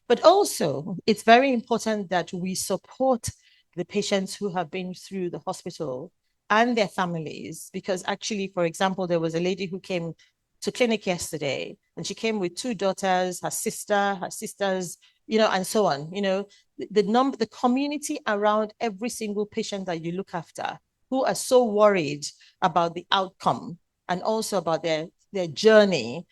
But also, it's very important that we support the patients who have been through the hospital and their families, because actually, for example, there was a lady who came to clinic yesterday, and she came with 2 daughters, her sisters, and so on. The community around every single patient that you look after, who are so worried about the outcome and also about their journey,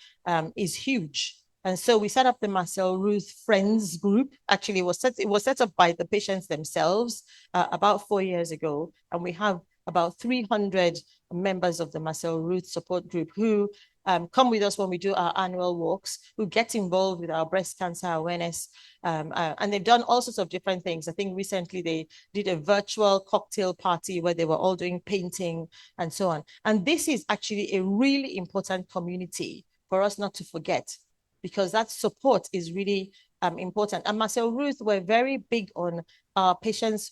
is huge. And so we set up the Marcel Ruth Friends Group. Actually, it was set up by the patients themselves about 4 years ago. And we have about 300 members of the Marcel Ruth support group who come with us when we do our annual walks, who get involved with our breast cancer awareness. And they've done all sorts of different things. I think recently they did a virtual cocktail party where they were all doing painting and so on. And this is actually a really important community for us not to forget, because that support is really important. And Marcel Ruth were very big on our patients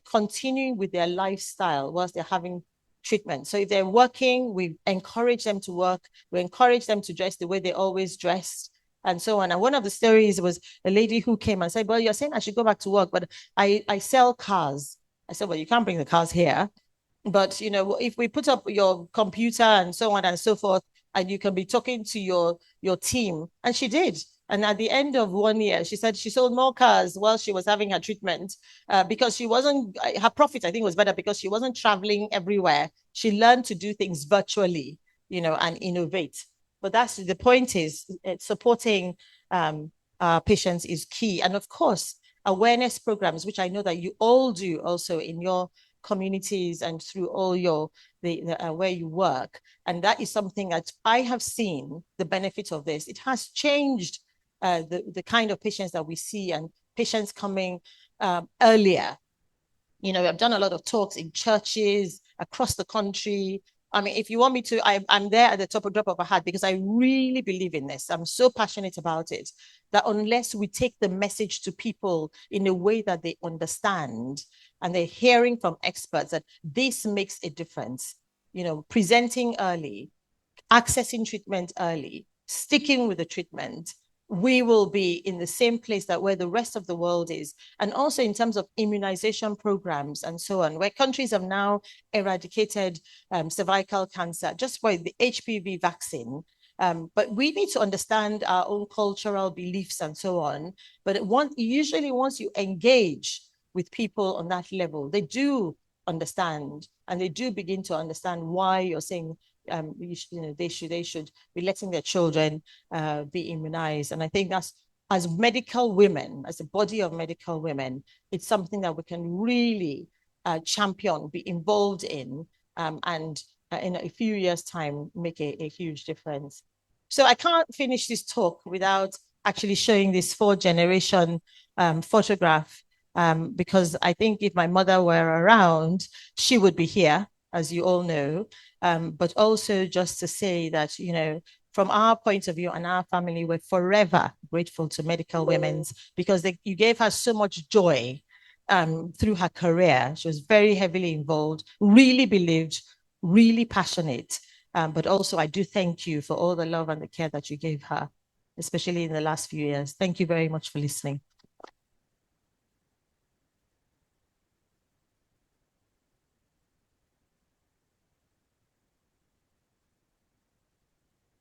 continuing with their lifestyle whilst they're having treatment. So if they're working, we encourage them to work. We encourage them to dress the way they always dressed and so on. And one of the stories was a lady who came and said, well, you're saying I should go back to work, but I sell cars. I said, well, you can't bring the cars here. But, if we put up your computer and so on and so forth, and you can be talking to your team. And she did. And at the end of 1 year, she said she sold more cars while she was having her treatment because her profit, I think, was better because she wasn't traveling everywhere. She learned to do things virtually, and innovate. But the point is supporting patients is key. And of course, awareness programs, which I know that you all do also in your communities and through all where you work. And that is something that I have seen the benefit of this. It has changed the kind of patients that we see, and patients coming earlier. I've done a lot of talks in churches across the country. I mean, if you want me to, I'm there at the top of drop of a hat because I really believe in this. I'm so passionate about it that unless we take the message to people in a way that they understand and they're hearing from experts that this makes a difference, presenting early, accessing treatment early, sticking with the treatment, we will be in the same place that where the rest of the world is. And also in terms of immunization programs and so on, where countries have now eradicated cervical cancer just by the HPV vaccine. But we need to understand our own cultural beliefs and so on. But usually once you engage with people on that level, they do understand, and they do begin to understand why you're saying they should be letting their children be immunized. And I think that's, as medical women, as a body of medical women, it's something that we can really champion, be involved in, and in a few years' time, make a huge difference. So I can't finish this talk without actually showing this 4th-generation photograph, because I think if my mother were around, she would be here, as you all know. But also just to say that, from our point of view and our family, we're forever grateful to Medical Women's because you gave her so much joy through her career. She was very heavily involved, really believed, really passionate. But also, I do thank you for all the love and the care that you gave her, especially in the last few years. Thank you very much for listening.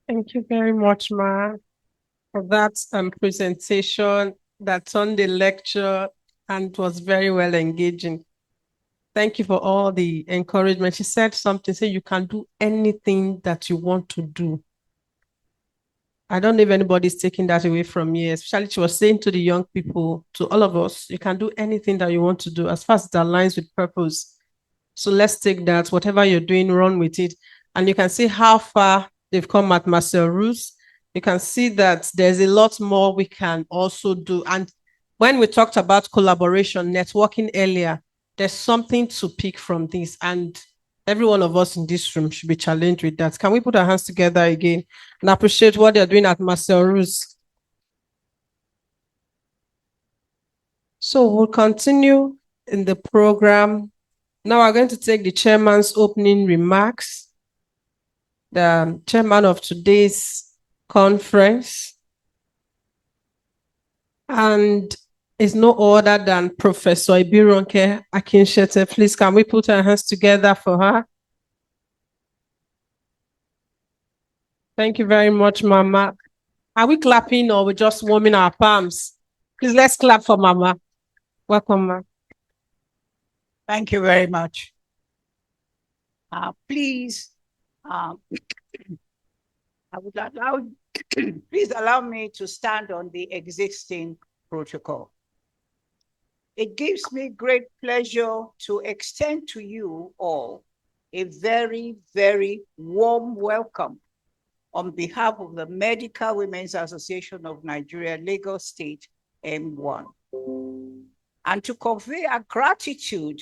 Thank you very much, Ma, for that presentation that turned the lecture and was very well engaging. Thank you for all the encouragement. She said something, say you can do anything that you want to do. I don't know if anybody's taking that away from me, especially she was saying to the young people, to all of us, you can do anything that you want to do as far as it aligns with purpose. So let's take that, whatever you're doing, run with it. And you can see how far they've come at Marcel Roos. You can see that there's a lot more we can also do. And when we talked about collaboration, networking earlier, there's something to pick from this. And every one of us in this room should be challenged with that. Can we put our hands together again and appreciate what they're doing at Marcel Roos? So we'll continue in the program. Now we're going to take the chairman's opening remarks. The chairman of today's conference, and is no other than Professor Ibironke Akinshete. Please, can we put our hands together for her? Thank you very much, Mama. Are we clapping or we're just warming our palms? Please, let's clap for Mama. Welcome, Ma. Thank you very much. Please, I would allow, please allow me to stand on the existing protocol. It gives me great pleasure to extend to you all a very, very warm welcome on behalf of the Medical Women's Association of Nigeria, Lagos State, MWAN, and to convey our gratitude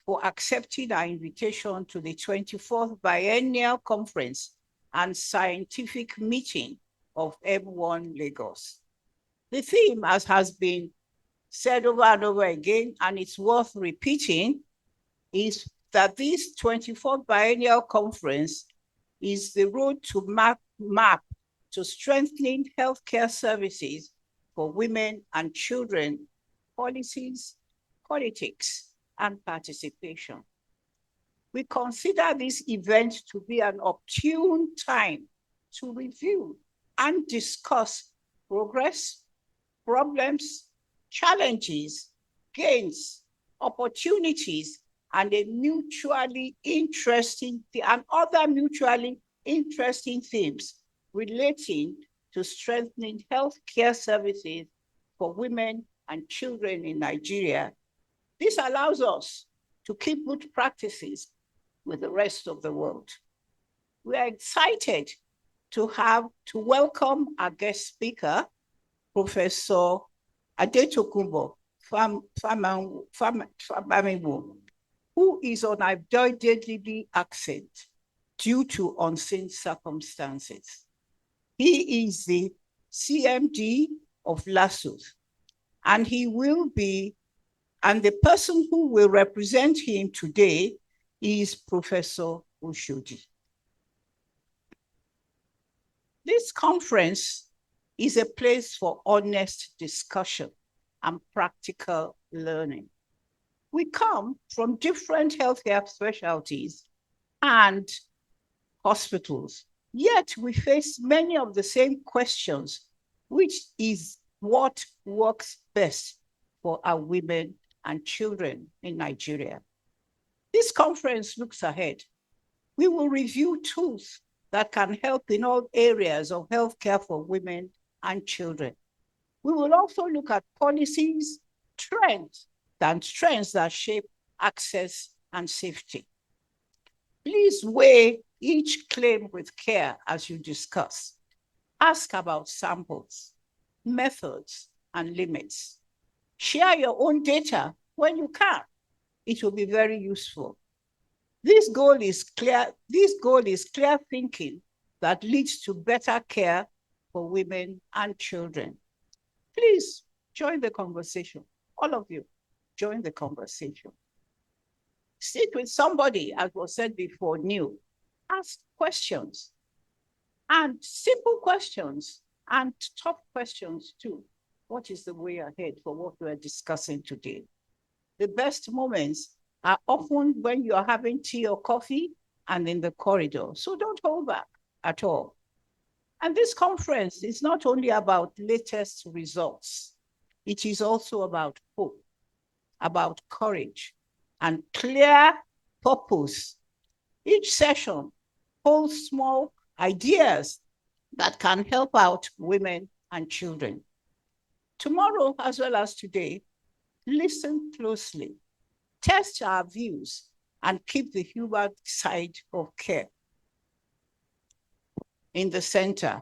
for accepting our invitation to the 24th Biennial Conference and Scientific Meeting of MWAN Lagos. The theme, as has been said over and over again, and it's worth repeating, is that this 24th Biennial Conference is the road to map to strengthening healthcare services for women and children, policies, politics, and participation. We consider this event to be an opportune time to review and discuss progress, problems, challenges, gains, opportunities, and other mutually interesting themes relating to strengthening healthcare services for women and children in Nigeria. This allows us to keep good practices with the rest of the world. We are excited to welcome our guest speaker, Professor Adetokunbo Famamiwo, who is unavoidably absent due to unseen circumstances. He is the CMD of LASUS, and the person who will represent him today is Professor Oshodi. This conference is a place for honest discussion and practical learning. We come from different healthcare specialties and hospitals, yet we face many of the same questions, which is what works best for our women and children in Nigeria. This conference looks ahead. We will review tools that can help in all areas of healthcare for women and children. We will also look at policies, trends that shape access and safety. Please weigh each claim with care as you discuss. Ask about samples, methods, and limits. Share your own data when you can. It will be very useful. This goal is clear thinking that leads to better care for women and children. Please join the conversation, all of you. join the conversation. Sit with somebody, as was said before, new. Ask questions, and simple questions, and tough questions too. What is the way ahead for what we're discussing today? The best moments are often when you are having tea or coffee and in the corridor. So don't hold back at all. And this conference is not only about latest results, it is also about hope, about courage, and clear purpose. Each session holds small ideas that can help out women and children. Tomorrow, as well as today, listen closely, test our views, and keep the human side of care in the center.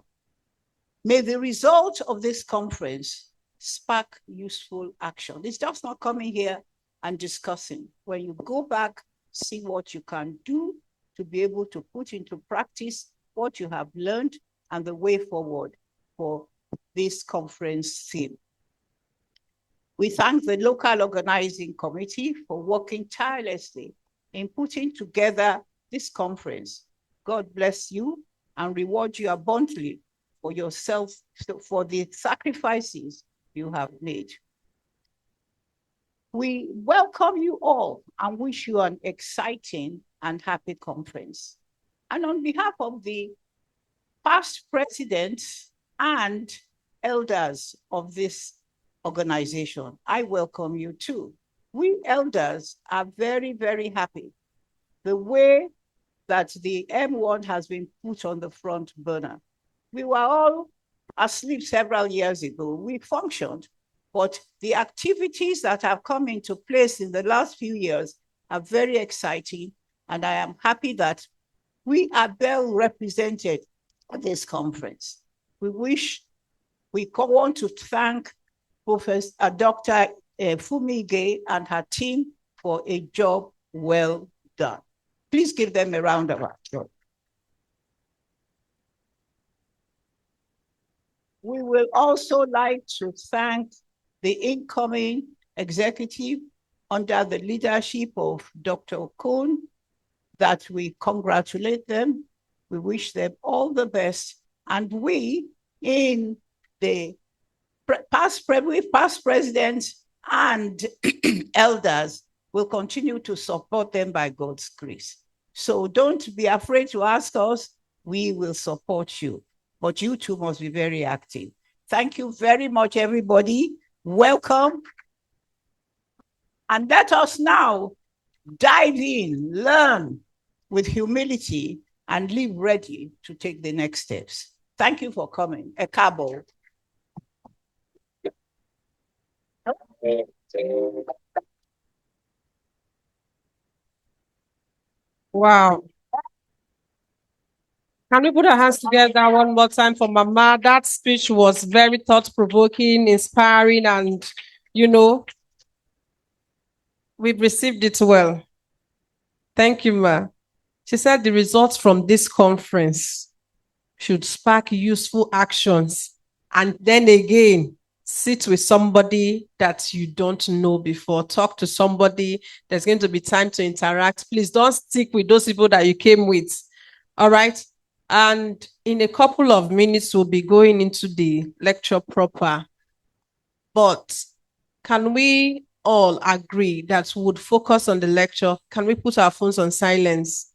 May the result of this conference spark useful action. It's just not coming here and discussing. When you go back, see what you can do to be able to put into practice what you have learned and the way forward for this conference theme. We thank the local organizing committee for working tirelessly in putting together this conference. God bless you and reward you abundantly for yourself, for the sacrifices you have made. We welcome you all and wish you an exciting and happy conference. And on behalf of the past presidents and elders of this organization, I welcome you too. We elders are very, very happy the way that the MWAN has been put on the front burner. We were all asleep several years ago. We functioned, but the activities that have come into place in the last few years are very exciting, and I am happy that we are well represented at this conference. We want to thank Professor Dr. Fumige and her team for a job well done. Please give them a round of applause. We will also like to thank the incoming executive under the leadership of Dr. Okon, that we congratulate them. We wish them all the best. And we, in the past presidents and elders, will continue to support them by God's grace. So don't be afraid to ask us. We will support you. But you too must be very active. Thank you very much, everybody. Welcome. And let us now dive in, learn with humility, and live ready to take the next steps. Thank you for coming. A cabo. Wow. Can we put our hands together one more time for Mama? That speech was very thought-provoking, inspiring, and, we've received it well. Thank you, Ma. She said the results from this conference should spark useful actions. And then again, sit with somebody that you don't know before. Talk to somebody. There's going to be time to interact. Please don't stick with those people that you came with. All right? And in a couple of minutes, we'll be going into the lecture proper. But can we all agree that we would focus on the lecture? Can we put our phones on silence?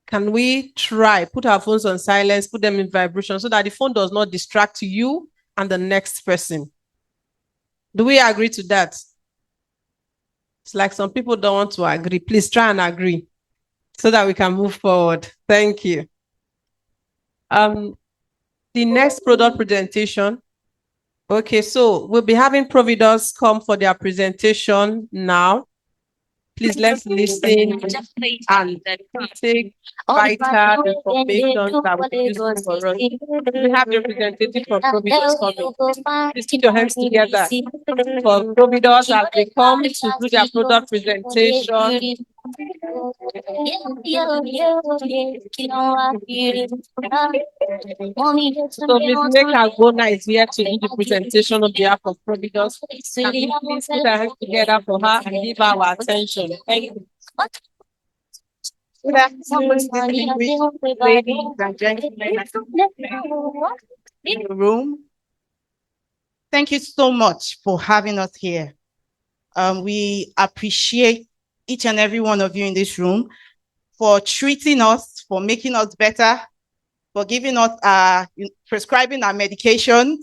Can we try put our phones on silence, put them in vibration so that the phone does not distract you and the next person? Do we agree to that? It's like some people don't want to agree. Please try and agree so that we can move forward. Thank you. The next product presentation. Okay, so we'll be having providers come for their presentation now. Please let's listen and take vital information that will be useful for us. We have the representative from providers coming. Please keep your hands together for providers as they come to do their product presentation. So Ms. Nneka Gona is here to do the presentation on behalf of Providence. Can we please put our hands together for her and give her our attention? Thank you. Good afternoon, distinguished ladies and gentlemen in the room. Thank you so much for having us here. We appreciate each and every one of you in this room for treating us, for making us better, for giving us, prescribing our medications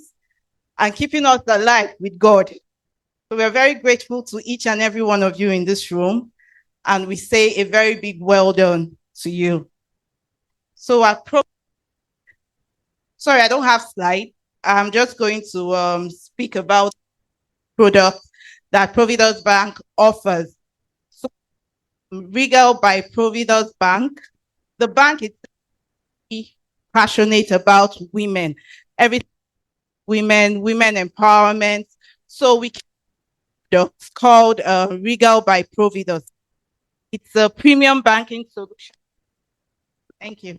and keeping us alive with God. So we're very grateful to each and every one of you in this room. And we say a very big well done to you. So sorry, I don't have slides. I'm just going to speak about products that Providence Bank offers. So, Regal by Providence Bank. The bank is passionate about women, everything women empowerment. So we products called Regal by Providence. It's a premium banking solution. Thank you.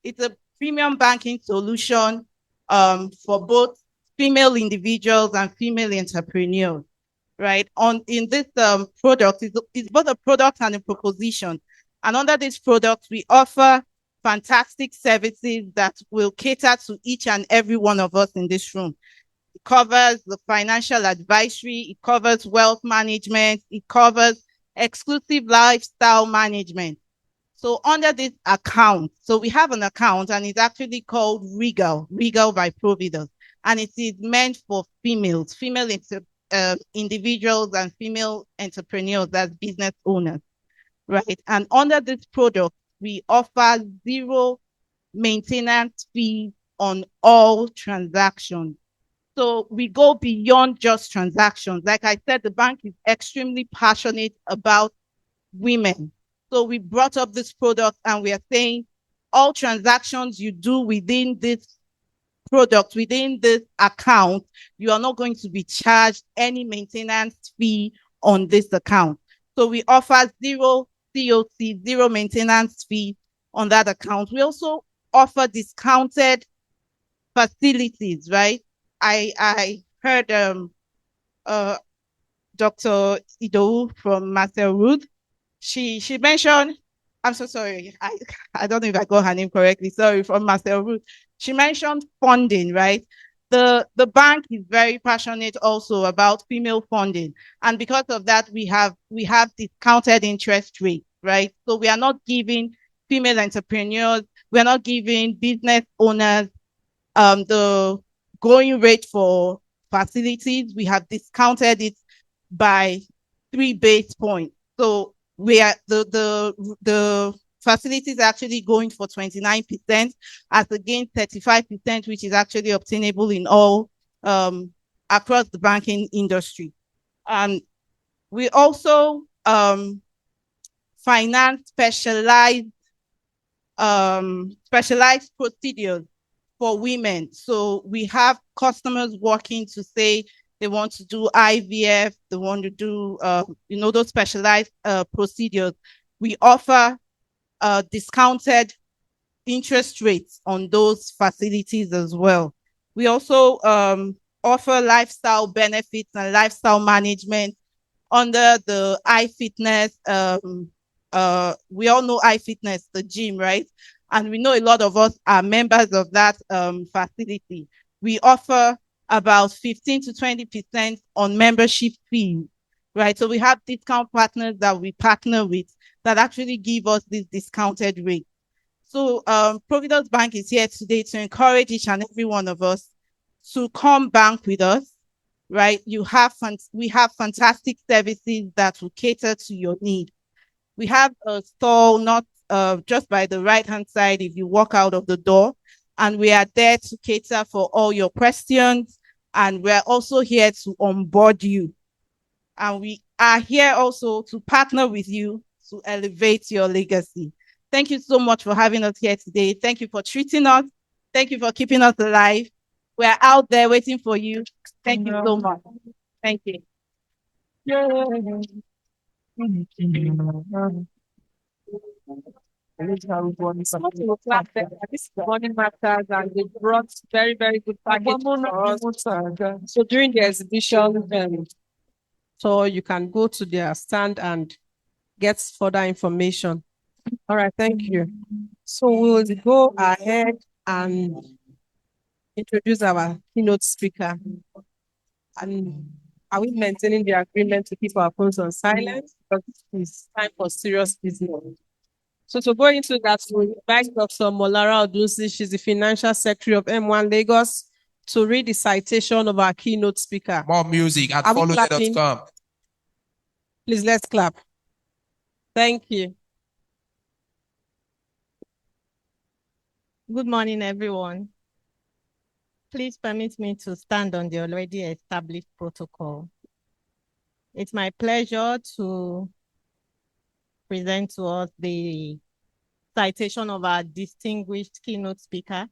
It's a premium banking solution for both female individuals and female entrepreneurs, right? In this product, it's both a product and a proposition. And under this product, we offer fantastic services that will cater to each and every one of us in this room. It covers the financial advisory, it covers wealth management, it covers exclusive lifestyle management. So under this account, so we have an account and it's actually called Regal by Providence. And it is meant for females, individuals and female entrepreneurs as business owners, right? And under this product, we offer zero maintenance fee on all transactions. So we go beyond just transactions. Like I said, the bank is extremely passionate about women. So we brought up this product and we are saying all transactions you do within this product, within this account, you are not going to be charged any maintenance fee on this account. So we offer zero COC, zero maintenance fee on that account. We also offer discounted facilities, right? I heard Dr. Ido from Marcel Ruth. She mentioned, I'm so sorry, I don't know if I got her name correctly, sorry, from Marcel Ruth. She mentioned funding, right? The bank is very passionate also about female funding. And because of that, we have discounted interest rate, right? So we are not giving female entrepreneurs, we're not giving business owners the going rate for facilities. We have discounted it by 3 basis points. So we are the facilities are actually going for 29% as against 35%, which is actually obtainable in all across the banking industry. And we also finance specialized procedures for women. So we have customers working to say they want to do IVF, they want to do, those specialized procedures. We offer discounted interest rates on those facilities as well. We also offer lifestyle benefits and lifestyle management under the iFitness. We all know iFitness, the gym, right? And we know a lot of us are members of that facility. We offer about 15 to 20% on membership fees, right? So we have discount partners that we partner with that actually give us this discounted rate. So Providence Bank is here today to encourage each and every one of us to come bank with us, right? We have fantastic services that will cater to your need. We have a stall not just by the right-hand side if you walk out of the door, and we are there to cater for all your questions, and we're also here to onboard you. And we are here also to partner with you to elevate your legacy. Thank you so much for having us here today. Thank you for treating us. Thank you for keeping us alive. We're out there waiting for you. Thank you so much. Thank you. This morning matters, and they brought very, very good package for us. So during the exhibition, so you can go to their stand and get further information. All right, thank you. So we'll go ahead and introduce our keynote speaker. And are we maintaining the agreement to keep our phones on silent? Because it's time for serious business. So to go into that, we invite Dr. Molara Odunsi. She's the Financial Secretary of MWAN Lagos, to read the citation of our keynote speaker. More music at Are we follownet.com. clapping? Please, let's clap. Thank you. Good morning, everyone. Please permit me to stand on the already established protocol. It's my pleasure to present to us the citation of our distinguished keynote speaker.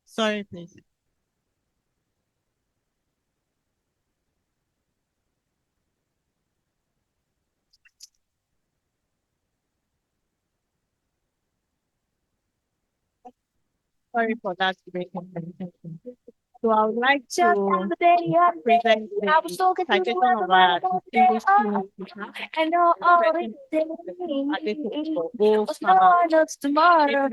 Sorry, please. Sorry for that great conversation. So I would like to present the citation of our distinguished keynote speaker. And all tomorrow.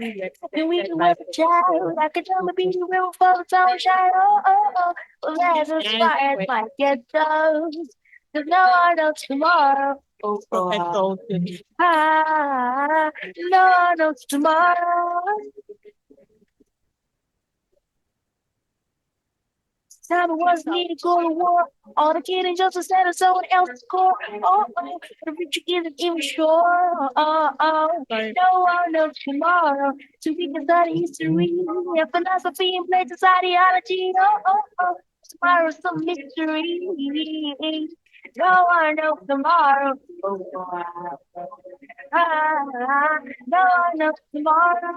And we can work a child. I could only be the real for sunshine. Oh. Well, that's as far as my get goes. There's no one knows tomorrow. No one knows tomorrow. Time it was me to go to war. All the kidding just to set someone else's score. The future isn't even sure. No one knows tomorrow. So we can study history and philosophy and play sociology. Tomorrow's some mystery. No one knows tomorrow. No one knows tomorrow.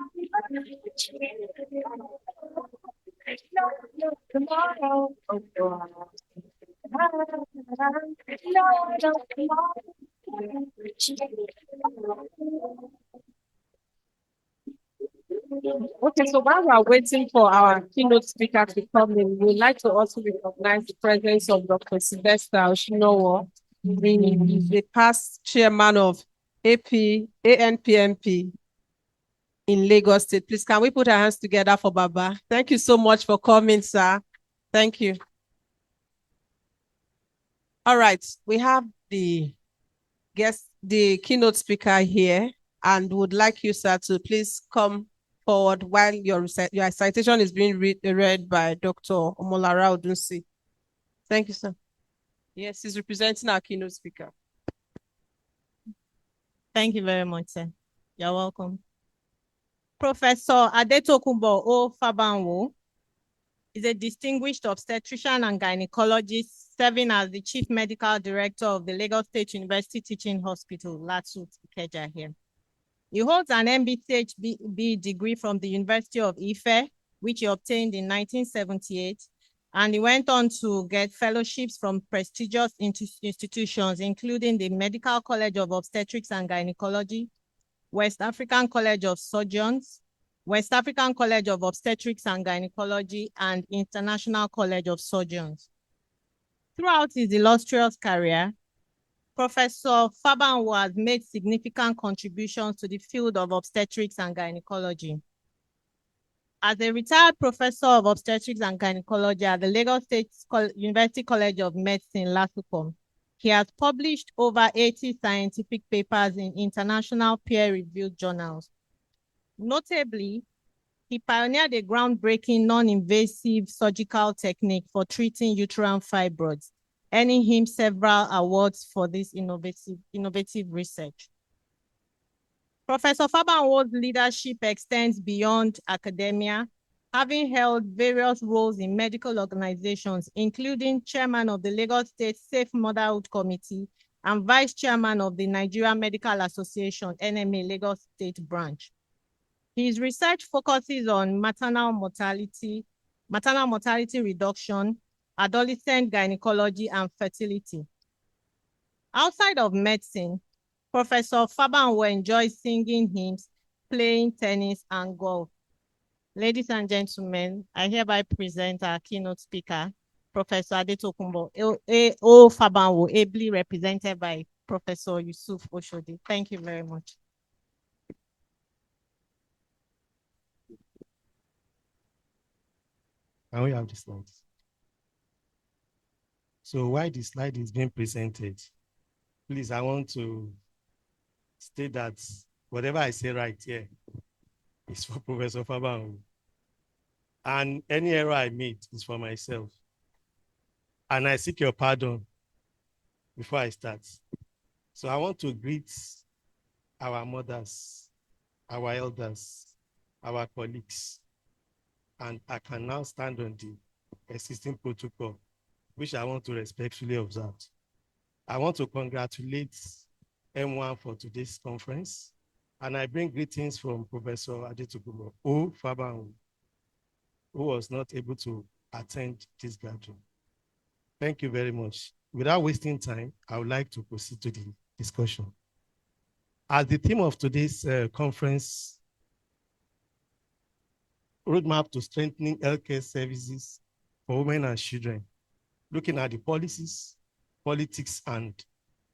Tomorrow. Okay, so while we're waiting for our keynote speaker to come in, we'd like to also recognize the presence of Dr. Sylvester Oshinowo, the past chairman of ANPMP in Lagos State. Please, can we put our hands together for Baba? Thank you so much for coming, sir. Thank you. All right, we have the keynote speaker here, and would like you, sir, to please come forward while your citation is being read by Dr. Omolara Odunsi. Thank you, sir. Yes, he's representing our keynote speaker. Thank you very much, sir. You're welcome. Professor Adetokunbo O. Fabanwo is a distinguished obstetrician and gynecologist serving as the Chief Medical Director of the Lagos State University Teaching Hospital, LATSUT, Ikeja here. He holds an MBCHB degree from the University of Ife, which he obtained in 1978, and he went on to get fellowships from prestigious institutions, including the Medical College of Obstetrics and Gynecology, West African College of Surgeons, West African College of Obstetrics and Gynecology, and International College of Surgeons. Throughout his illustrious career, Professor Fabanwo has made significant contributions to the field of obstetrics and gynecology. As a retired professor of obstetrics and gynecology at the Lagos State University College of Medicine, LASUCOM, he has published over 80 scientific papers in international peer-reviewed journals. Notably, he pioneered a groundbreaking non-invasive surgical technique for treating uterine fibroids, earning him several awards for this innovative research. Professor Fabanwo's leadership extends beyond academia, having held various roles in medical organizations, including chairman of the Lagos State Safe Motherhood Committee and vice chairman of the Nigerian Medical Association, NMA Lagos State branch. His research focuses on maternal mortality reduction, adolescent gynecology, and fertility. Outside of medicine, Professor Fabanwo enjoys singing hymns, playing tennis, and golf. Ladies and gentlemen, I hereby present our keynote speaker, Professor Adetokunbo O. Fabanwo, ably represented by Professor Yusuf Oshodi. Thank you very much. Can we have the slides? So while the slide is being presented, please, I want to state that whatever I say right here is for Professor Fabanwo. And any error I made is for myself. And I seek your pardon before I start. So I want to greet our mothers, our elders, our colleagues, and I can now stand on the existing protocol, which I want to respectfully observe. I want to congratulate MWAN for today's conference, and I bring greetings from Professor Adetokunbo O. Fabanwo, who was not able to attend this gathering. Thank you very much. Without wasting time, I would like to proceed to the discussion. As the theme of today's conference, Roadmap to Strengthening Healthcare Services for Women and Children, looking at the policies, politics, and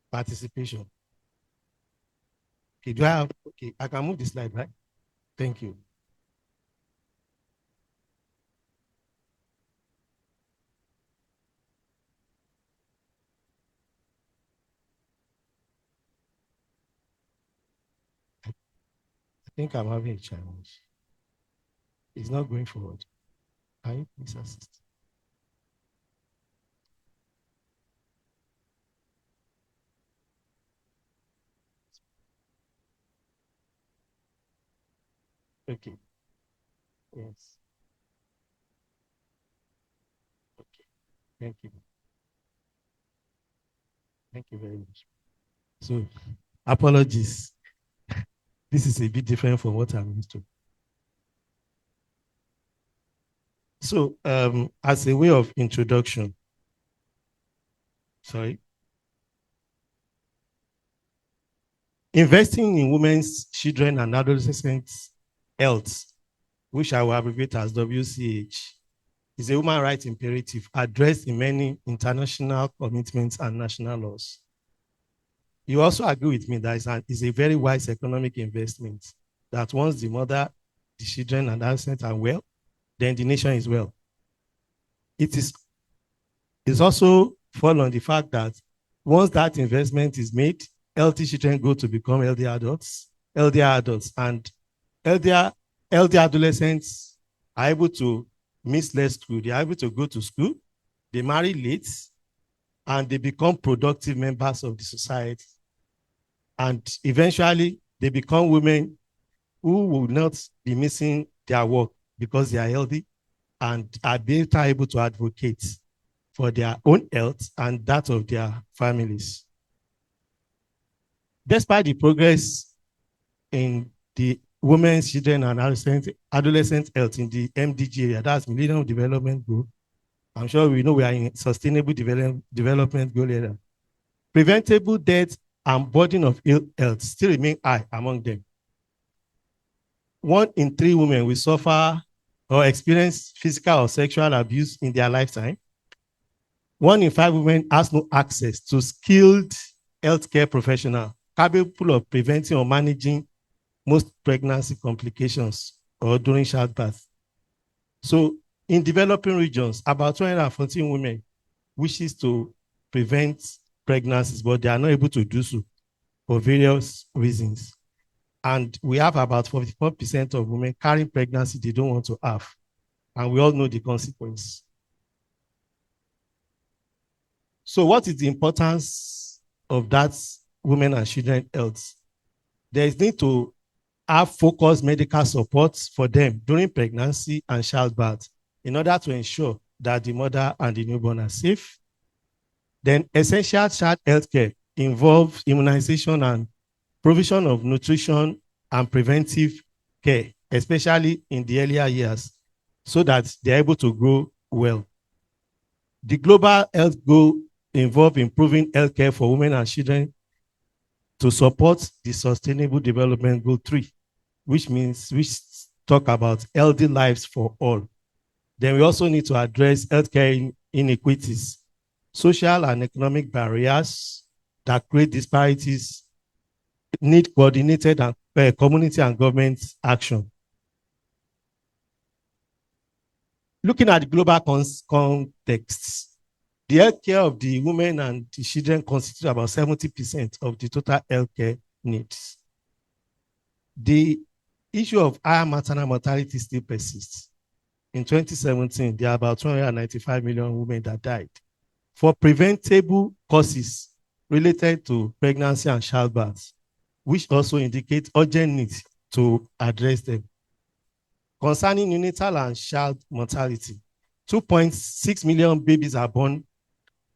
participation. Okay, I can move the slide, right? Thank you. I think I'm having a challenge. It's not going forward. Can you please assist? Okay. Yes. Okay. Thank you. Thank you very much. So, apologies. This is a bit different from what I'm used to. So, as a way of introduction, investing in women's, children, and adolescents' health, which I will abbreviate as WCH, is a human rights imperative addressed in many international commitments and national laws. You also agree with me that it's a very wise economic investment, that once the mother, the children, and adolescents are well, then the nation is well. It's also fall on the fact that once that investment is made, healthy children go to become healthy adults, and healthy adolescents are able to miss less school. They're able to go to school, they marry late, and they become productive members of the society. And eventually, they become women who will not be missing their work because they are healthy and are better able to advocate for their own health and that of their families. Despite the progress in the women's, children, and adolescent health in the MDG area, that's Millennium Development Goal, I'm sure we know we are in Sustainable Development Goal area. Preventable death and burden of ill health still remain high among them. 1 in 3 women will suffer or experience physical or sexual abuse in their lifetime. 1 in 5 women has no access to skilled healthcare professional capable of preventing or managing most pregnancy complications or during childbirth. So in developing regions, about 214 women wishes to prevent pregnancies, but they are not able to do so for various reasons. And we have about 44% of women carrying pregnancy they don't want to have. And we all know the consequence. So what is the importance of that women and children health? There is need to have focused medical support for them during pregnancy and childbirth in order to ensure that the mother and the newborn are safe. Then essential child health care involves immunization and provision of nutrition and preventive care, especially in the earlier years, so that they're able to grow well. The global health goal involves improving healthcare for women and children to support the Sustainable Development Goal 3, which talk about healthy lives for all. Then we also need to address healthcare inequities, social and economic barriers that create disparities, need coordinated and community and government action. Looking at the global context, the healthcare of the women and the children constitute about 70% of the total healthcare needs. The issue of higher maternal mortality still persists. In 2017, there are about 295 million women that died. For preventable causes related to pregnancy and childbirth, which also indicate urgent need to address them. Concerning neonatal and child mortality, 2.6 million babies are born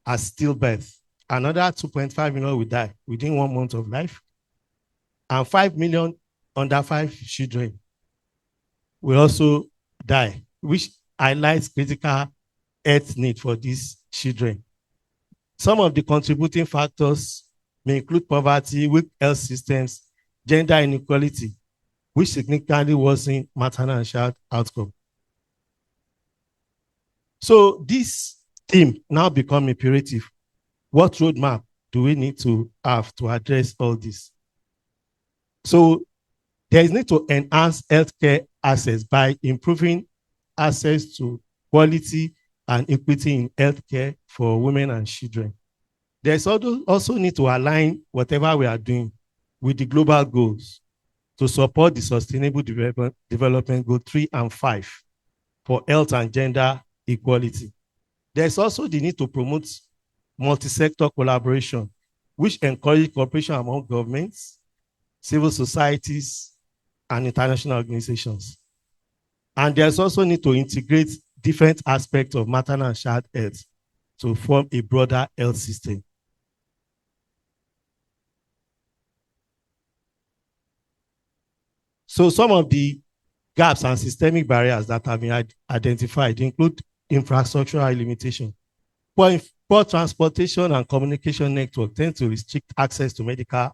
as stillbirth. Another 2.5 million will die within 1 month of life. And 5 million under 5 children will also die, which highlights critical health need for these children. Some of the contributing factors may include poverty, weak health systems, gender inequality, which significantly worsen maternal and child outcome. So this theme now become imperative. What roadmap do we need to have to address all this? So there is need to enhance healthcare access by improving access to quality and equity in healthcare for women and children. There's also need to align whatever we are doing with the global goals to support the Sustainable Development Goal 3 and 5 for health and gender equality. There's also the need to promote multi-sector collaboration, which encourage cooperation among governments, civil societies, and international organizations. And there's also need to integrate different aspects of maternal and child health to form a broader health system. So some of the gaps and systemic barriers that have been identified include infrastructural limitation. Poor transportation and communication network tend to restrict access to medical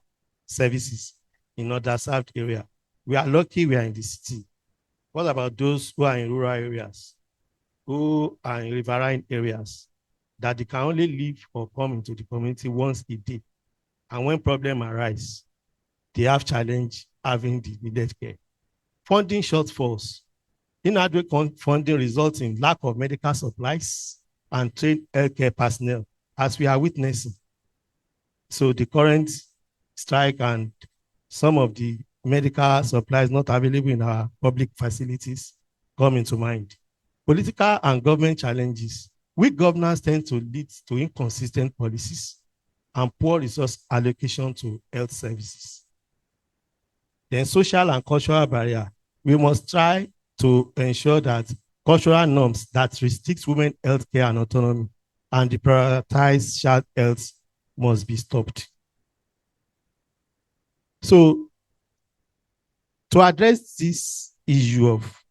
services in underserved areas. We are lucky we are in the city. What about those who are in rural areas, who are in riverine areas, that they can only live or come into the community once a day? And when problems arise, they have challenge having the needed care. Funding shortfalls. Inadequate funding results in lack of medical supplies and trained healthcare personnel, as we are witnessing. So the current strike and some of the medical supplies not available in our public facilities come into mind. Political and government challenges. Weak governance tend to lead to inconsistent policies and poor resource allocation to health services. Then social and cultural barrier. We must try to ensure that cultural norms that restrict women's healthcare and autonomy and prioritize child health must be stopped. So to address this issue of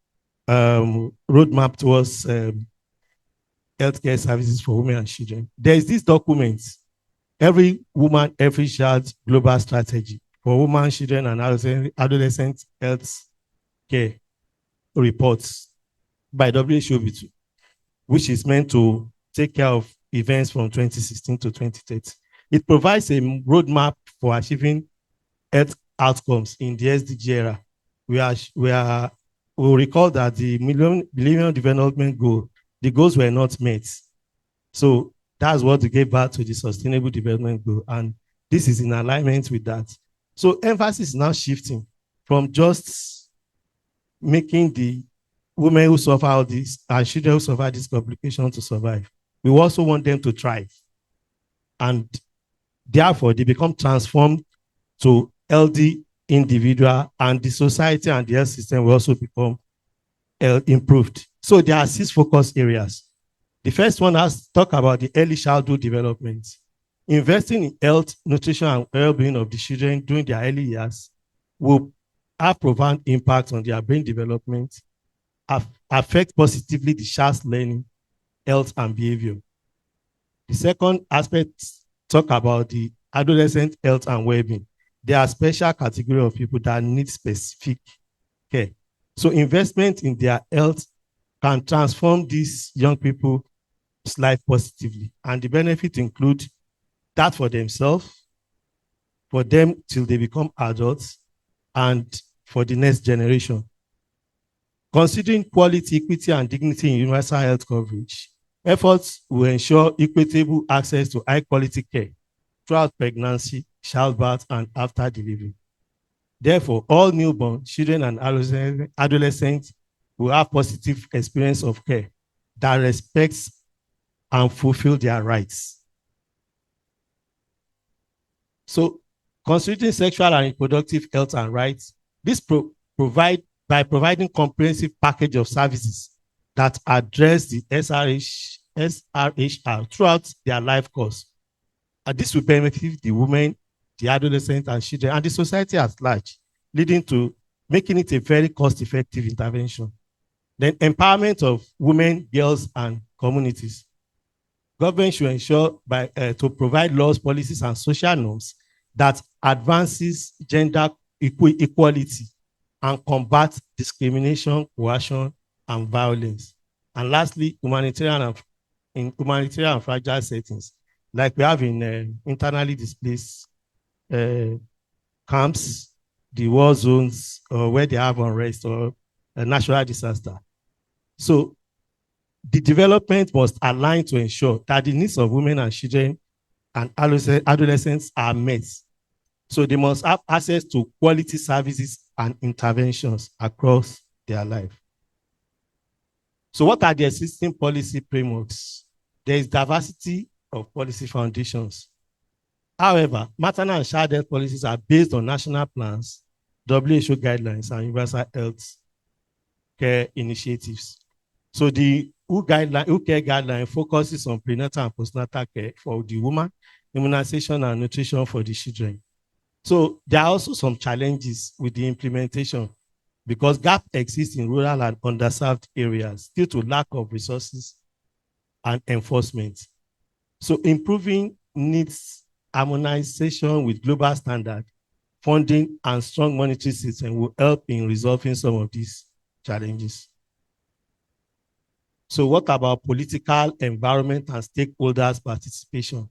roadmap towards healthcare services for women and children, there is this document, Every Woman, Every Child Global Strategy for Women, Children, and Adolescent Health Care reports by WHO, which is meant to take care of events from 2016 to 2030. It provides a roadmap for achieving health outcomes in the SDG era. We recall that the Millennium Development Goal, the goals were not met. So that's what gave birth to the Sustainable Development Goal. And this is in alignment with that. So emphasis is now shifting from just making the women who suffer all this and children who suffer this complication to survive. We also want them to thrive. And therefore, they become transformed to healthy individual, and the society and the health system will also become improved. So there are 6 focus areas. The first one has to talk about the early childhood development. Investing in health, nutrition, and well-being of the children during their early years will have profound impact on their brain development, affect positively the child's learning, health, and behavior. The second aspect talk about the adolescent health and well-being. There are special category of people that need specific care. So investment in their health can transform these young people's life positively. And the benefits include that for themselves, for them till they become adults, and for the next generation. Considering quality, equity, and dignity in universal health coverage, efforts will ensure equitable access to high-quality care throughout pregnancy, childbirth, and after delivery. Therefore, all newborn children and adolescents will have positive experience of care that respects and fulfill their rights. So, considering sexual and reproductive health and rights, this by providing comprehensive package of services that address the SRHR throughout their life course. And this will benefit the women, the adolescents and children, and the society at large, leading to making it a very cost-effective intervention. Then empowerment of women, girls, and communities. Government should ensure to provide laws, policies, and social norms that advances gender equality and combat discrimination, coercion, and violence. And lastly, humanitarian and fragile settings, like we have in internally displaced camps, the war zones, or where they have unrest or a natural disaster. So the development must align to ensure that the needs of women and children and adolescents are met. So they must have access to quality services and interventions across their life. So what are the existing policy frameworks? There is diversity of policy foundations. However, maternal and child health policies are based on national plans, WHO guidelines, and universal health care initiatives. So the WHO care guideline focuses on prenatal and postnatal care for the woman, immunization and nutrition for the children. So there are also some challenges with the implementation because gap exists in rural and underserved areas due to lack of resources and enforcement. So improving needs harmonization with global standard, funding, and strong monetary system will help in resolving some of these challenges. So what about political, environment, and stakeholders' participation?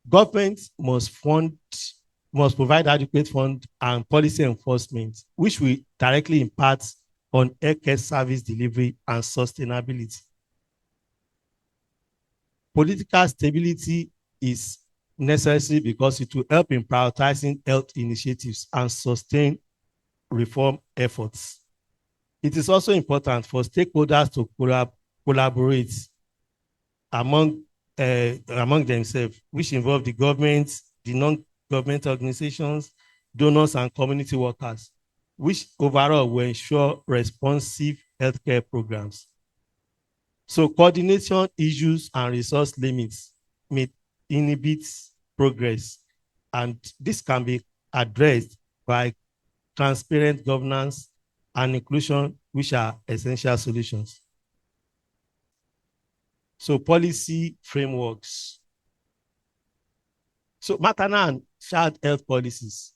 Government must provide adequate fund and policy enforcement, which will directly impact on healthcare service delivery and sustainability. Political stability is necessary because it will help in prioritizing health initiatives and sustain reform efforts. It is also important for stakeholders to collaborate among themselves, which involve the government, the non-government organizations, donors, and community workers, which overall will ensure responsive healthcare programs. So coordination issues and resource limits may inhibit progress, and this can be addressed by transparent governance and inclusion, which are essential solutions. So policy frameworks. So maternal and child health policies.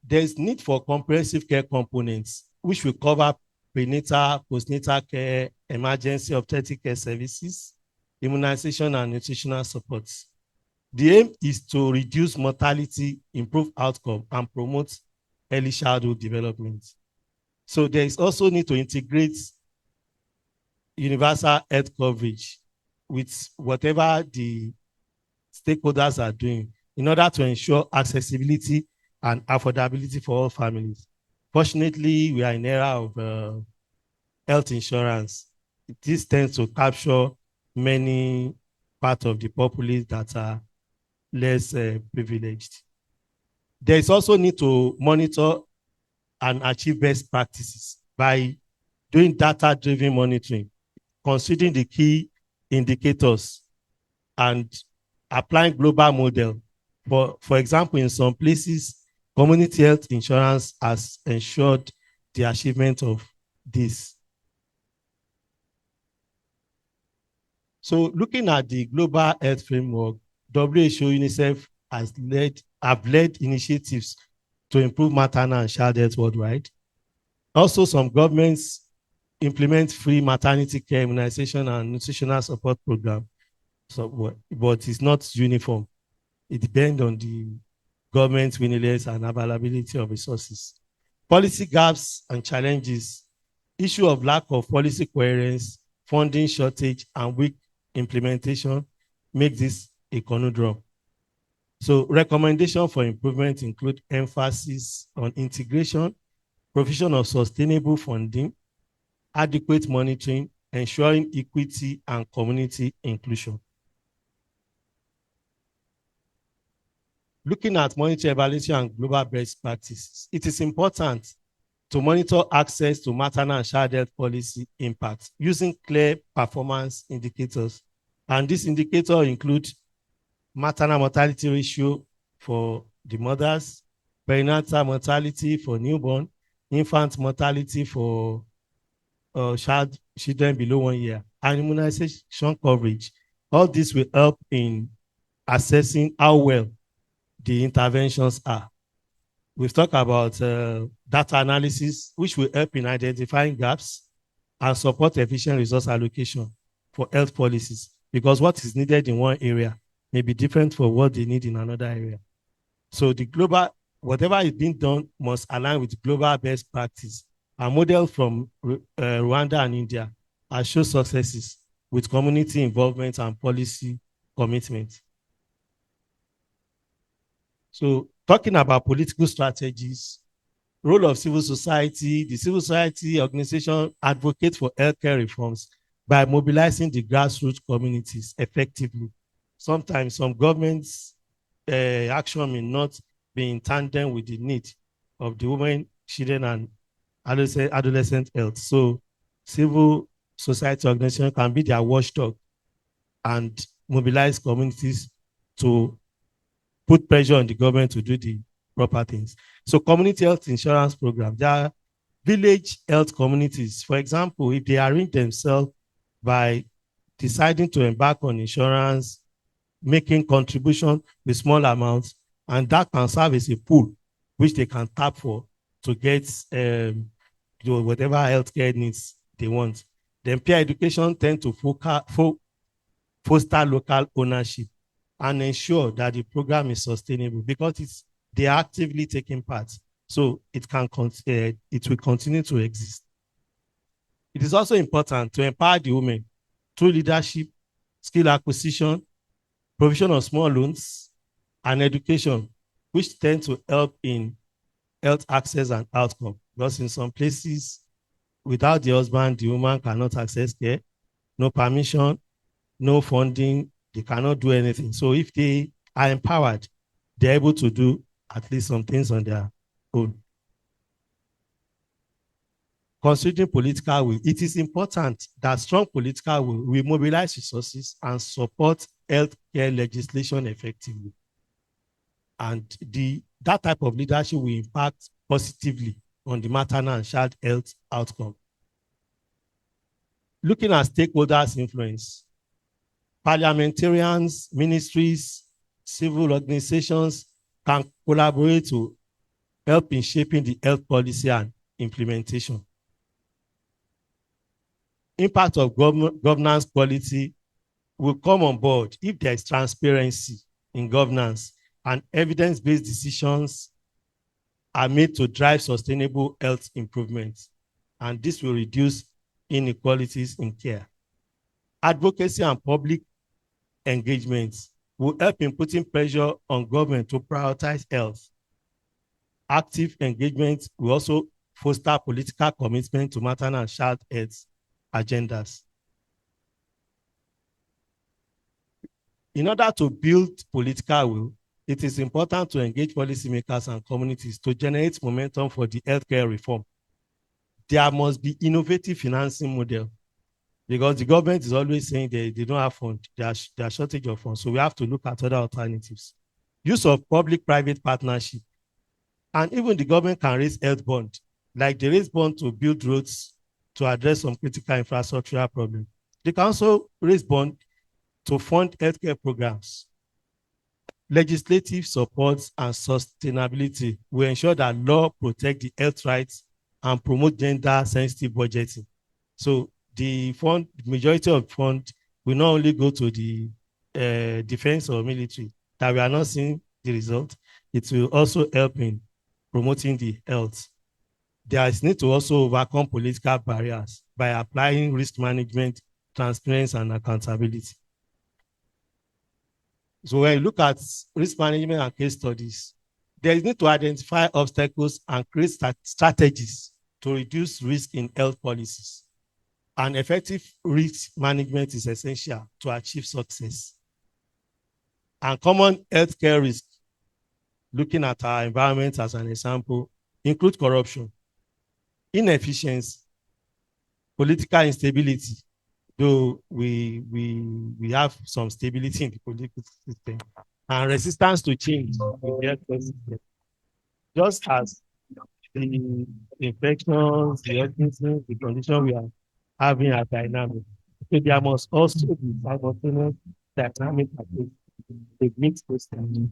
There is need for comprehensive care components, which will cover prenatal, postnatal care, emergency obstetric care services, immunization, and nutritional supports. The aim is to reduce mortality, improve outcome, and promote early childhood development. So there is also need to integrate universal health coverage with whatever the stakeholders are doing in order to ensure accessibility and affordability for all families. Fortunately, we are in an era of health insurance. This tends to capture many parts of the populace that are less privileged. There is also need to monitor and achieve best practices by doing data-driven monitoring, considering the key indicators and applying global model. For example, in some places, community health insurance has ensured the achievement of this. So looking at the global health framework, WHO, UNICEF have led initiatives to improve maternal and child health worldwide. Also, some governments implement free maternity care, immunization, and nutritional support program. So, but it's not uniform. It depends on the government's willingness and availability of resources. Policy gaps and challenges, issue of lack of policy coherence, funding shortage, and weak implementation make this a conundrum. So recommendation for improvement include emphasis on integration, provision of sustainable funding, adequate monitoring, ensuring equity and community inclusion. Looking at monitoring, evaluation, and global best practices, it is important to monitor access to maternal and child health policy impact using clear performance indicators. And these indicators include maternal mortality ratio for the mothers, perinatal mortality for newborn, infant mortality for children below 1 year, and immunization coverage. All this will help in assessing how well the interventions are. We've talked about data analysis, which will help in identifying gaps and support efficient resource allocation for health policies, because what is needed in one area may be different for what they need in another area. So the global, whatever is being done must align with global best practice. A model from Rwanda and India has shown successes with community involvement and policy commitment. So talking about political strategies, role of civil society, the civil society organization advocates for healthcare reforms by mobilizing the grassroots communities effectively. Sometimes some governments' action may not be in tandem with the need of the women, children, and adolescent health. So civil society organization can be their watchdog and mobilize communities to put pressure on the government to do the proper things. So community health insurance program, there are village health communities. For example, if they arrange themselves by deciding to embark on insurance, making contribution with small amounts, and that can serve as a pool which they can tap for to get whatever healthcare needs they want. Then peer education tend to foster local ownership and ensure that the program is sustainable, because they are actively taking part. So it will continue to exist. It is also important to empower the women through leadership, skill acquisition, provision of small loans, and education, which tend to help in health access and outcome. Because in some places, without the husband, the woman cannot access care, no permission, no funding, they cannot do anything. So if they are empowered, they're able to do at least some things on their own. Considering political will, it is important that strong political will mobilize resources and support healthcare legislation effectively. And that type of leadership will impact positively on the maternal and child health outcome. Looking at stakeholders' influence, parliamentarians, ministries, civil organizations can collaborate to help in shaping the health policy and implementation. Impact of governance quality will come on board if there is transparency in governance and evidence-based decisions are made to drive sustainable health improvements. And this will reduce inequalities in care. Advocacy and public engagement will help in putting pressure on government to prioritize health. Active engagement will also foster political commitment to maternal and child health agendas. In order to build political will, it is important to engage policymakers and communities to generate momentum for the healthcare reform. There must be innovative financing model, because the government is always saying they don't have funds, there's shortage of funds. So we have to look at other alternatives. Use of public-private partnership. And even the government can raise health bond, like they raise bond to build roads to address some critical infrastructural problems. They can also raise bond to fund healthcare programs. Legislative support and sustainability will ensure that law protect the health rights and promote gender-sensitive budgeting. So the majority of fund will not only go to the defense or military, that we are not seeing the result. It will also help in promoting the health. There is need to also overcome political barriers by applying risk management, transparency, and accountability. So when you look at risk management and case studies, there is need to identify obstacles and create strategies to reduce risk in health policies. And effective risk management is essential to achieve success. And common healthcare risks, looking at our environment as an example, include corruption, inefficiency, political instability, though we have some stability in the political system, and resistance to change in the healthcare system. Just as the infections, the illnesses, the condition we are having are dynamic. So there must also be simultaneous dynamic approach to meet those challenges.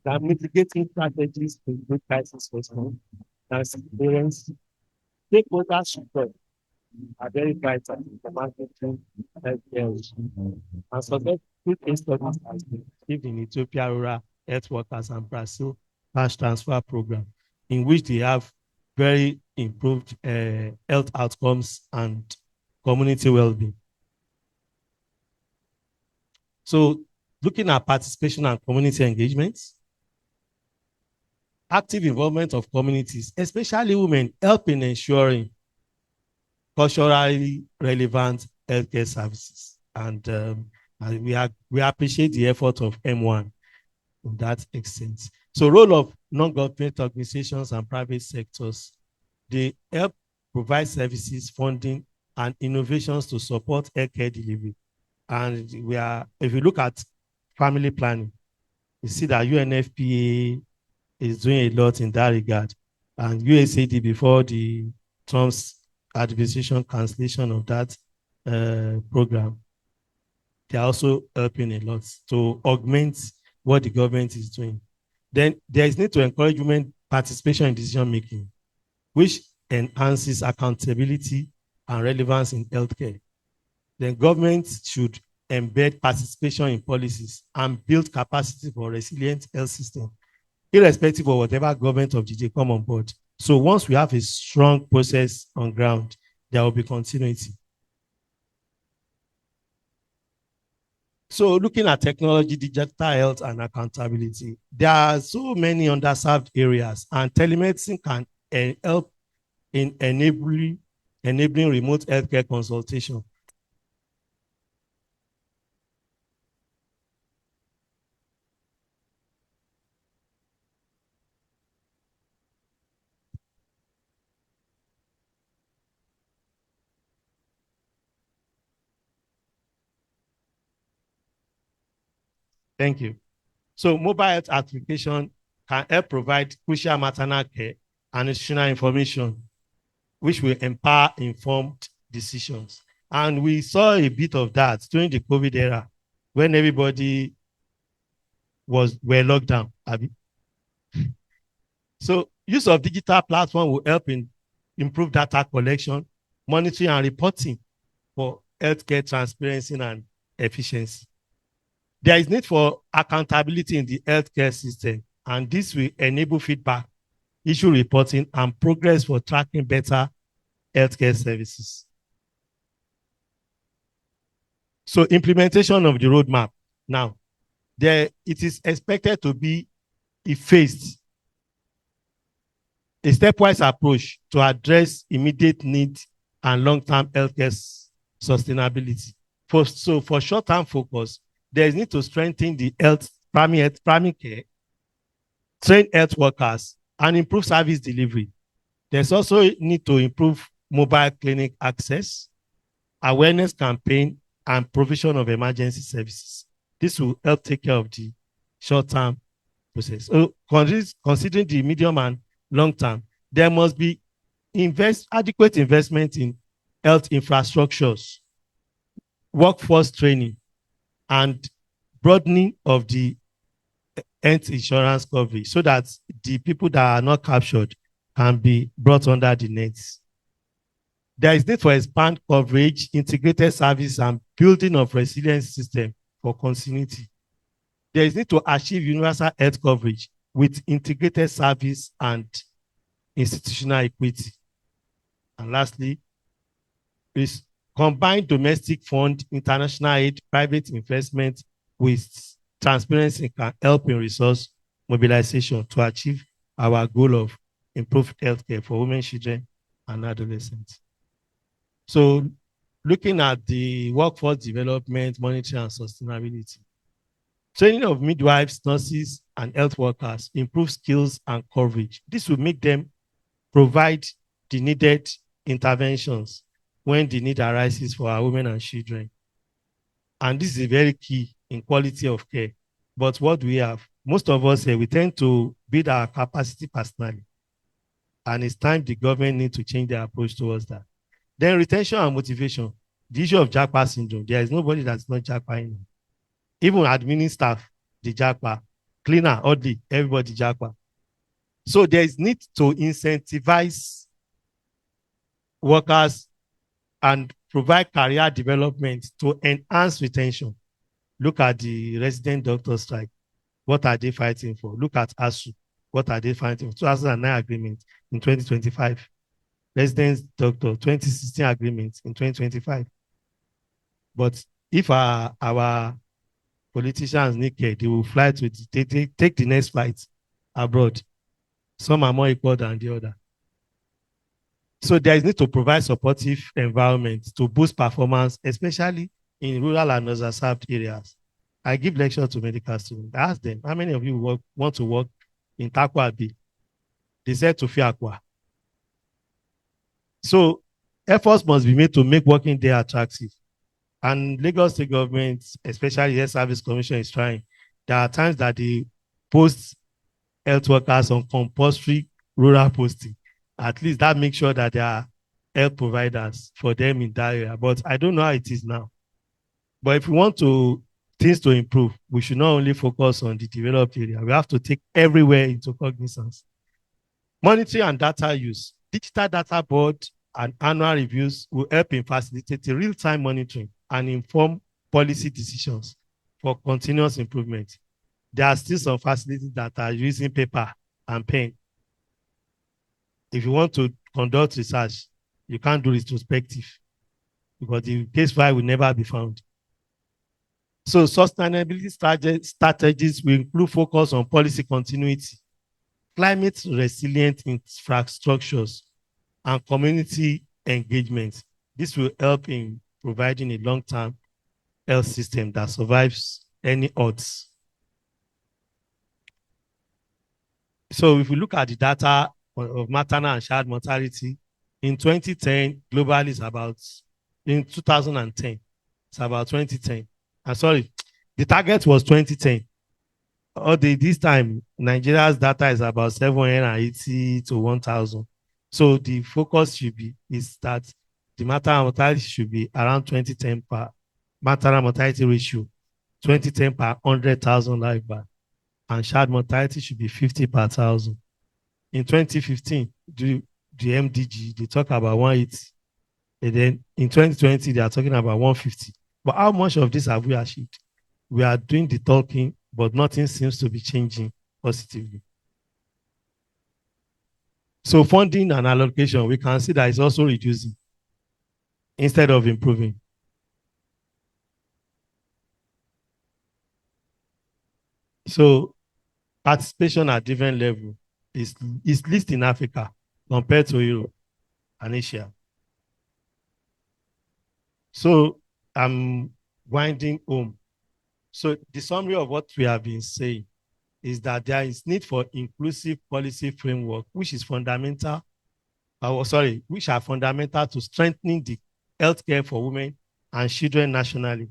There are mitigating strategies to improve crisis response and surveillance. Stakeholder support are very vital in managing healthcare issues. And successful case studies has been achieved in Ethiopia rural health workers and Brazil cash transfer program, in which they have very improved health outcomes and community well-being. So looking at participation and community engagements, active involvement of communities, especially women, help in ensuring culturally relevant healthcare services. And we appreciate the effort of MWAN in that extent. So role of non-government organizations and private sectors, they help provide services, funding, and innovations to support healthcare delivery. And if you look at family planning, you see that UNFPA is doing a lot in that regard. And USAID, before the Trump's administration cancellation of that program, they're also helping a lot to augment what the government is doing. Then there is need to encourage women participation in decision making, which enhances accountability and relevance in healthcare. Then government should embed participation in policies and build capacity for resilient health system, irrespective of whatever government of the day come on board. So once we have a strong process on ground, there will be continuity. So looking at technology, digital health, and accountability, there are so many underserved areas, and telemedicine can help in enabling remote healthcare consultation. Thank you. So mobile health application can help provide crucial maternal care and nutritional information, which will empower informed decisions. And we saw a bit of that during the COVID era, when everybody were locked down. So use of digital platform will help in improve data collection, monitoring, and reporting for healthcare transparency and efficiency. There is need for accountability in the healthcare system, and this will enable feedback, issue reporting, and progress for tracking better healthcare services. So implementation of the roadmap. Now, it is expected to be a phased, a stepwise approach to address immediate needs and long-term healthcare sustainability. For short-term focus, there is need to strengthen the primary care, train health workers, and improve service delivery. There's also need to improve mobile clinic access, awareness campaign, and provision of emergency services. This will help take care of the short-term process. So considering the medium and long-term, there must be adequate investment in health infrastructures, workforce training, and broadening of the health insurance coverage so that the people that are not captured can be brought under the nets. There is need for expand coverage, integrated service, and building of resilience system for continuity. There is need to achieve universal health coverage with integrated service and institutional equity. And lastly, is combine domestic fund, international aid, private investment with transparency can help in resource mobilization to achieve our goal of improved healthcare for women, children, and adolescents. So looking at the workforce development, monitoring, and sustainability, training of midwives, nurses, and health workers, improve skills and coverage. This will make them provide the needed interventions when the need arises for our women and children. And this is very key in quality of care. But what do we have? Most of us here, we tend to build our capacity personally. And it's time the government need to change their approach towards that. Then retention and motivation. The issue of JAPA syndrome. There is nobody that's not JAPA in. Even admin staff, the JAPA. Cleaner, oddly, everybody JAPA. So there is need to incentivize workers and provide career development to enhance retention. Look at the resident doctor strike. What are they fighting for? Look at ASU. What are they fighting for? 2009 agreement in 2025. Resident doctor, 2016 agreement in 2025. But if our politicians need care, they will fly to take the next flight abroad. Some are more equal than the other. So there is need to provide supportive environment to boost performance, especially in rural and underserved areas. I give lectures to medical students. I ask them, how many of you want to work in Takwa B? They said to Fiakwa. So efforts must be made to make working there attractive. And Lagos State government, especially the Health Service Commission, is trying. There are times that they post health workers on compulsory rural posting. At least that makes sure that there are health providers for them in that area. But I don't know how it is now. But if we want things to improve, we should not only focus on the developed area. We have to take everywhere into cognizance. Monitoring and data use. Digital data board and annual reviews will help in facilitating real-time monitoring and inform policy decisions for continuous improvement. There are still some facilities that are using paper and pen. If you want to conduct research, you can't do retrospective because the case file will never be found. So sustainability strategies will include focus on policy continuity, climate resilient infrastructures, and community engagement. This will help in providing a long-term health system that survives any odds. So if we look at the data of maternal and child mortality, in 2010, globally is about, in 2010, it's about 2010. I'm sorry, the target was 2010. This time, Nigeria's data is about 780 to 1,000. So the focus is that the maternal mortality should be around 2010 per maternal mortality ratio, 2010 per 100,000 life birth, and child mortality should be 50 per 1,000. In 2015, the MDG, they talk about 180. And then in 2020, they are talking about 150. But how much of this have we achieved? We are doing the talking, but nothing seems to be changing positively. So funding and allocation, we can see that it's also reducing instead of improving. So participation at different levels is least in Africa compared to Europe and Asia. So I'm winding home. So the summary of what we have been saying is that there is need for inclusive policy framework, which is fundamental, which are fundamental to strengthening the healthcare for women and children nationally.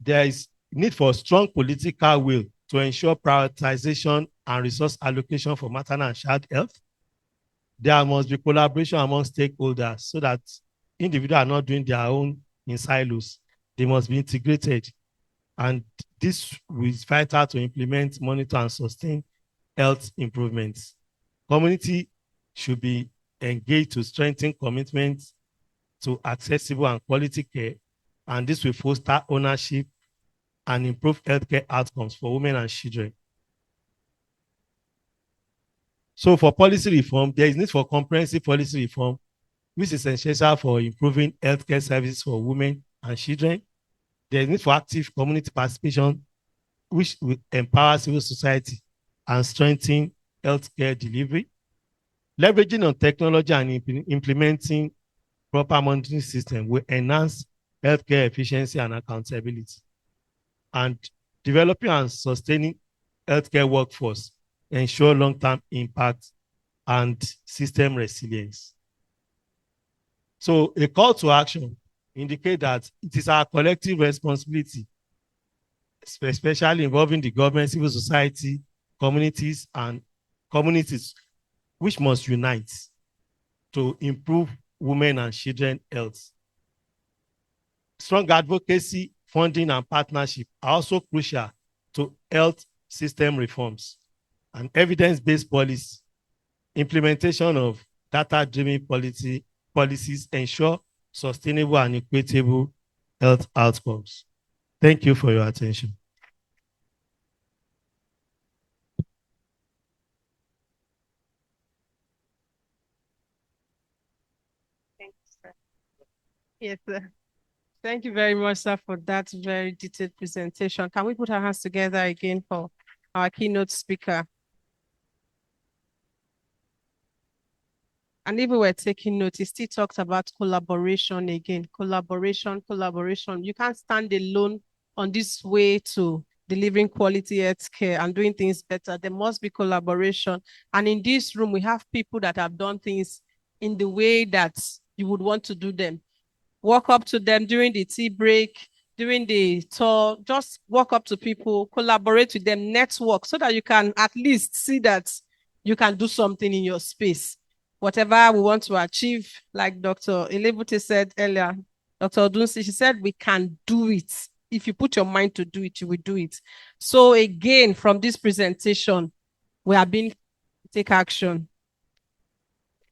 There is need for strong political will to ensure prioritization and resource allocation for maternal and child health. There must be collaboration among stakeholders so that individuals are not doing their own in silos. They must be integrated. And this is vital to implement, monitor, and sustain health improvements. Community should be engaged to strengthen commitments to accessible and quality care, and this will foster ownership and improve healthcare outcomes for women and children. So for policy reform, there is need for comprehensive policy reform, which is essential for improving healthcare services for women and children. There is need for active community participation, which will empower civil society and strengthen healthcare delivery. Leveraging on technology and implementing proper monitoring system will enhance healthcare efficiency and accountability. And developing and sustaining healthcare workforce ensure long-term impact and system resilience. So a call to action indicates that it is our collective responsibility, especially involving the government, civil society, communities, which must unite to improve women and children health. Strong advocacy, funding, and partnership are also crucial to health system reforms. And evidence-based policy, implementation of data-driven policies ensure sustainable and equitable health outcomes. Thank you for your attention. Yes, sir. Thank you very much, sir, for that very detailed presentation. Can we put our hands together again for our keynote speaker? And if we were taking note, he still talks about collaboration again. Collaboration. You can't stand alone on this way to delivering quality health care and doing things better. There must be collaboration. And in this room, we have people that have done things in the way that you would want to do them. Walk up to them during the tea break, during the tour, just walk up to people, collaborate with them, network, so that you can at least see that you can do something in your space. Whatever we want to achieve, like Dr. Elebute said earlier, Dr. Odunsi, she said, we can do it. If you put your mind to do it, you will do it. So again, from this presentation, we have been take action.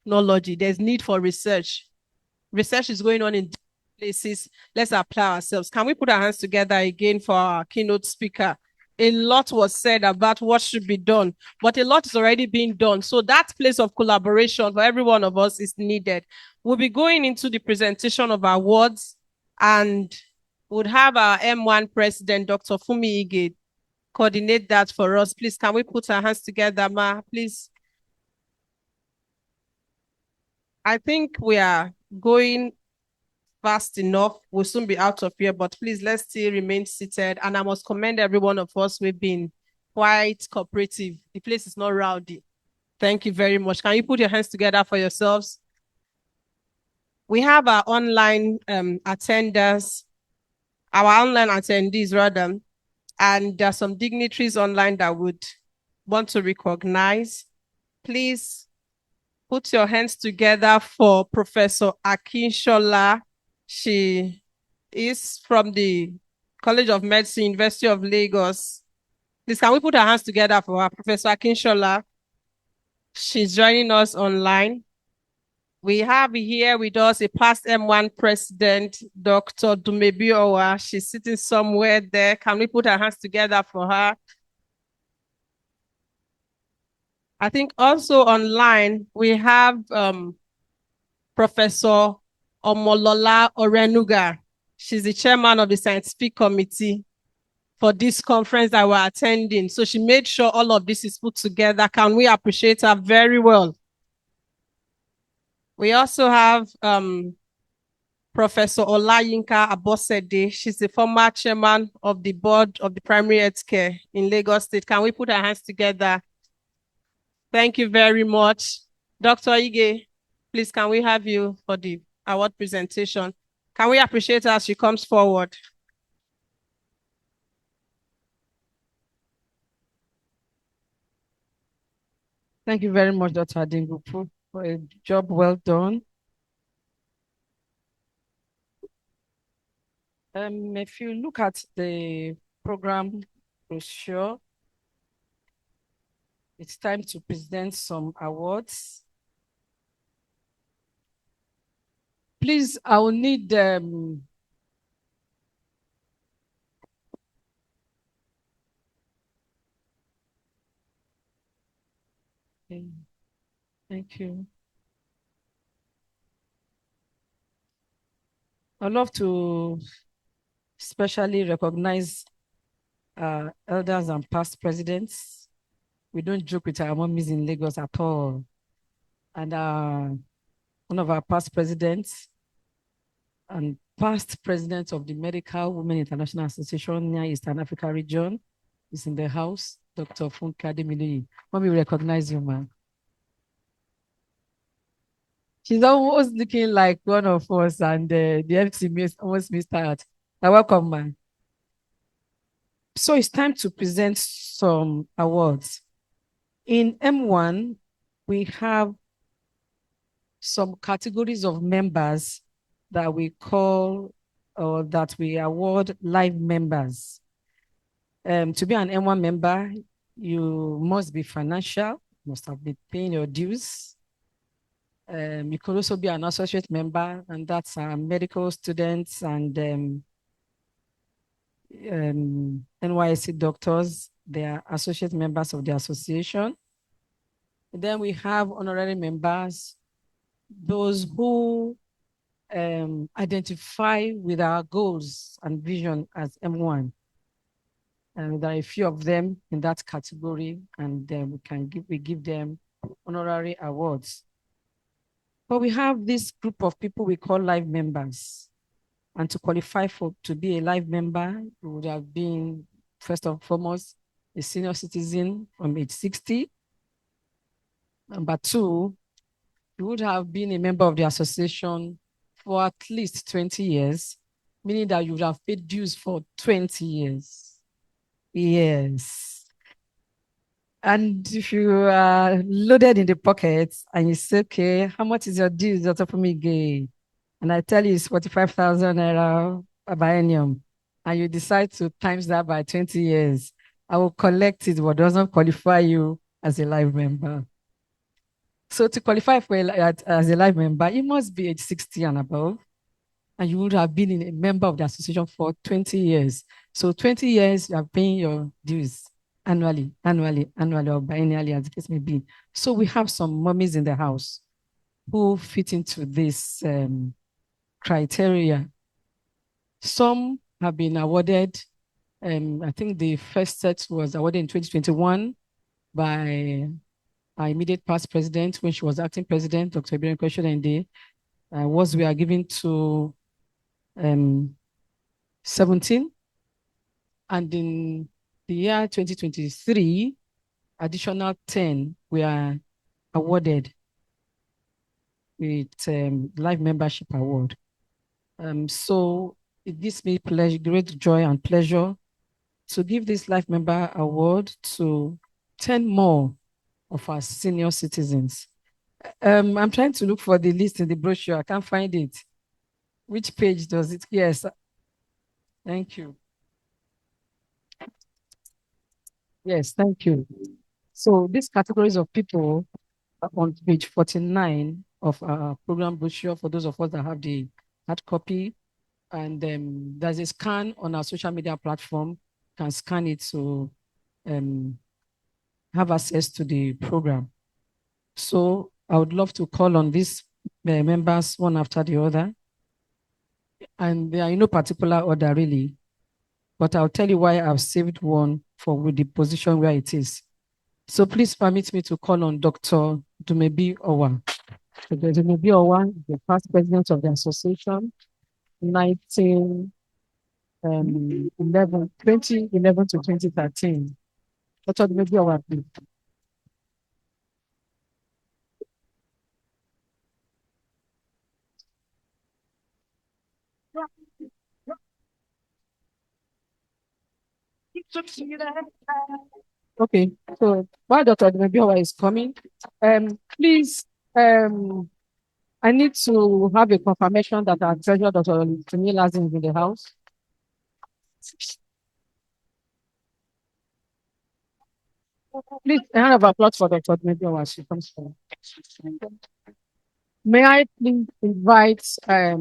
Knowledge, there's need for research. Research is going on in places. Let's apply ourselves. Can we put our hands together again for our keynote speaker? A lot was said about what should be done, but a lot is already being done. So that place of collaboration for every one of us is needed. We'll be going into the presentation of awards, and would have our MWAN president, Dr. Fumi Ige, coordinate that for us. Please, can we put our hands together, Ma, please? I think we are going fast enough. We'll soon be out of here, but please, let's still remain seated. And I must commend every one of us. We've been quite cooperative. The place is not rowdy. Thank you very much. Can you put your hands together for yourselves? We have our online attendees, rather, and there are some dignitaries online that would want to recognize. Please put your hands together for Professor Akinshola. She is from the College of Medicine, University of Lagos. Please, can we put our hands together for her, Professor Akinshola? She's joining us online. We have here with us a past MWAN president, Dr. Dumebi Owa. She's sitting somewhere there. Can we put our hands together for her? I think also online, we have Professor Omolola Orenuga. She's the chairman of the scientific committee for this conference that we're attending. So she made sure all of this is put together. Can we appreciate her very well? We also have Professor Olayinka Abosede. She's the former chairman of the board of the primary health care in Lagos State. Can we put our hands together? Thank you very much. Dr. Ige, please, can we have you for the award presentation? Can we appreciate her as she comes forward? Thank you very much, Dr. Adingupu, for a job well done. If you look at the program brochure, it's time to present some awards. Please, I will need okay. Thank you. I'd love to especially recognize elders and past presidents. We don't joke with our mummies in Lagos at all. And one of our past presidents and past president of the Medical Women International Association near Eastern Africa region is in the house, Dr. Funke Ademili. Let me recognize you, man. She's almost looking like one of us, and the MC almost missed out. Welcome, man. So it's time to present some awards. In M1, we have some categories of members that we call or that we award live members. To be an M1 member, you must be financial, must have been paying your dues. You could also be an associate member, and that's medical students and NYSC doctors. They are associate members of the association. Then we have honorary members, those who identify with our goals and vision as M1. And there are a few of them in that category, and we give them honorary awards. But we have this group of people we call live members. And to qualify to be a live member, you would have been, first and foremost, a senior citizen from age 60. Number two, you would have been a member of the association for at least 20 years, meaning that you would have paid dues for 20 years. Yes. And if you are loaded in the pockets and you say, okay, how much is your dues, Dr. Fumige? And I tell you it's 45,000 naira a biennium, and you decide to times that by 20 years, I will collect it, but doesn't qualify you as a live member. So to qualify for as a live member, you must be age 60 and above, and you would have been a member of the association for 20 years. So 20 years, you are paying your dues annually, or biennially, as the case may be. So we have some mummies in the house who fit into this criteria. Some have been awarded. I think the first set was awarded in 2021 by our immediate past president when she was acting president, Dr. Ibrahim Kweshiorende. Awards we are given to 17. And in the year 2023, additional 10 were awarded with live membership award. So it gives me great joy and pleasure to give this life member award to 10 more of our senior citizens. I'm trying to look for the list in the brochure. I can't find it. Which page does it? Yes. Thank you. Yes, thank you. So these categories of people are on page 49 of our program brochure for those of us that have the hard copy. And there's a scan on our social media platform. You can scan it to have access to the program. So I would love to call on these members one after the other. And they are in no particular order really, but I'll tell you why I've saved one with the position where it is. So please permit me to call on Dr. Dumebi Owa. Dr. Dumebi Owa is the past president of the association, 2011 to 2013. Dr. Dumebi Owa, please. Okay, so while Dr. Dumebi Owa is coming, please, I need to have a confirmation that our treasurer, Dr. Tunil, is in the house. Please, a round of applause for Dr. Biennial as she comes from. May I please invite our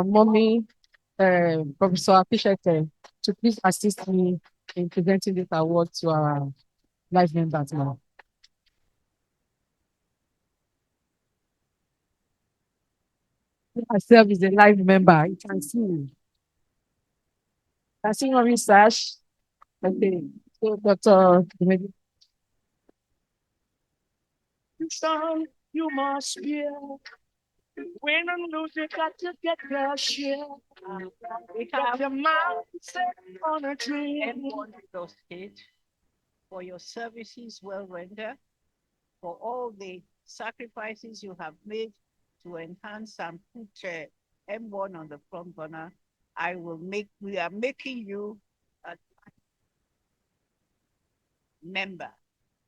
mommy, Professor Apishete, to please assist me in presenting this award to our live members now. Myself is a live member. You can see. Can see my research. Okay. So, Dr. Biennial. Song you must hear. Win and lose, you got to get their share. We got your mind set on a dream. M1 Lagos State, for your services well rendered, for all the sacrifices you have made to enhance and put M1 on the front burner. We are making you a member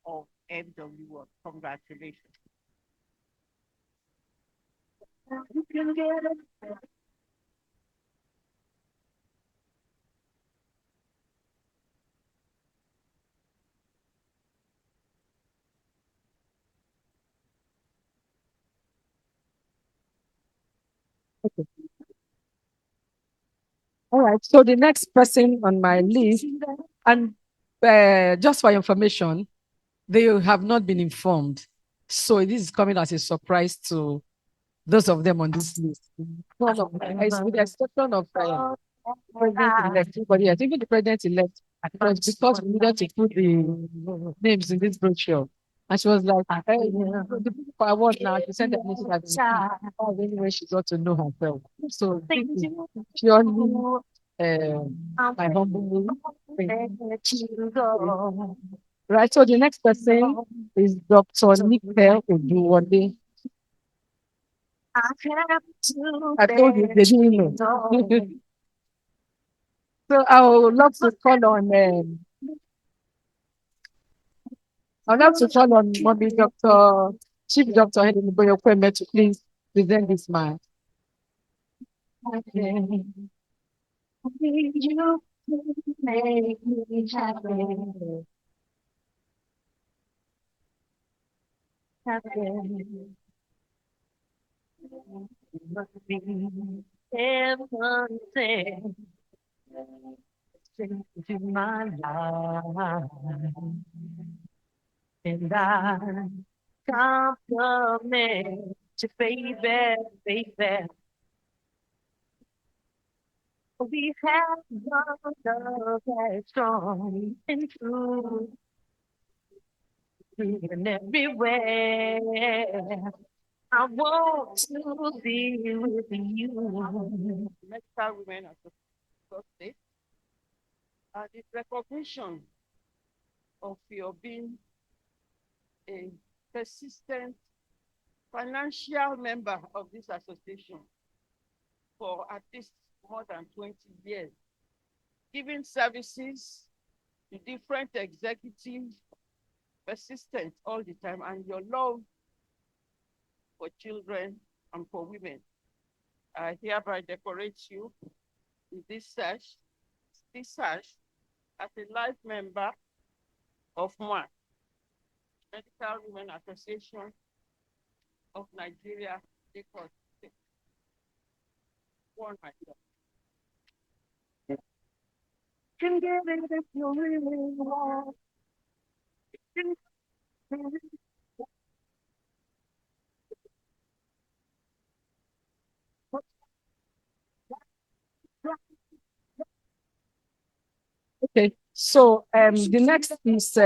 of MWAN. Congratulations. You can get it. Okay. All right. So the next person on my list, and just for your information, they have not been informed. So this is coming as a surprise to those of them on this list. None of them, with the exception of president-elect, everybody else, even the president-elect, was because we needed to put the names in this brochure. And she was like, hey, the people for award now, she sent a message that anyway she got to know herself. So this is purely my humble thing. Right, so the next person is Dr. Nicole Oduwole. I told you they didn't know. So I would love to call on Mommy Dr. Chief Dr. Helen Boyokweme to please present this man. You make me happy. Must be heaven sent to my life, and I compliment you, baby, baby. We have one love that's strong and true, and everywhere. I want to be with you. Medical Women of Lagos State, the recognition of your being a persistent financial member of this association for at least more than 20 years, giving services to different executives, persistent all the time, and your love for children and for women. I hereby decorate you with this sash as a life member of MWAN, Medical Women Association of Nigeria, Lagos State. One myself. Can get it if you really want. Okay, so the next is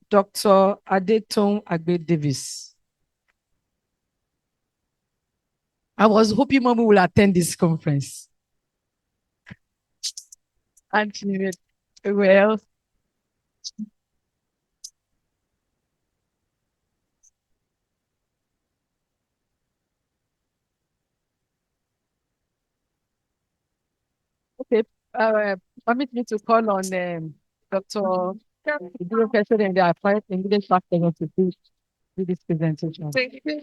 Dr. Adetong Agbe Davis. I was hoping Mommy will attend this conference. And well, okay, permit me to call on Dr. The Professor and the Applied English Faculty to do this presentation. Thank you.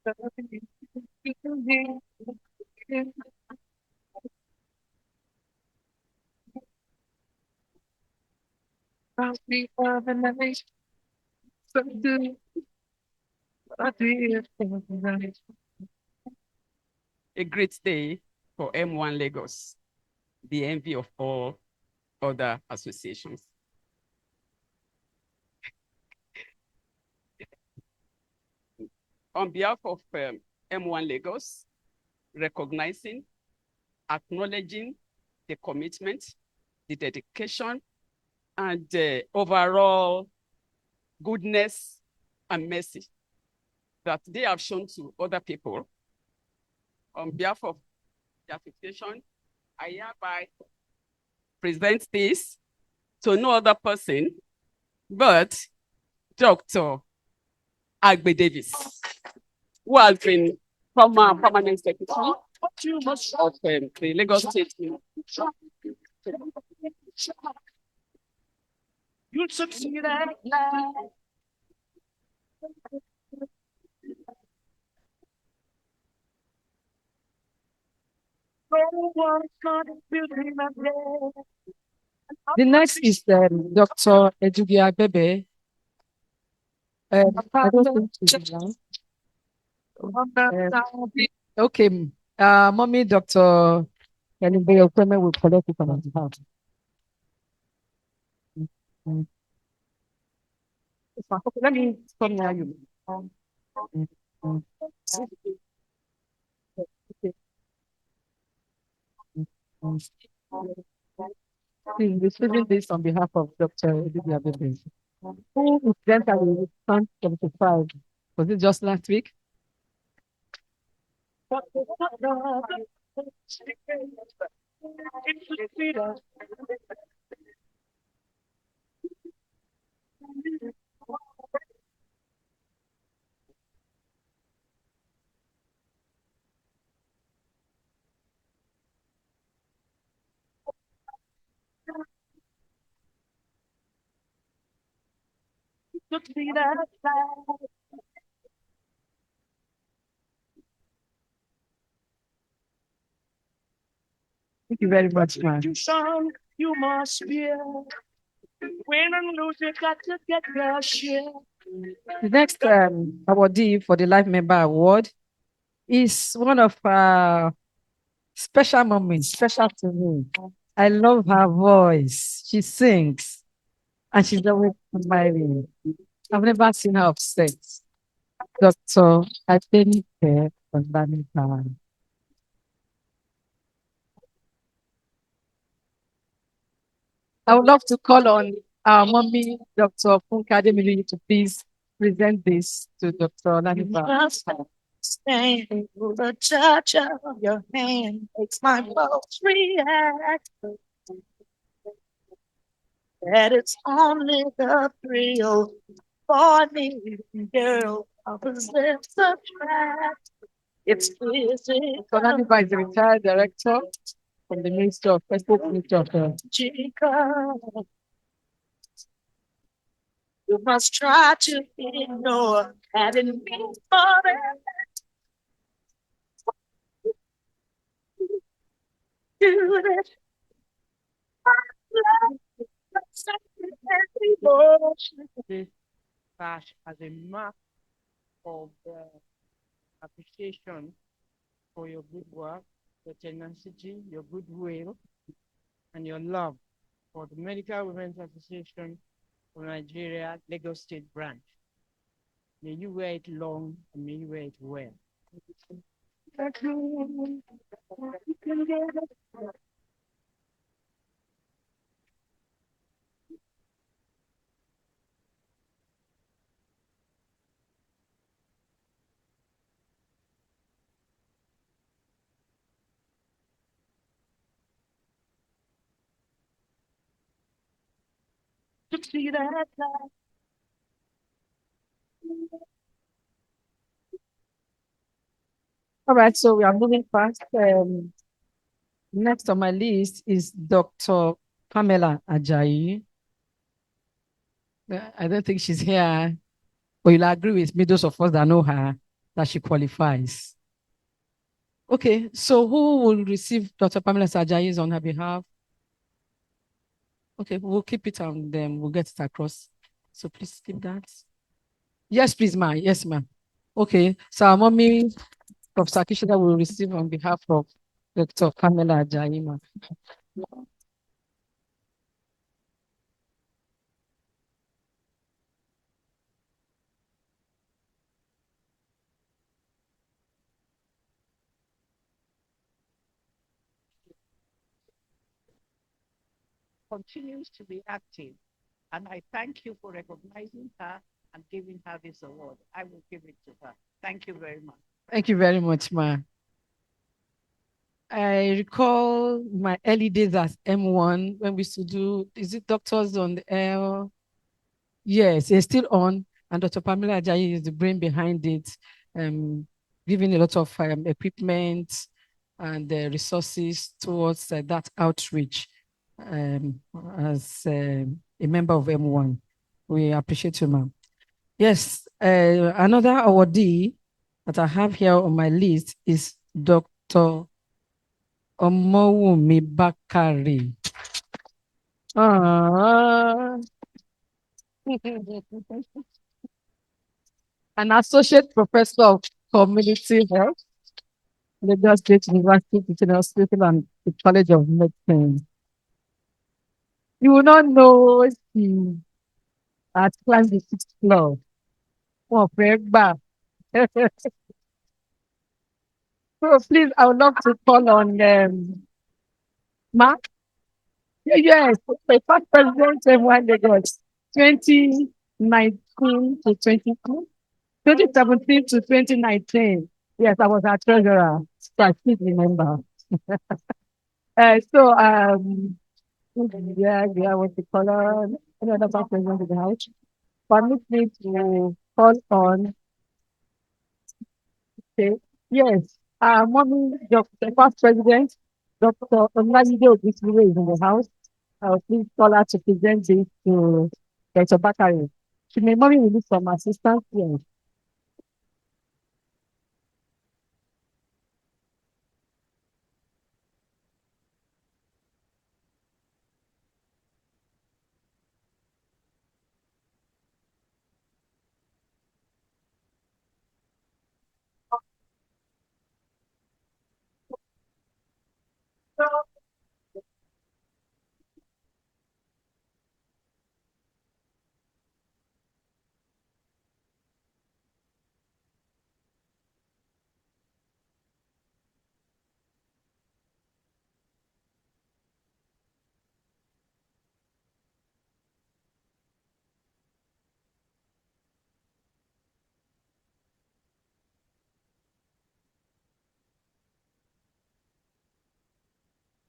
A great day for MWAN Lagos, the envy of all other associations. On behalf of MWAN Lagos, recognizing, acknowledging the commitment, the dedication, and overall goodness and mercy that they have shown to other people. On behalf of the association, I hereby present this to no other person but Dr. Agbe Davis, who has been former permanent secretary of the Lagos State. You'll succeed at life. No one's gonna build me my bed. The next is Dr. Edugia Bebe. I don't think she's around. Okay, Mommy, Dr. Yannibe Okweme will collect it on our behalf. Okay, let me come near you. Please, receiving this on behalf of Dr. Edugia Bebe. Who incidentally turned 75? Was it just last week? Thank you very much, man. You song, you must fear. Win and lose, you got to get your share. The next awardee for the Life Member Award is one of special moments, special to me. I love her voice. She sings and she's always smiling. I've never seen her upset. Dr. Adenike Olaniphan. I would love to call on our mommy, Dr. Funke Ademiluyi, to please present this to Dr. Olaniphan. Stand for the touch of your hand makes my pulse react. That it's only the thrill for me, girl, opposites attract. It's easy. Dr. Olaniphan is the retired director from the Ministry of Chica. You must try to ignore having me forever. Do this. This sash as a mark of appreciation for your good work, your tenacity, your goodwill, and your love for the Medical Women's Association of Nigeria, Lagos State branch. May you wear it long and may you wear it well. To see that light. All right, so we are moving fast. Next on my list is Dr. Pamela Ajayi. I don't think she's here, but you'll agree with me, those of us that know her, that she qualifies. Okay, so who will receive Dr. Pamela Sajayi's on her behalf? Okay, we'll keep it and then we'll get it across. So please keep that. Yes, please, ma'am. Yes, ma'am. Okay, so our mommy, Professor Kishida, will receive on behalf of Dr. Pamela Ajayi, ma'am. Continues to be active. And I thank you for recognizing her and giving her this award. I will give it to her. Thank you very much. Thank you very much, ma'am. I recall my early days as M1 when we used to do, is it Doctors on the Air? Yes, it's still on. And Dr. Pamela Ajayi is the brain behind it, giving a lot of equipment and resources towards that outreach as a member of M1. We appreciate you, ma'am. Yes, another awardee that I have here on my list is Dr. Omowumi Bakari. An associate professor of community health, Lagos State University Teaching Hospital and the College of Medicine. You will not know she had climbed the 6th floor. Oh, so please, I would love to call on Mark. Yes, the first president of MWAN Lagos, 2019 to 22, 2017 to 2019. Yes, I was our treasurer, so I still remember. Yeah, what the color, another vice president of the house. Permit me to call on, okay, yes, mommy, the first president, Dr. Olajide Ogisire is in the house. I'll please call her to present this to Dr. Bakari. She may mommy will need some assistance here.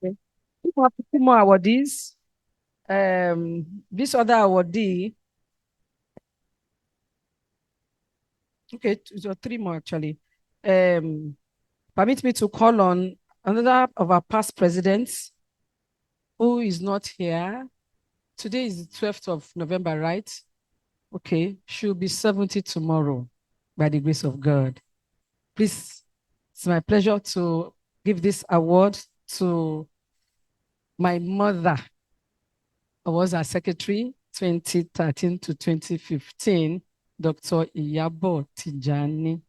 Okay. We have 2 more awardees. This other awardee, okay, so 3 more actually. Permit me to call on another of our past presidents who is not here. Today is the 12th of November, right? Okay, she'll be 70 tomorrow by the grace of God. Please, it's my pleasure to give this award to my mother. I was her secretary 2013 to 2015, Dr. Iyabo Tijani.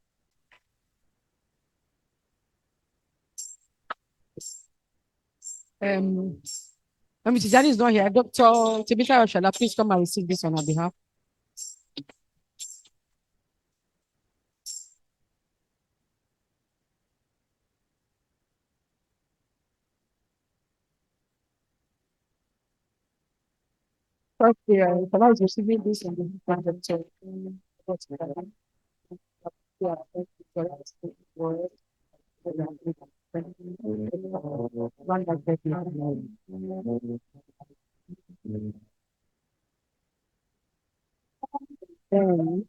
Tijani is not here. Dr. Tibisha Oshala, please come and receive this on our behalf. Okay, I was receiving this on the behalf of Dr. Yeah, thank you for that. One like that, then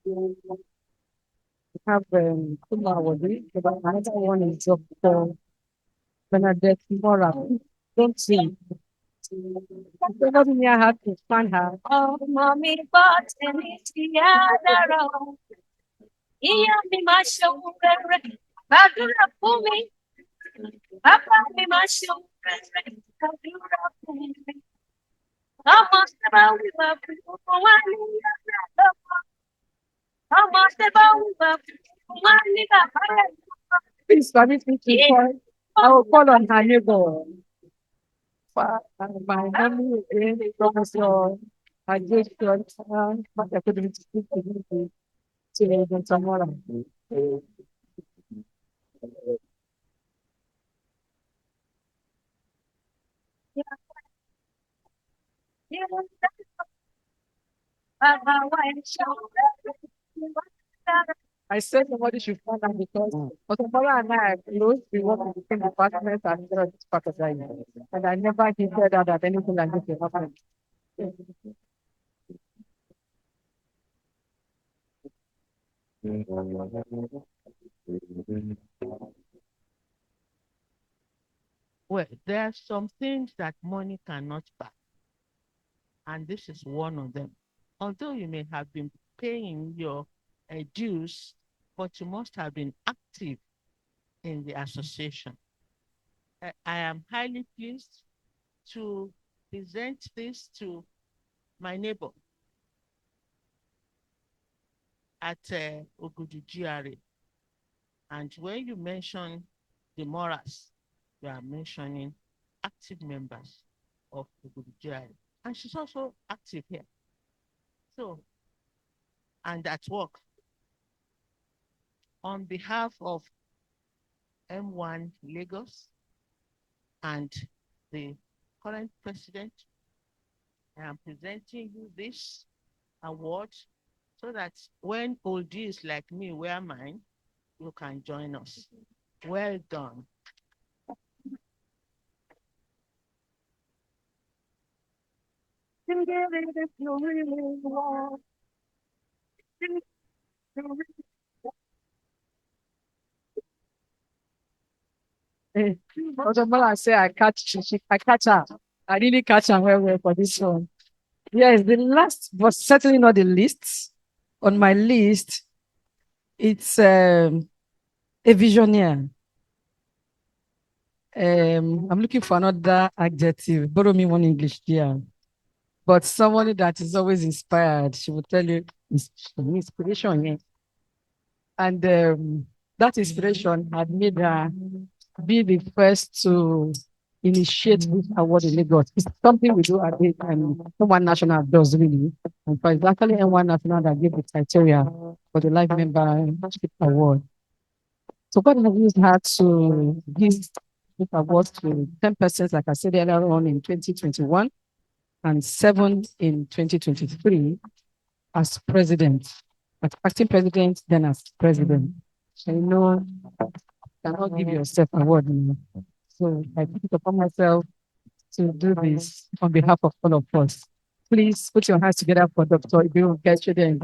we have Kumawadi, but another one is Dr. Bernadette Mora. Don't see. Somebody have to find her. Oh, mommy, but Iya mi mashongere, badura pumi. Papa mi mashongere, badura pumi. Almost about we were almost about we were Please permit me to call. I will call on her neighbor. My mommy again, Professor Ajay but I couldn't speak to you to tomorrow. I said somebody should find out because Otomola and I are close. We work in the same department and there this part of the year. And I never hinted out that anything like this will happen. Well, there are some things that money cannot buy, and this is one of them. Although you may have been paying your dues, but you must have been active in the association. I am highly pleased to present this to my neighbor at Ogudu GRA. And when you mention the Moras, you are mentioning active members of Ogudu GRA. And she's also active here. So, and at work, on behalf of MWAN Lagos and the current president, I am presenting you this award so that when oldies like me wear mine, you can join us. Well done. Otomola say I catch her. I really catch her well for this one. Yes, the last, but certainly not the least. On my list, it's a visionary. I'm looking for another adjective. Borrow me one English here. But somebody that is always inspired, she will tell you inspiration. Yeah. And that inspiration had made her be the first to initiate this award in Lagos. It's something we do at the M1 National does really. And for exactly M1 National that gave the criteria for the Life Membership Award. So God has used her to give this award to 10 persons, like I said earlier on in 2021, and 7 in 2023 as president, as acting president, then as president. So you know, you cannot give yourself an award. You know. So I took it upon myself to do this on behalf of all of us. Please put your hands together for Dr. Ibiru Kechiden.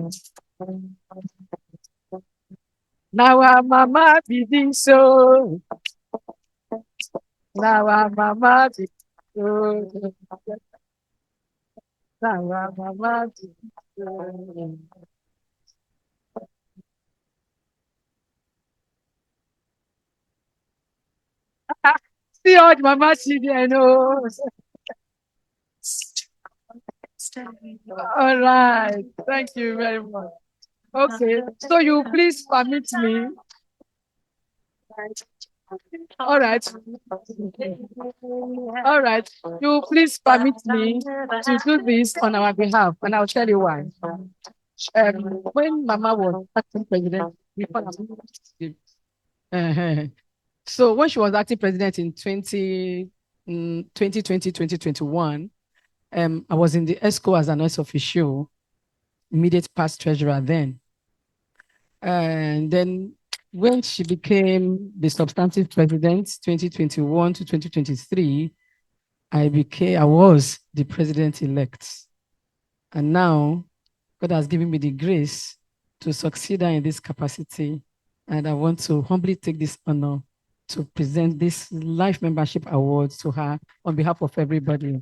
Now our mama did so. Now our mama did so. Now our mama did so. See all mama children, oh. All right, thank you very much. Okay, so you please permit me. All right. All right, you please permit me to do this on our behalf, and I'll tell you why. When Mama was acting president, so when she was acting president in 2020, 2021, I was in the ESCO as an S official, immediate past treasurer then. And then when she became the substantive president, 2021 to 2023, I was the president-elect. And now God has given me the grace to succeed her in this capacity. And I want to humbly take this honor to present this Life Membership Award to her on behalf of everybody.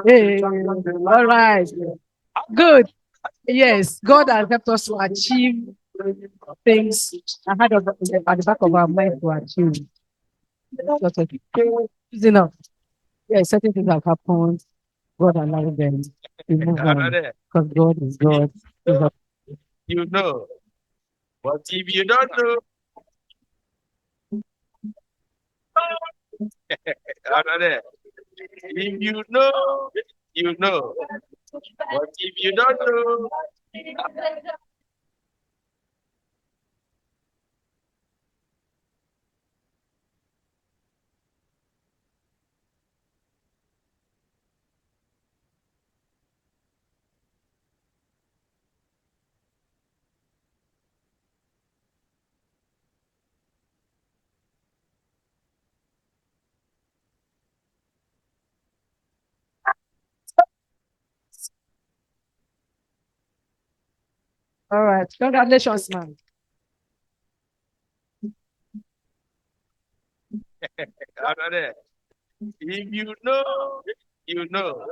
Hey, all right. Good. Yes, God has helped us to achieve things ahead of at the back of our mind to achieve. Sort of. It's enough. Yeah, certain things have happened. God allowed them to move on because God is God. You know, but if you don't know, another. If you know, you know. But if you don't know, All right. Congratulations, man. another. If you know, you know.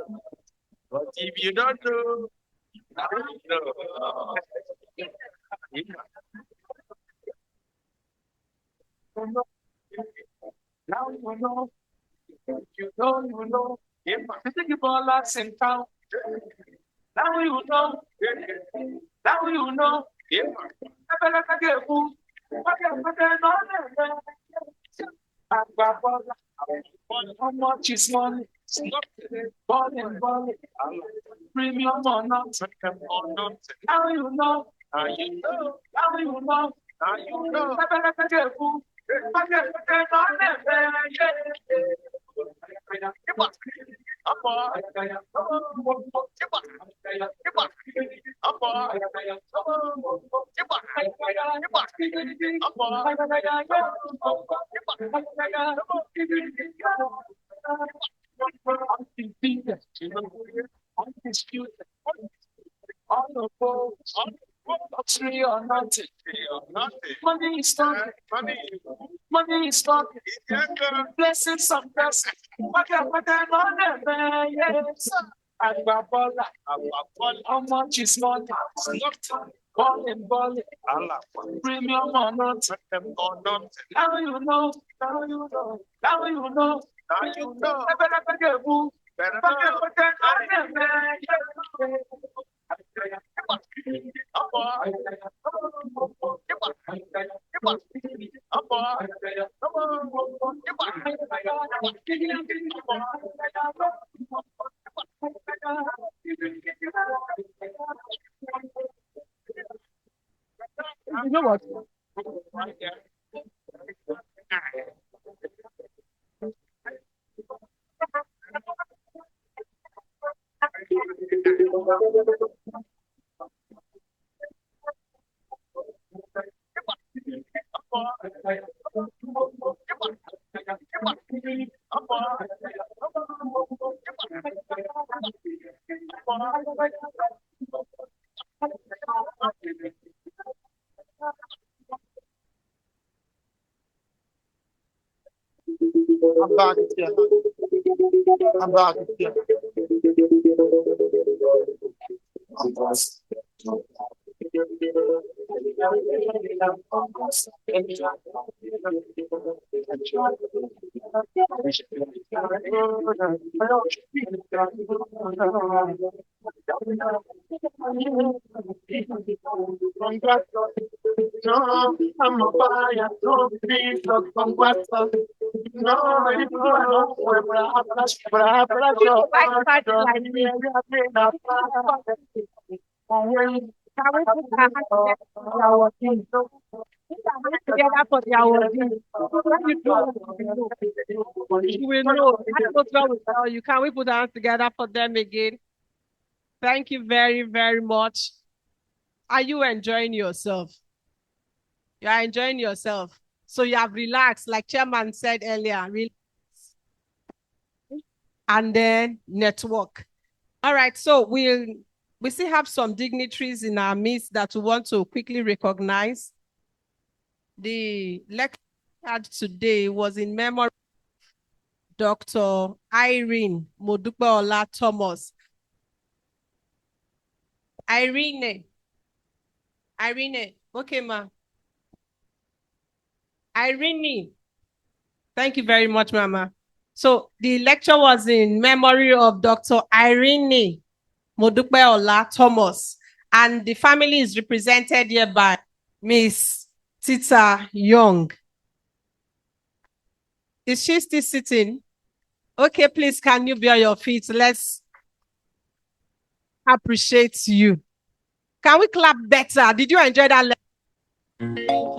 But if you don't know, you know. Now you know. You know. If I think about lots in town, now you know. Now you know. If I better get food, how much is money? Balling. Premium or not? Now you know. Now you know. Now you know. Now you know. I better get food. Tree or nothing. Money is talking. Money is talking. Blessings of blessings. Yes. Agbabola. How much is money? Balling. Premium or not? Now you know. Now you know. Now you know. Now you know. Better get food. Better You know what? I'm back here. I'm back here. No, I'm a buyer, no, please, no, Together for their wedding. When you do, you will know. That's what God will tell you. Can we put our hands together for them again? Thank you very, very much. Are you enjoying yourself? You are enjoying yourself. So you have relaxed, like Chairman said earlier, relax. And then network. All right, so we still have some dignitaries in our midst that we want to quickly recognize. The lecture today was in memory of Dr. Irene Modupeola Thomas. Irene. Okay, ma. Irene. Thank you very much, Mama. So the lecture was in memory of Dr. Irene Modupeola Thomas, and the family is represented here by Miss Tita Young. Is she still sitting? Okay, please, can you be on your feet? Let's appreciate you. Can we clap better? Did you enjoy that?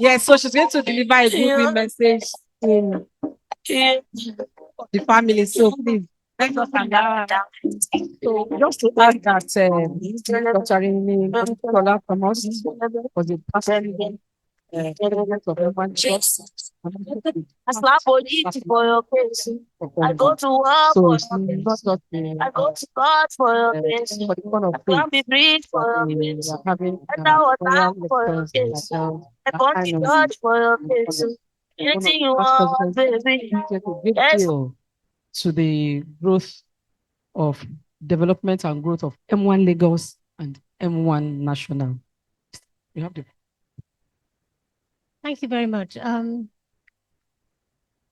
Yes, so she's going to deliver a good message in the family. So please, let's just allow her. So just to add that Dr. Rini Kola Thomas was a person president of everyone church. I slap on it for your case. I go to war for your case. I go to God for your case. I can't be breathed for your case. And now I die for your case. I come to God for your case. Anything you want, baby. Yes. To the growth of development and growth of M1 Lagos and M1 National. You have the Thank you very much.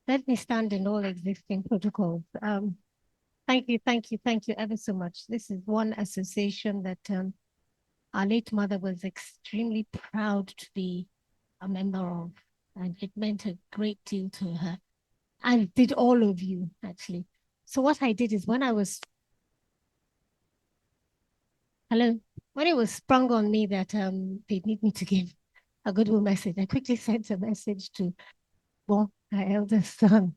Let me stand in all existing protocols. Thank you ever so much. This is one association that our late mother was extremely proud to be a member of, and it meant a great deal to her, and did all of you, actually. So what I did is when it was sprung on me that they need me to give a goodwill message, I quickly sent a message to our eldest son,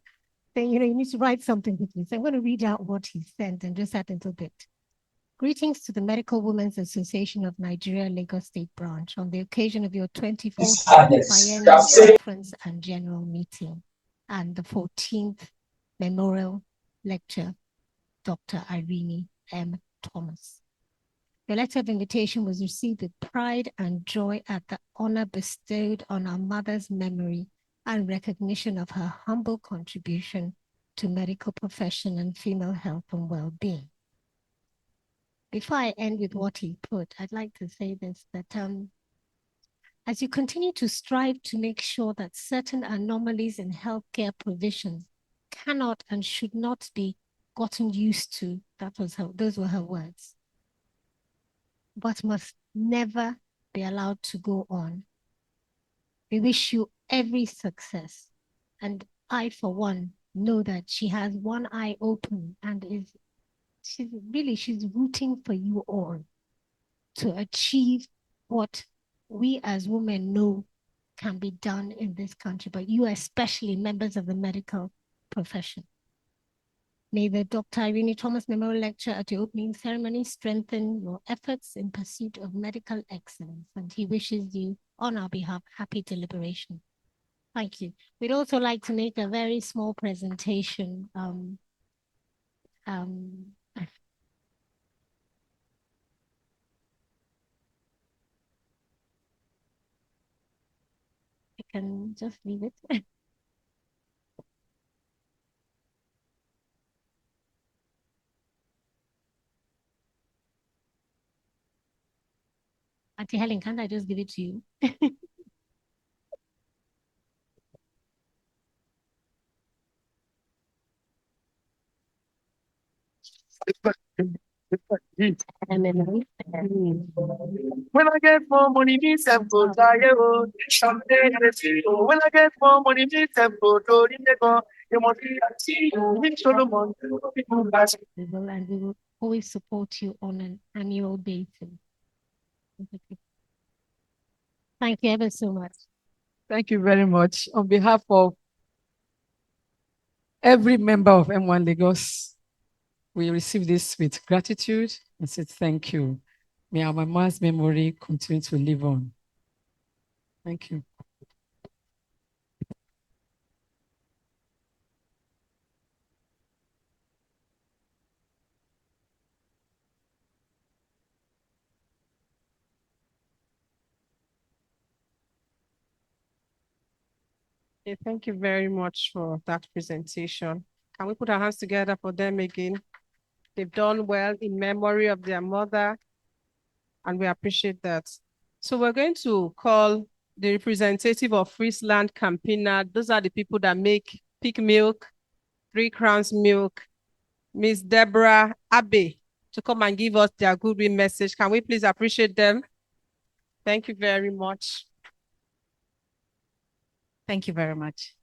saying, you need to write something quickly. So I'm going to read out what he sent and just add a little bit. Greetings to the Medical Women's Association of Nigeria, Lagos State Branch, on the occasion of your 24th Biennial Conference and General Meeting and the 14th Memorial Lecture, Dr. Irene M. Thomas. The letter of invitation was received with pride and joy at the honor bestowed on our mother's memory and recognition of her humble contribution to medical profession and female health and well-being. Before I end with what he put, I'd like to say this, that as you continue to strive to make sure that certain anomalies in healthcare provisions cannot and should not be gotten used to, those were her words, but must never be allowed to go on. We wish you every success. And I, for one, know that she has one eye open and she's rooting for you all to achieve what we as women know can be done in this country, but you especially members of the medical profession. May the Dr. Irene Thomas Memorial Lecture at your opening ceremony strengthen your efforts in pursuit of medical excellence, and he wishes you, on our behalf, happy deliberation. Thank you. We'd also like to make a very small presentation. I can just leave it. Auntie Helen, can't I just give it to you? When I get more money, me self go die. Someday, when I get more money, me self go to the go. You must be a tea, me Solomon. And we will always support you on an annual basis. Thank you ever so much. Thank you very much. On behalf of every member of M1 Lagos, we receive this with gratitude and say thank you. May our mama's memory continue to live on. Thank you. Thank you very much for that presentation. Can we put our hands together for them again? They've done well in memory of their mother, and we appreciate that. So we're going to call the representative of Friesland Campina. Those are the people that make Peak Milk, 3 Crowns Milk, Miss Deborah Abe, to come and give us their goodwill message. Can we please appreciate them? Thank you very much. Thank you very much.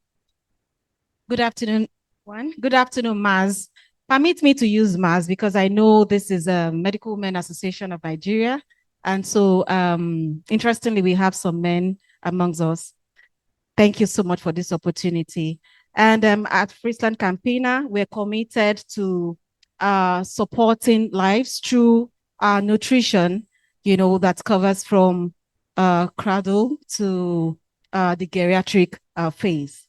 Good afternoon, one. Good afternoon, Maz. Permit me to use Maz because I know this is a Medical Women Association of Nigeria. And so, interestingly, we have some men amongst us. Thank you so much for this opportunity. And at Friesland Campina, we're committed to supporting lives through nutrition, that covers from cradle to the geriatric phase.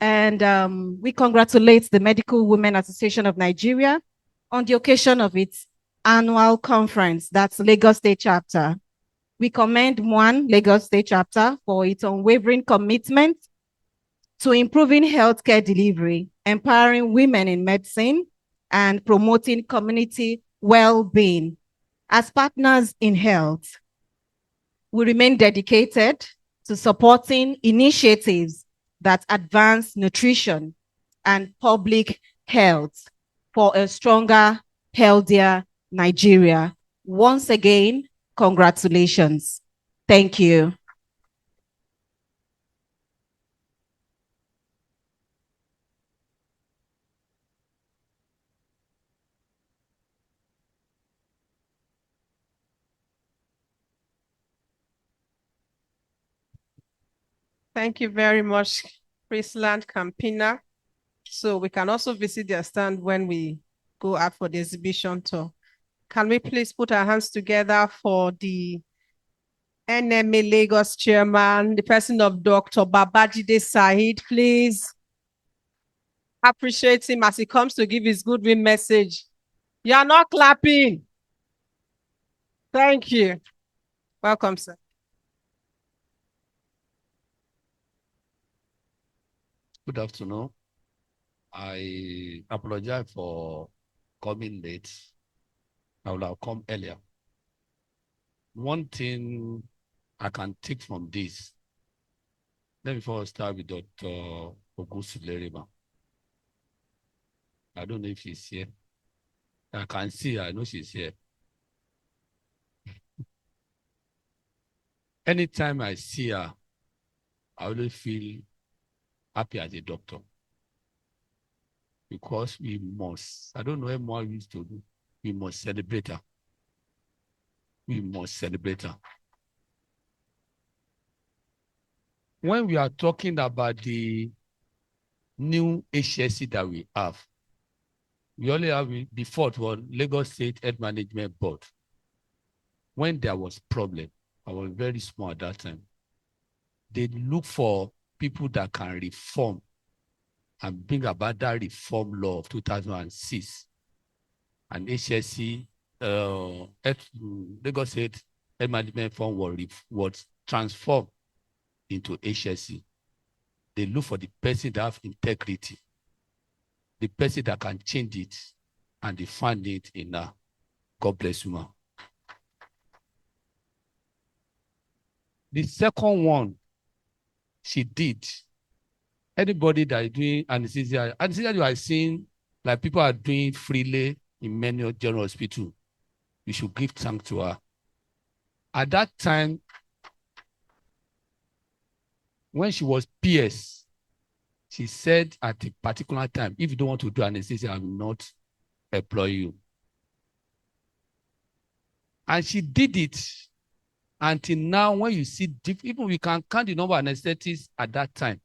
And we congratulate the Medical Women Association of Nigeria on the occasion of its annual conference, that's Lagos State Chapter. We commend MWAN Lagos State Chapter for its unwavering commitment to improving healthcare delivery, empowering women in medicine, and promoting community well-being. As partners in health, we remain dedicated to supporting initiatives that advance nutrition and public health for a stronger, healthier Nigeria. Once again, congratulations. Thank you. Thank you very much, Friesland Campina. So we can also visit their stand when we go out for the exhibition tour. Can we please put our hands together for the NMA Lagos chairman, the person of Dr. Babajide Said, please. Appreciate him as he comes to give his goodwill message. You are not clapping. Thank you. Welcome, sir. Good afternoon. I apologize for coming late. I would have come earlier. One thing I can take from this, let me first start with Dr. Ogusulerima. I don't know if she's here. I can see her, I know she's here. Anytime I see her, I always feel happy as a doctor. Because we must, I don't know what more we used to do, we must celebrate her. We must celebrate her. When we are talking about the new HSC that we have, we only have the fourth one, Lagos State Health Management Board. When there was problem, I was very small at that time. They look for people that can reform and bring about that reform law of 2006. And HSC, Lagos State Health Management Fund was transformed into HSC. They look for the person that have integrity, the person that can change it, and they find it in her. God bless you, ma. The second one she did, anybody that is doing anesthesia you are seeing like people are doing freely in many general hospitals, you should give thanks to her. At that time, when she was PS, she said at a particular time, if you don't want to do anesthesia, I will not employ you. And she did it until now. When you see, even we can count the number of anesthetists at that time.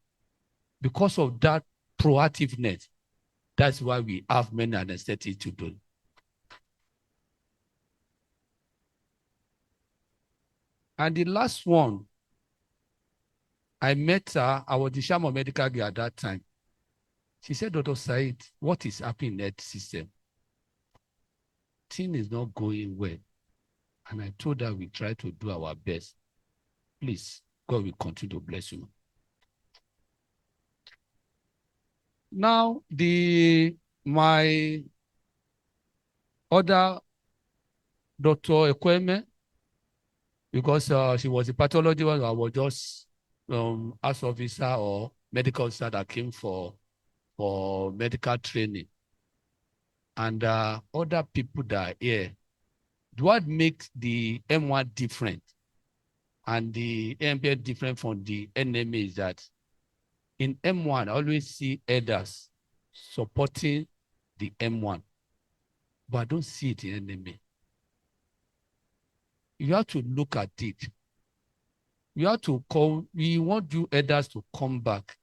Because of that proactiveness, that's why we have many anesthetists to do. And the last one, I met her, I was the chairman of medical girl at that time. She said, Dr. Said, what is happening in the health system? Thing is not going well. And I told her we try to do our best. Please, God will continue to bless you. Now, my other Dr. Ekweme, because she was a pathology one, I was just as officer or medical officer that came for medical training. And other people that are here, what makes the MWAN different and the MPN different from the NMA is that in M1, I always see elders supporting the M1, but I don't see it in NMA. You have to look at it. You have to call, we want you elders to come back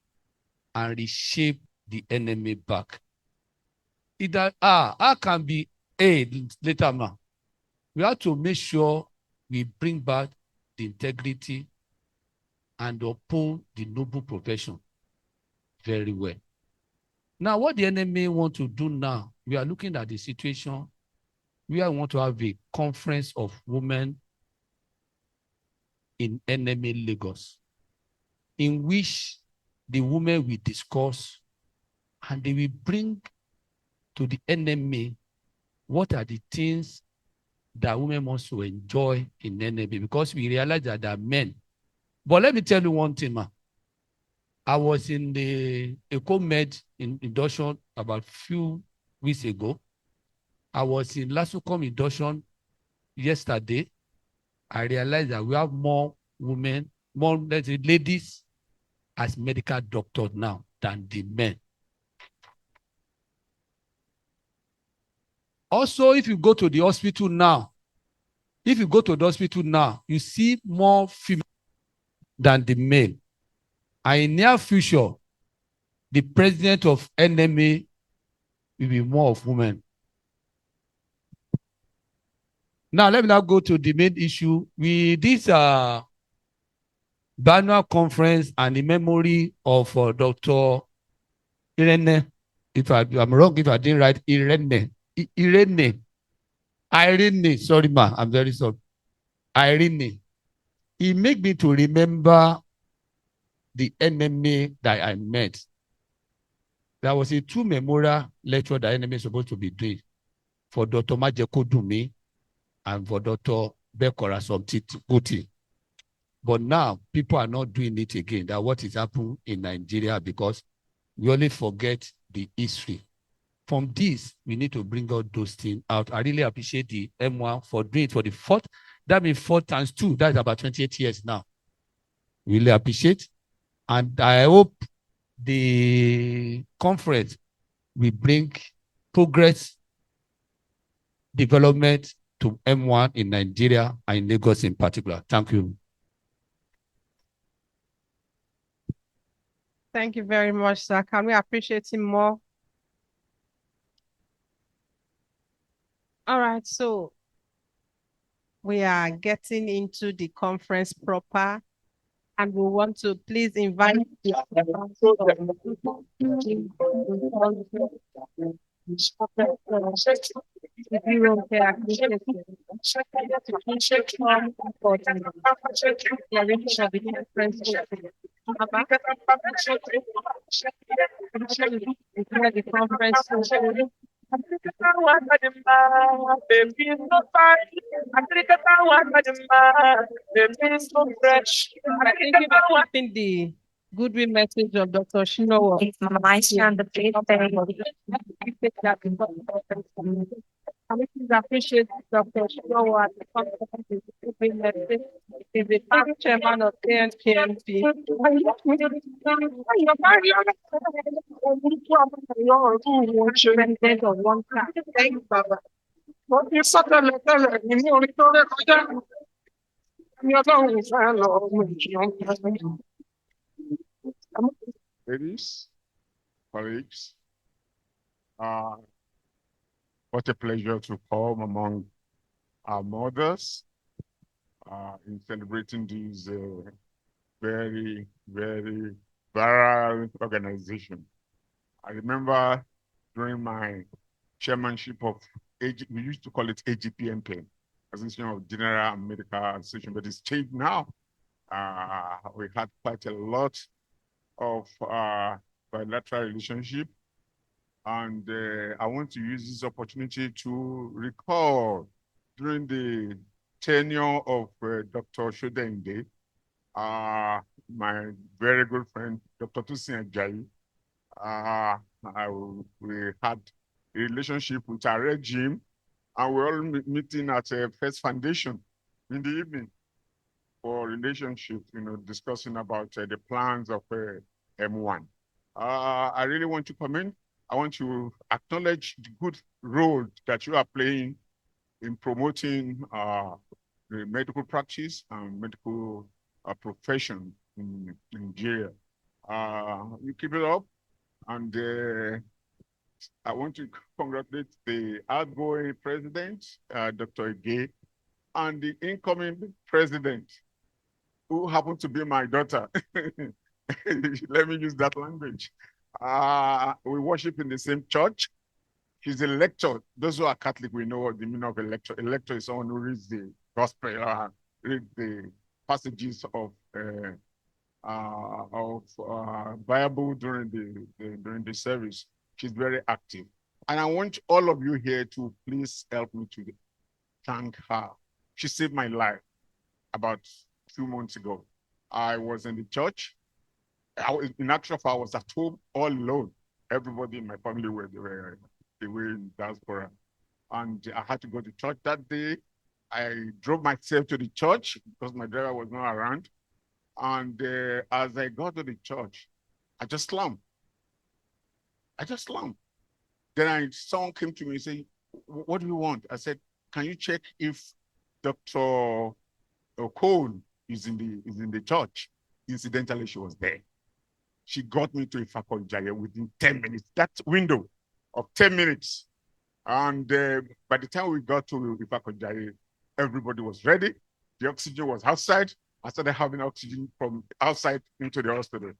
and reshape the NMA back. Either I can be A later now. We have to make sure we bring back the integrity and uphold the noble profession very well. Now, what the NMA want to do now, we are looking at the situation where we want to have a conference of women in NMA Lagos, in which the women will discuss and they will bring to the NMA what are the things that women want to enjoy in NMA, because we realize that there are men. But let me tell you one thing, ma. I was in the EcoMed induction about a few weeks ago. I was in Lasucom induction yesterday. I realized that we have more women, more ladies as medical doctors now than the men. Also, if you go to the hospital now, you see more female than the male. And in near future, the president of NMA will be more of women. Now, let me now go to the main issue. With this Biennial conference and in memory of Dr. Irene, if I'm wrong, if I didn't write Irene, sorry, ma, I'm very sorry. Irene, it made me to remember the NMA that I met. There was a 2 memorial lecture that NMA is supposed to be doing for Dr. Majeko Dumi and for Dr. Bekora Somtikuti. But now people are not doing it again. That's what is happening in Nigeria, because we only forget the history. From this, we need to bring out those things out. I really appreciate the M1 for doing it for the 4th. That means 4 times 2. That's about 28 years now. Really appreciate. And I hope the conference will bring progress, development to M1 in Nigeria and in Lagos in particular. Thank you. Thank you very much, sir. Can we appreciate him more? All right, so we are getting into the conference proper, and we want to please invite the goodwill message of Dr. Shinowo. Can we please appreciate Dr. Shinowo at the conference? He's the past chairman of KNPMP. President of one class. Thank you, Baba. Ladies, colleagues, what a pleasure to come among our mothers in celebrating this very, very viral organization. I remember during my chairmanship of we used to call it AGPMP, Association of General and Medical Association, but it's changed now. We had quite a lot of bilateral relationship And I want to use this opportunity to recall during the tenure of Dr. Shodende, my very good friend, Dr. Tusin Ajayi, we had a relationship with our regime, and we were all meeting at First Foundation in the evening for relationship, discussing about the plans of MWAN. I really want to comment. I want to acknowledge the good role that you are playing in promoting the medical practice and medical profession in Nigeria. You keep it up, and I want to congratulate the outgoing president, Dr. Ige, and the incoming president, who happened to be my daughter. Let me use that language. We worship in the same church. She's a lector. Those who are Catholic, we know what the meaning of a lector. A lector is someone who reads the gospel, read the passages of Bible during the service. She's very active. And I want all of you here to please help me to thank her. She saved my life about 2 months ago. I was in the church. In actual fact, I was at home all alone. Everybody in my family were in diaspora. And I had to go to church that day. I drove myself to the church because my driver was not around. And as I got to the church, I just slumped. Then someone came to me and said, "What do you want?" I said, "Can you check if Dr. Cole is in the church?" Incidentally, she was there. She got me to Ifako Jaya within 10 minutes. That window of 10 minutes. And by the time we got to Ifako Jaya, everybody was ready. The oxygen was outside. I started having oxygen from outside into the hospital.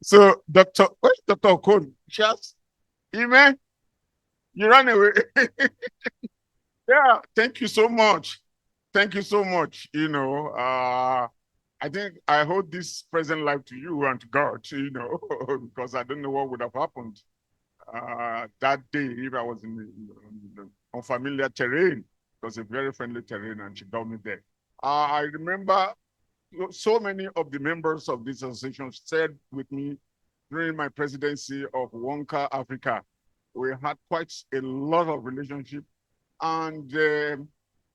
So, where's Dr. Okon? She asked, "Ime, you ran away." Yeah, thank you so much. Thank you so much. I think I hold this present life to you and to God, because I don't know what would have happened that day if I was in the unfamiliar terrain. It was a very friendly terrain, and she got me there. I remember so many of the members of this association shared with me during my presidency of Wonka Africa. We had quite a lot of relationship. And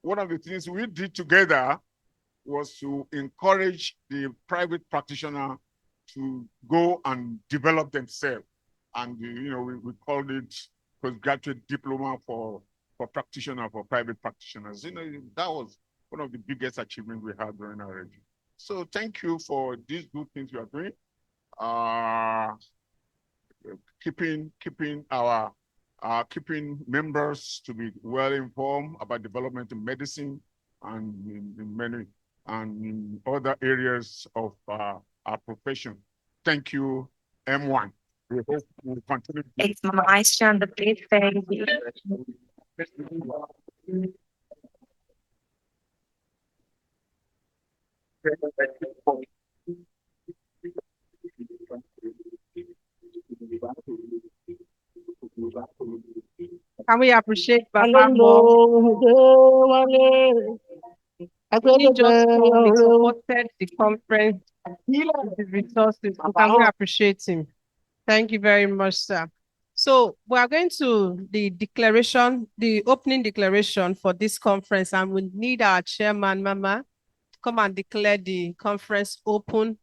one of the things we did together was to encourage the private practitioner to go and develop themselves. And, we called it postgraduate diploma for practitioner, for private practitioners. That was one of the biggest achievements we had during our regime. So thank you for these good things you are doing. Keeping members to be well informed about development in medicine and in many and in other areas of our profession. Thank you, MWAN. We hope we'll continue. It's my turn to please thank you. Can we appreciate Baba more? He just supported the conference with the resources. Can we appreciate him? Thank you very much, sir. So we are going to the opening declaration for this conference, and we need our chairman, Mama, to come and declare the conference open.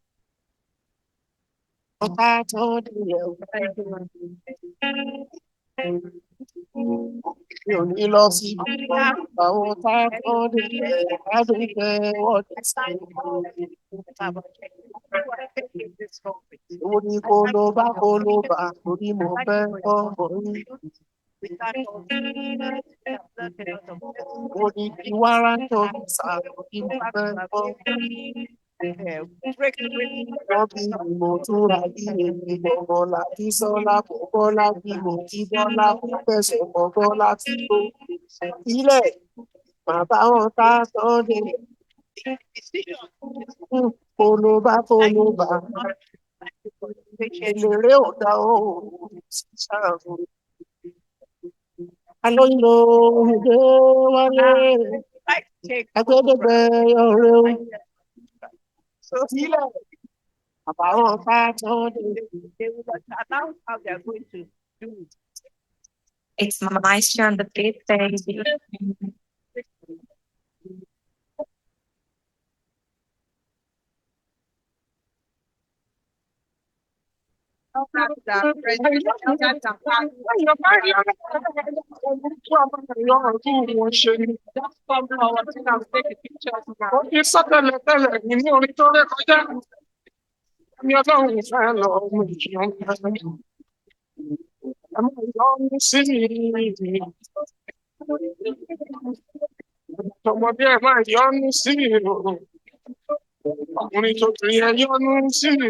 I don't know so he about they will announce how they're going to do it. It's my turn, the big baby. Ọmọdé ẹ máa yọnu sí mi o, ọkùnrin tó tún yẹ yọnu sí mi,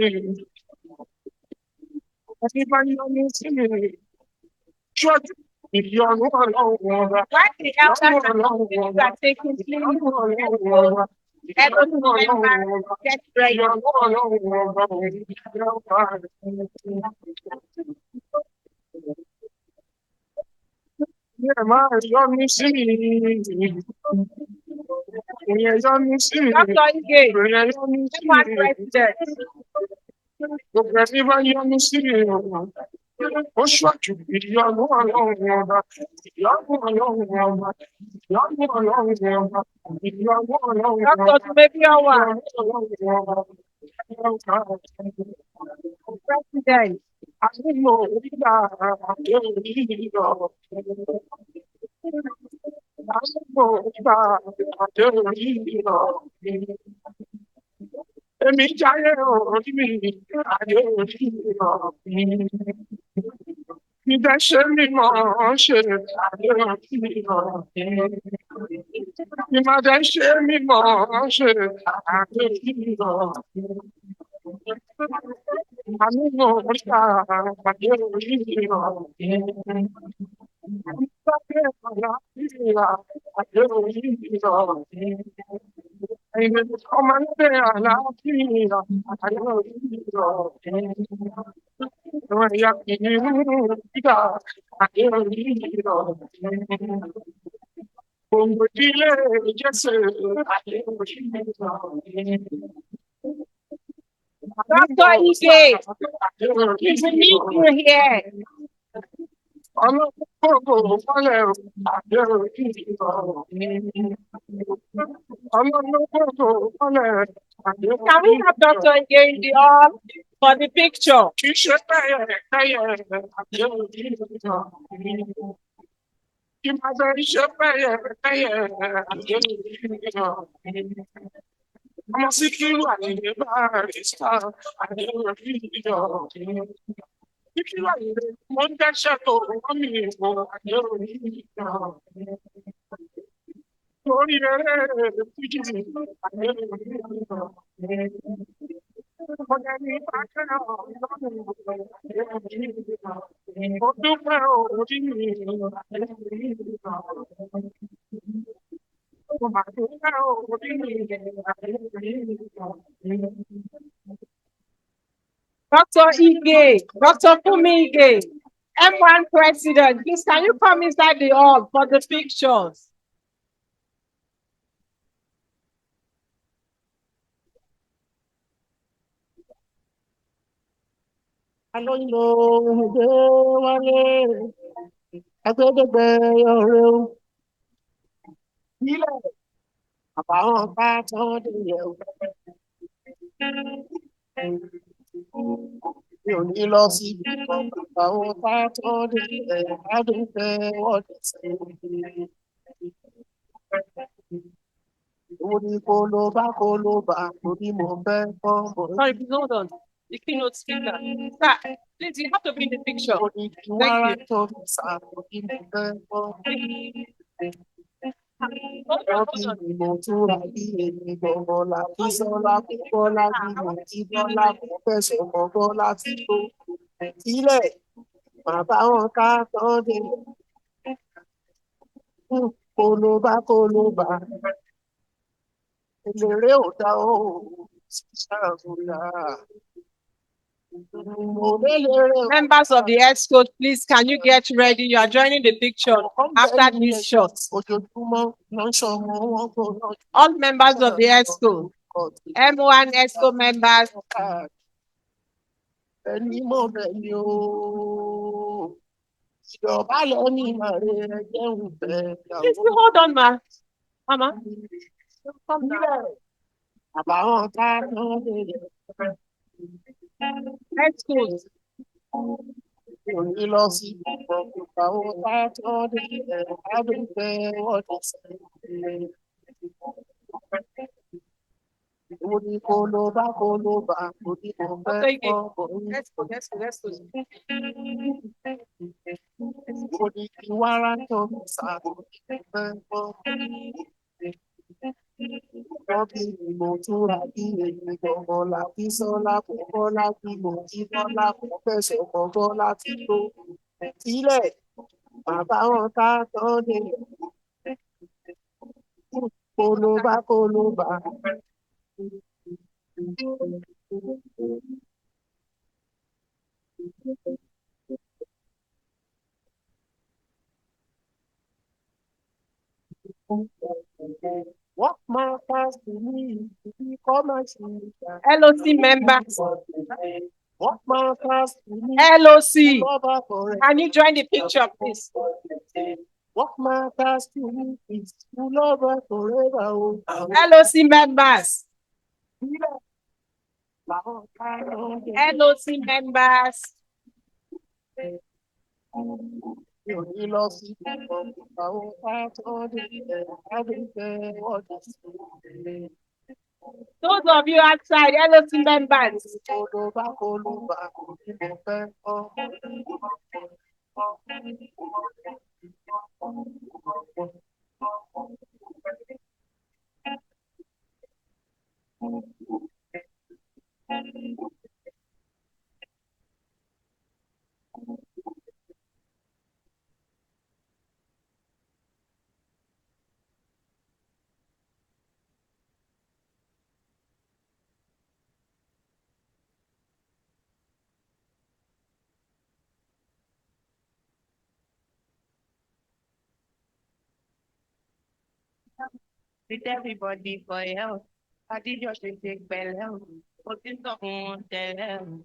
ẹni bá yọnu sí mi, ṣọ́ọ̀tì ìyọnu ọlọ́run ọba. Why the elders and are taking get ready. Ẹ máa yọnu sí mi. Yọnu sí mi. Yọnu sí mi. Gbogbo ẹni bá yọnu sí mi ó ṣọ́ọ̀jù ìyọnu ọlọ́run ọba. Ìyọnu ọlọ́run ọba. Ìyọnu ọlọ́run ọba. Ìyọnu ọlọ́run ọba. President. Àdúgbò orígbà àdé orílẹ̀-èdè àdúgbò orígbà àdé orílẹ̀-èdè. Èmi jáyé orí mi àdé orílẹ̀-èdè. Ìdẹ́ ṣe mímọ́ ṣe àdé orílẹ̀-èdè. Ìmọ̀dé ṣe mímọ́ ṣe àdé orílẹ̀-èdè. Amigo, orígbà àdé orílẹ̀-èdè. Dr. Ige, we need you here. Can we have Dr. Ige in the hall for the picture? Ọmọ Síkírù Àyìndé Barrister Adéoríyọ̀. Síkírù Àyìndé mo ń dẹ́ṣẹ̀ tó wọ́n mi ìbò Adéoríyọ̀. Lórí eré fújì Adéoríyọ̀. Ọ̀gá ní bàjẹ́ ọ̀lọ́run Adéoríyọ̀. Mo dúpẹ́ orí mi Dr. Ige, Dr. Fumi Ige, MWAN president, please can you come inside the hall for the pictures? I don't know the I go to the ilẹ̀ àbáwọn bá tán délé o. Mi ò ní lọ sí àbáwọn bá tán délé adúpẹ́ wọ́dẹ̀ sí. Owó ní kó ló bá torí mo fẹ́ kọ́ mọ́. Sorry, please hold on. The keynote speaker. Sir, please, you have to be in the picture. Thank you. Mo túra bí èmi gbọ̀ngàn láti sọ́lá fún Bọ́lá bí mo ti Bọ́lá mo fẹ̀sùn mọ́ Bọ́lá tí tó sílẹ̀ bàbá wọn ká tán dé. Kólóbá eléré ò dá o ṣàbùlà Members of the Head Code, please, can you get ready? You are joining the picture after this shot. All members of the Head Code, M1 Head Code members. Please hold on, ma. Mama. Come down. Head Code. Okay, let's go. What matters to me is the LOC members. What matters to me? LOC. Can you join the picture, please? What matters to me is to love her forever. LOC members. LOC members. Those of you outside, LOC members. With everybody for help. I did just take bell help. But this song tell them.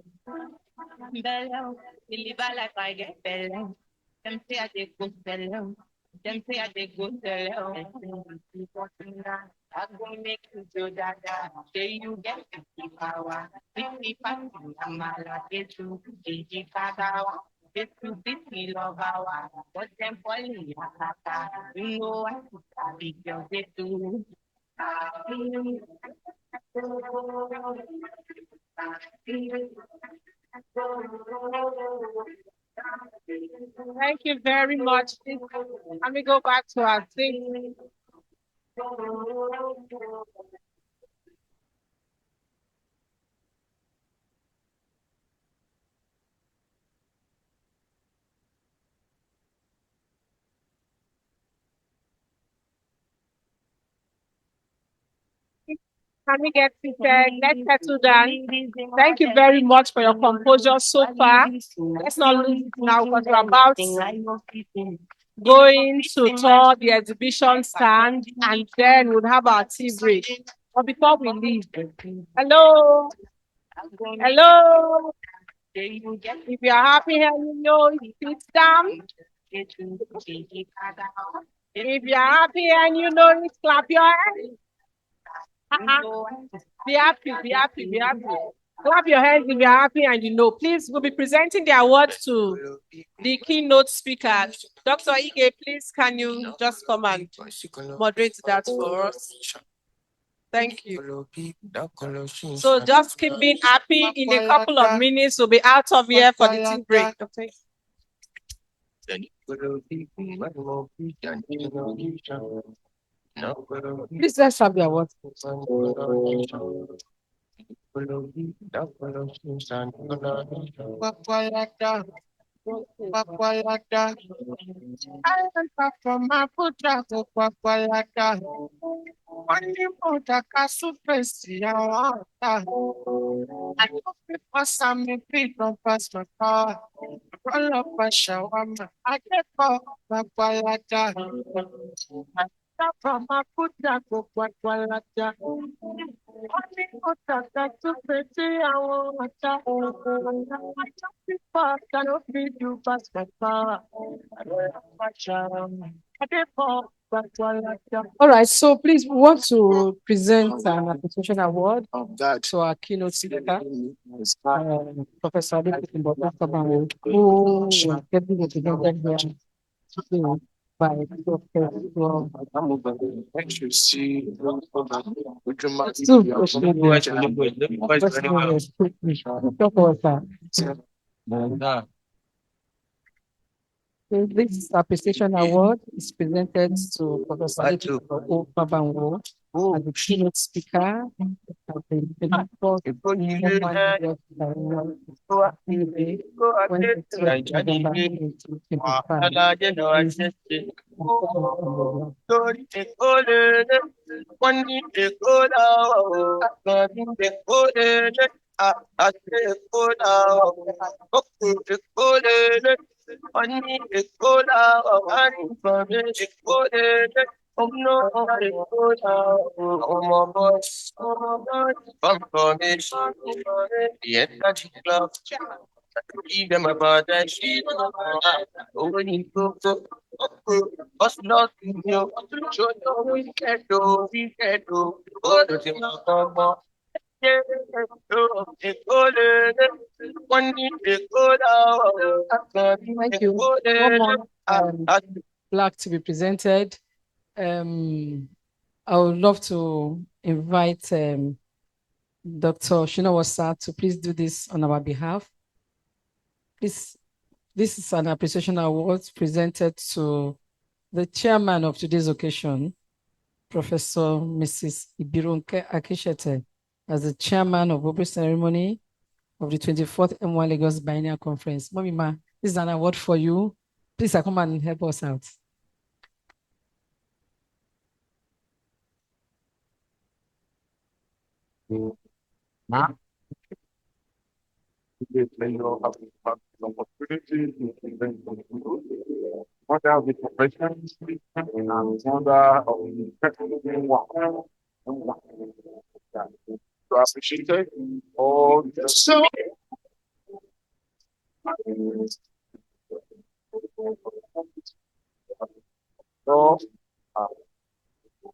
Bell help. Deliver like I get bell help. Them say I take good bell help. Them say I take good bell help. I'm gonna make you so that say you get 50 power. 50 power. I'm gonna get you 50 power. 50 love hour. But them falling. You know I big girls they do. Thank you very much. Let me go back to our thing. Can we get seated? Let's settle down. Thank you very much for your composure so far. Let's not lose it now because we're about going to tour the exhibition stand and then we'll have our tea break. But before we leave, hello. Hello. If you're happy and you know, sit down. If you're happy and you know it, clap your hands. Be happy, be happy, be happy. Clap your hands if you're happy and you know. Please, we'll be presenting the awards to the keynote speaker. Dr. Ige, please, can you just come and moderate that for us? Thank you. So just keep being happy. In a couple of minutes, we'll be out of here for the tea break. Okay. Please, let's have the awards. I hope it was some people pass my car. Roll up a shawarma. I get caught by Palata. I stop from my foot that go by Palata. Only put that to pretty I want to. I just be fast, I don't need you pass my car. Roll up a shawarma. I get caught by Palata. All right, so please, we want to present an appreciation award to our keynote speaker, Professor Adekunle Ofabanwo, who was getting represented here today by Professor This appreciation award is presented to Professor Ofabanwo as the keynote speaker of the 24th Give them about that shit. When you go, what's not in you? Show no we can do, we can do. Oh, the thing I come on. Yeah, it's all in it. One need to go down. Thank you. One more plaque to be presented. I would love to invite Dr. Shinawasa to please do this on our behalf. This is an appreciation award presented to the chairman of today's occasion, Professor Mrs. Ibirunke Akishete, as the chairman of opening ceremony of the 24th MWAN Lagos Biennial Conference. Mommy Ma, this is an award for you. Please come and help us out. Mother of the profession and mother of the to appreciate all the so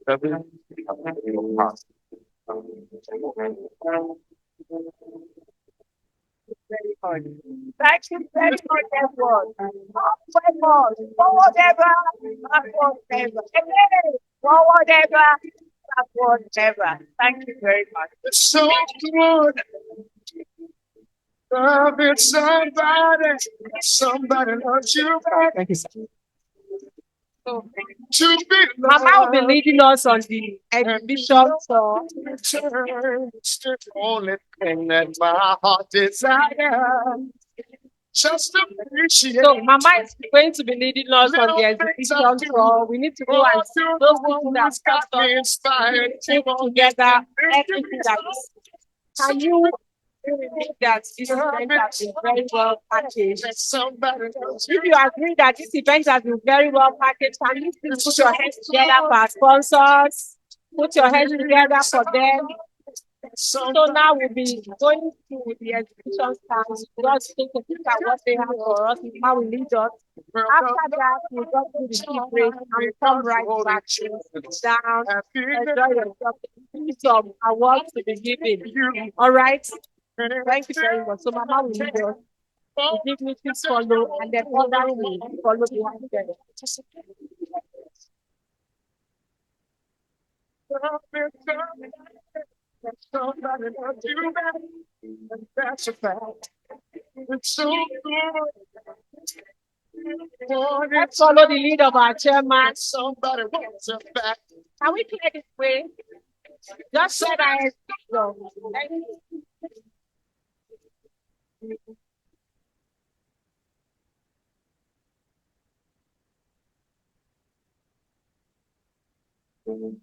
seven Thank you very much, everyone. Forward ever, backward never. Again, forward ever, backward never. Thank you very much. It's so good. Loving somebody loves you back. Thank you, sir. To be Mama will be leading us on the exhibition tour. It's the only thing that my heart desires. Just appreciate. So Mama is going to be leading us on the exhibition tour. We need to go and see those people that got me inspired together everything that is. Can you think that this event has been very well packaged? If you agree that this event has been very well packaged, can you please put your hands together for our sponsors? Put your hands together for them. So now we'll be going to the exhibition stands. Just take a look at what they have for us, how we lead us. After that, we'll go to the tea break and come right back, sit down, enjoy yourself. Some awards to be given. All right. Thank you very much. So Mama will lead us. The dignitaries follow, and then others will follow behind them. Somebody loves you back. That's a fact. It's so good. Let's follow the lead of our chairman. Somebody wants it back. Can we clear this way? Just so that I go. Thank you.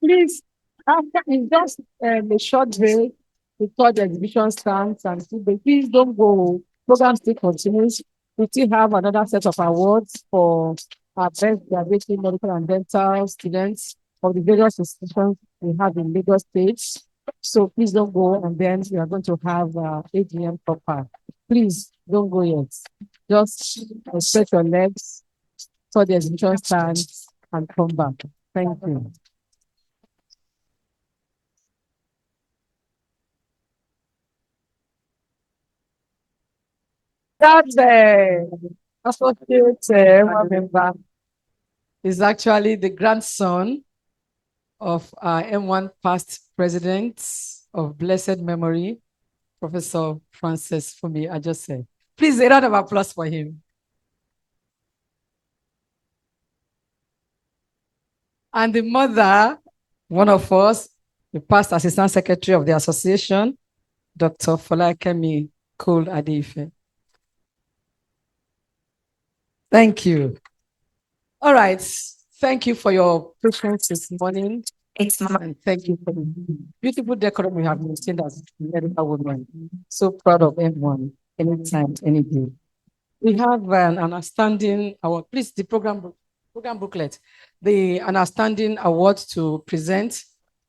Please, after in just a short break, before the exhibition starts and please don't go. Program still continues. We still have another set of awards for our best graduating medical and dental students of the various institutions we have in Lagos State. So please don't go, and then we are going to have AGM proper. Please don't go yet. Just stretch your legs so the exhibition starts and come back. Thank you. That associate member is actually the grandson of our M1 past president of blessed memory, Professor Francis Fumi Ajose. Please, a round of applause for him. And the mother, one of us, the past assistant secretary of the association, Dr. Folakemi Cole Adife. Thank you. All right. Thank you for your patience this morning. And thank you for the beautiful decorum we have maintained as medical women. So proud of everyone, anytime, any day. We have an understanding award. Please, the program booklet, the understanding award to present.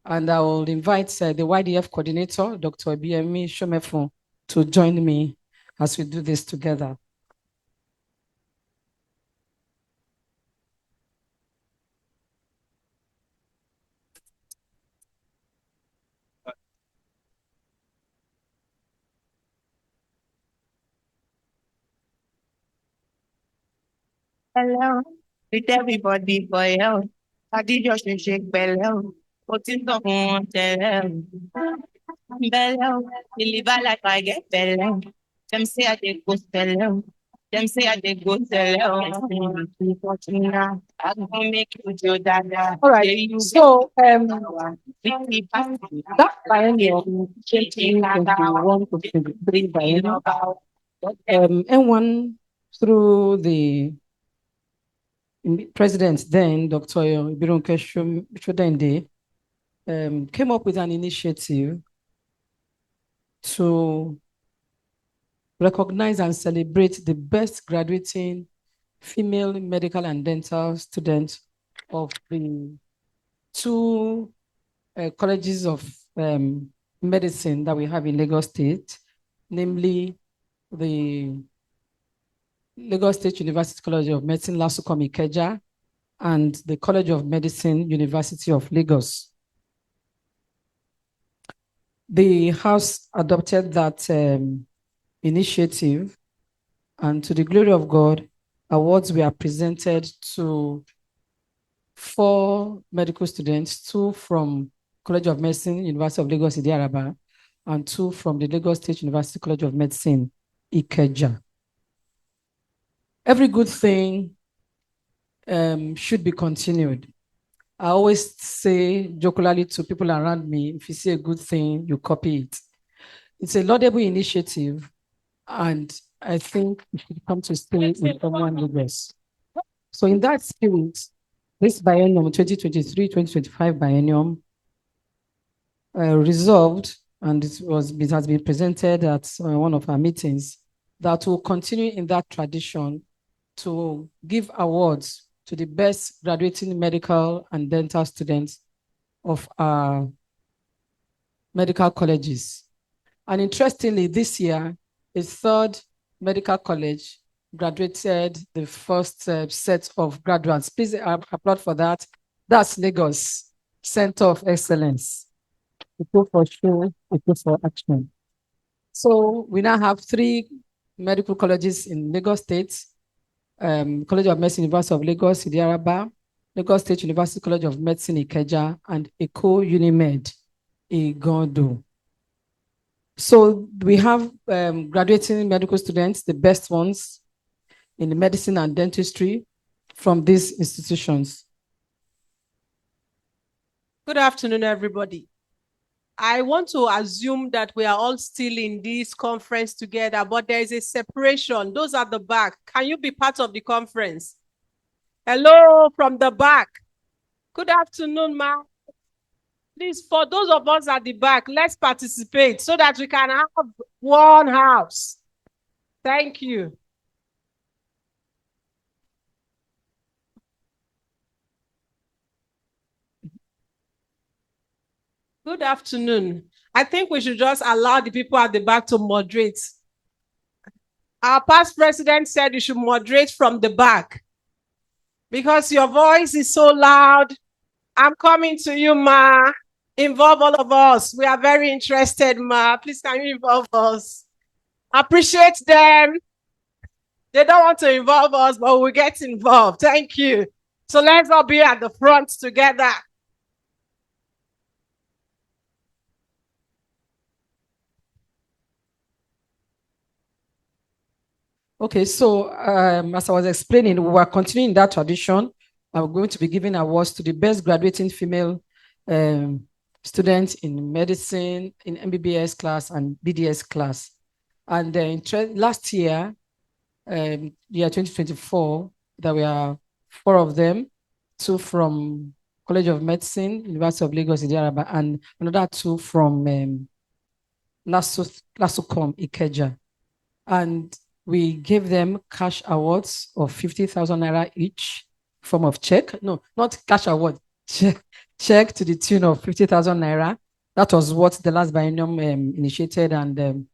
And I will invite the YDF coordinator, Dr. BME Shomefun, to join me as we do this together. Hello, with everybody for you. I did just shake bello. What's in the moon? Bello, you live like I get bello. Them say I did go bello. Them say I did go bello. I gonna make you do that. All right. So, that biennial 2021 to 2023 biennial, M1 through the president then, Dr. Ibironke Shodende, came up with an initiative to recognize and celebrate the best graduating female medical and dental students of the two colleges of medicine that we have in Lagos State, namely the Lagos State University College of Medicine, Lasukom Ikeja, and the College of Medicine, University of Lagos. The House adopted that initiative, and to the glory of God, awards were presented to 4 medical students, 2 from College of Medicine, University of Lagos, Idiaraba, and 2 from the Lagos State University College of Medicine, Ikeja. Every good thing should be continued. I always say jokingly to people around me, if you see a good thing, you copy it. It's a laudable initiative, and I think it should come to stay in someone Lagos. So in that spirit, this biennium, 2023-2025 biennium, resolved, and it has been presented at one of our meetings, that will continue in that tradition to give awards to the best graduating medical and dental students of our medical colleges. And interestingly, this year, a 3rd medical college graduated the first set of graduates. Please applaud for that. That's Lagos Center of Excellence. We go for show, we go for action. So we now have 3 medical colleges in Lagos State, College of Medicine, University of Lagos, Idiaraba, Lagos State University College of Medicine, Ikeja, and Eko Unimed, Igondo. So we have graduating medical students, the best ones in the medicine and dentistry from these institutions. Good afternoon, everybody. I want to assume that we are all still in this conference together, but there is a separation. Those at the back, can you be part of the conference? Hello from the back. Good afternoon, ma. Please, for those of us at the back, let's participate so that we can have one house. Thank you. Good afternoon. I think we should just allow the people at the back to moderate. Our past president said you should moderate from the back because your voice is so loud. I'm coming to you, ma. Involve all of us. We are very interested, ma. Please, can you involve us? Appreciate them. They don't want to involve us, but we'll get involved. Thank you. So let's all be at the front together. Okay, so as I was explaining, we are continuing that tradition. I'm going to be giving awards to the best graduating female students in medicine, in MBBS class and BDS class. And last year, year 2024, there were 4 of them, 2 from College of Medicine, University of Lagos, Idiaraba, and another 2 from Lasocom, Ikeja. And we gave them cash awards of 50,000 naira each, form of check. No, not cash award, check to the tune of 50,000 naira. That was what the last biennium initiated, and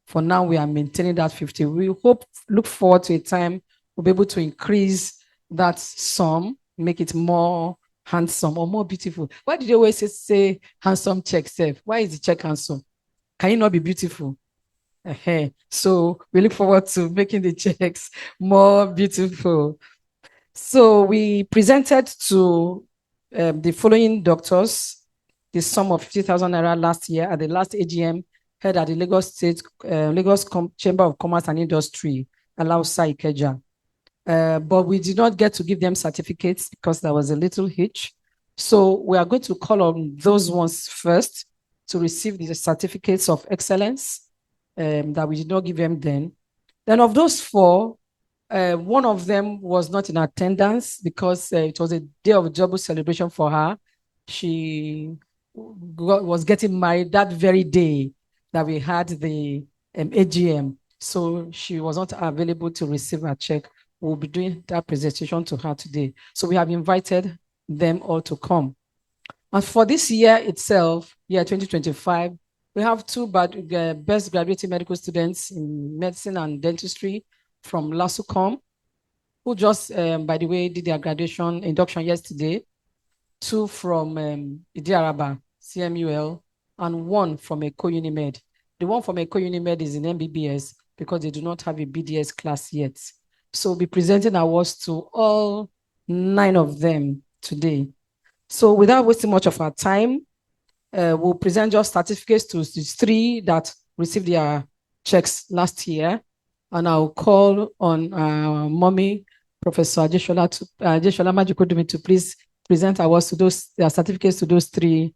for now, we are maintaining that 50. We look forward to a time we'll be able to increase that sum, make it more handsome or more beautiful. Why did they always say handsome check, Seth? Why is the check handsome? Can it not be beautiful? So we look forward to making the checks more beautiful. So we presented to the following doctors the sum of 50,000 naira last year at the last AGM held at the Lagos State Chamber of Commerce and Industry, Alausa Ikeja. But we did not get to give them certificates because there was a little hitch. So we are going to call on those ones first to receive the certificates of excellence that we did not give them then. Then of those 4, 1 of them was not in attendance because it was a day of double celebration for her. She was getting married that very day that we had the AGM. So she was not available to receive her check. We'll be doing that presentation to her today. So we have invited them all to come. And for this year itself, year 2025, we have 2 best graduating medical students in medicine and dentistry from Lasocom, who just, by the way, did their graduation induction yesterday. 2 from Idiaraba, CMUL, and 1 from Eko Unimed. The one from Eko Unimed is in MBBS because they do not have a BDS class yet. So we'll be presenting awards to all 9 of them today. So without wasting much of our time, we'll present just certificates to the 3 that received their checks last year. And I'll call on Mommy, Professor Ajeshola Majikodumi, to please present awards to those certificates to those 3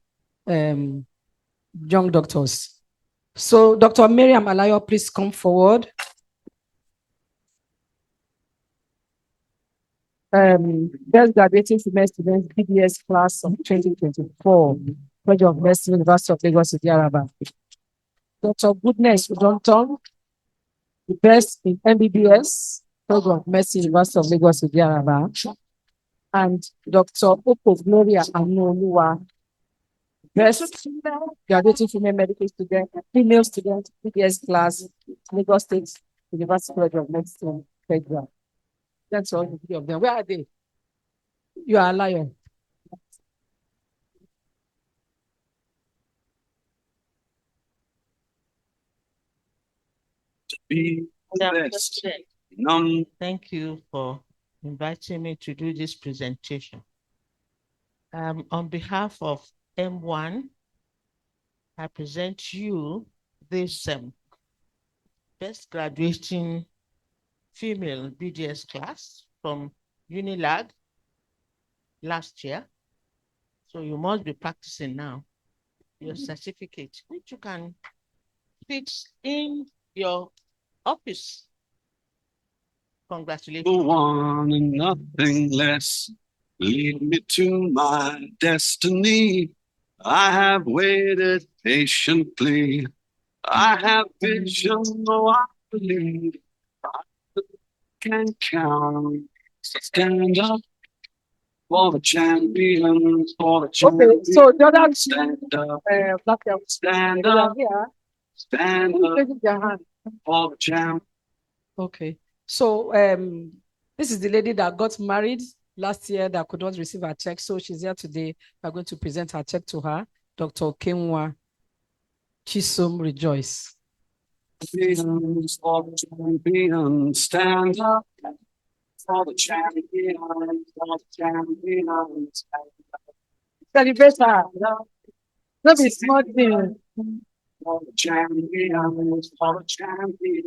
young doctors. So Dr. Miriam Alayo, please come forward. Best graduating female students, BDS class of 2024, College of Medicine, University of Lagos, Idiaraba. Dr. Goodness Udonton, the best in MBBS, College of Medicine, University of Lagos, Idiaraba. And Dr. Oko Gloria Anuoluwa, best graduating female medical student, female student, BDS class, Lagos State University College of Medicine, Federal. That's all the 3 of them. Where are they? You are a liar. Thank you for inviting me to do this presentation. On behalf of MWAN, I present you this best graduating female BDS class from Unilag last year. So you must be practicing now. your certificate, which you can fix in your office. Congratulations. The one and nothing less. Lead me to my destiny. I have waited patiently. I have vision, though I believe I can count. Stand up for the champions, for the champions. Okay, so the other Stand up, black belt, stand they are up, here. stand Who's up raising their hand? for the champions. Okay, so this is the lady that got married last year that could not receive her check. So she's here today. We're going to present her check to her. Dr. Kenwa Chisom Rejoice. Champions, for the champions, stand up for the champions, for the champions. Celebrate her. Let me small thing. For the champions, for the champions.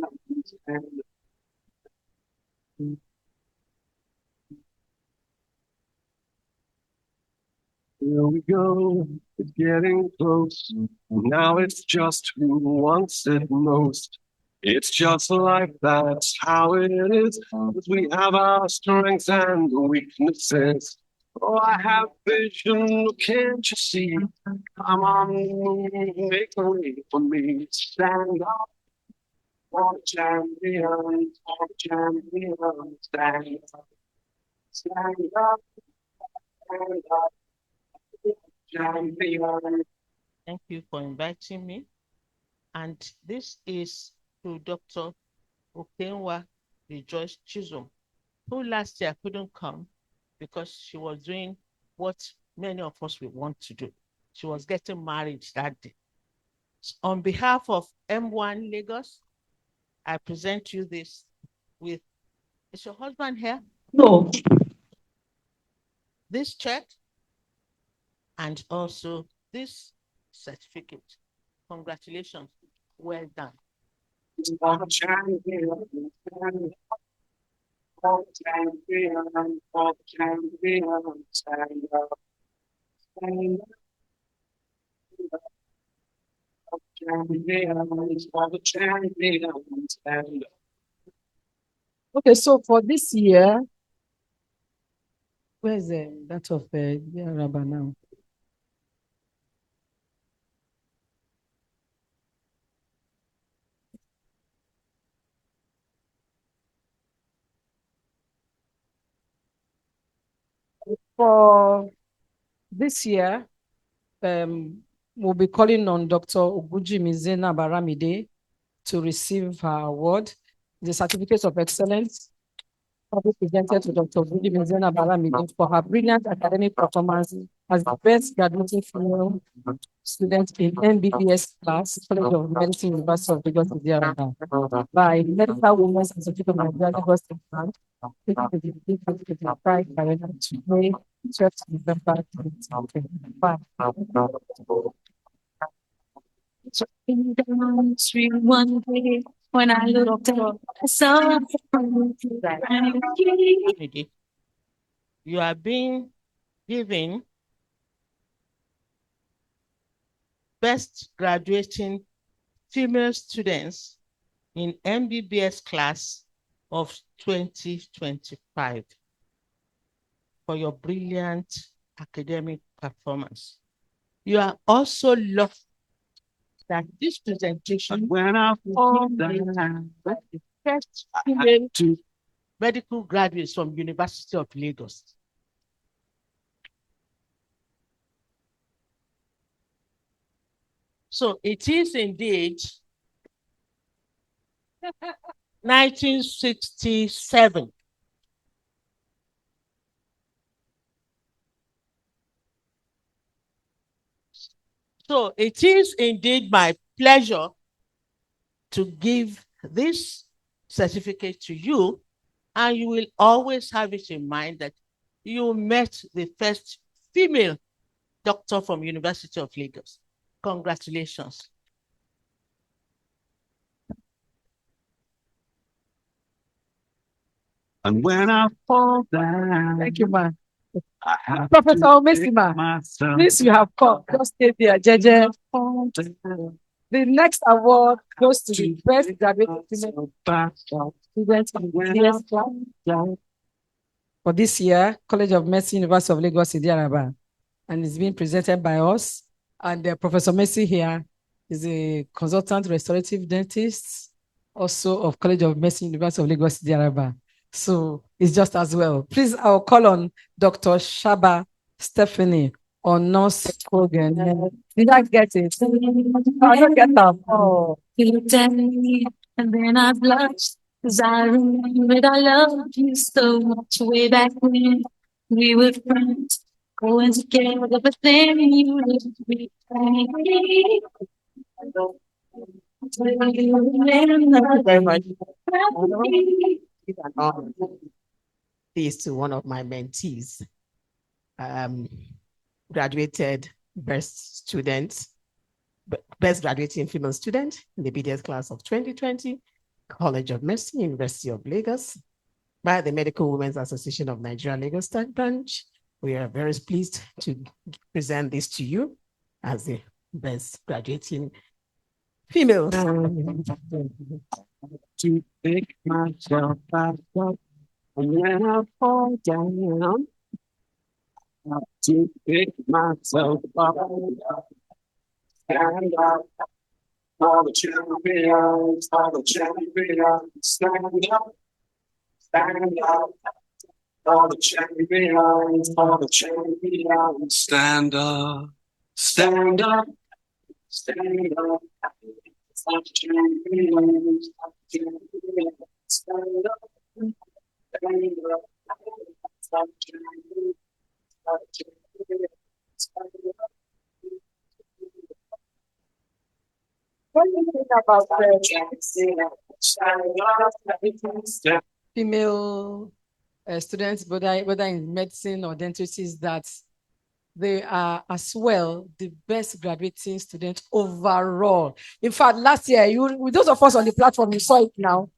Here we go, it's getting close. Now it's just who wants it most. It's just life, that's how it is. We have our strengths and weaknesses. Oh, I have vision, can't you see? Come on, make a way for me. Stand up for the champions, for the champions. Stand up, stand up, stand up. Thank you for inviting me. And this is to Dr. Okenwa Rejoice Chisholm, who last year couldn't come because she was doing what many of us would want to do. She was getting married that day. On behalf of MWAN Lagos, I present you this with, is your husband here? No. This check and also this certificate. Congratulations. Well done. For the champions, for the champions, for the champions, stand up, stand up. For the champions, for the champions, stand up. Okay, so for this year, where's that of Rabba now? For this year, we'll be calling on Dr. Oguji Mizena Baramide to receive her award, the Certificate of Excellence, presented to Dr. Oguji Mizena Baramide for her brilliant academic performance as the best graduating female student in MBBS class, College of Medicine, University of Lagos, Nigeria, by Medical Women's Institute of Nigeria, Lagos State Bank, today, 12th November 2025. One day when I looked up, I saw you are being given best graduating female students in MBBS class of 2025 for your brilliant academic performance. You are also lucky that this presentation when I fall down, the first female to medical graduates from University of Lagos. So it is indeed 1967. So it is indeed my pleasure to give this certificate to you, and you will always have it in mind that you met the first female doctor from University of Lagos. Congratulations. And when I fall down, thank you, man. Professor Omesima, please, you have come. Just stay there, Jeje. The next award goes to the best graduating female student in the year's class. For this year, College of Medicine, University of Lagos, Idiaraba, and it's being presented by us. And Professor Messi here is a consultant restorative dentist, also of College of Medicine, University of Lagos, Idiaraba. So it's just as well. Please, I'll call on Dr. Shaba Stephanie or Nurse Kogan. Did I get it? I don't get that. Oh. And then I blushed, 'cause I remembered I loved you so much way back when we were friends, going together, but then you left me. Thank you very much. This to one of my mentees, graduated best graduating female student in the BDS class of 2020, College of Medicine, University of Lagos, by the Medical Women's Association of Nigeria, Lagos State Branch. We are very pleased to present this to you as the best graduating female. To pick myself back up when I fall down. To pick myself up. Stand up for the champions, for the champions. Stand up for the champions, for the champions. Stand up, stand up, stand up. For the champions, stand up, stand up. For the champions, stand up. What do you think about female students, whether in medicine or dentistry, is that they are as well the best graduating students overall? In fact, last year, those of us on the platform, you saw it now.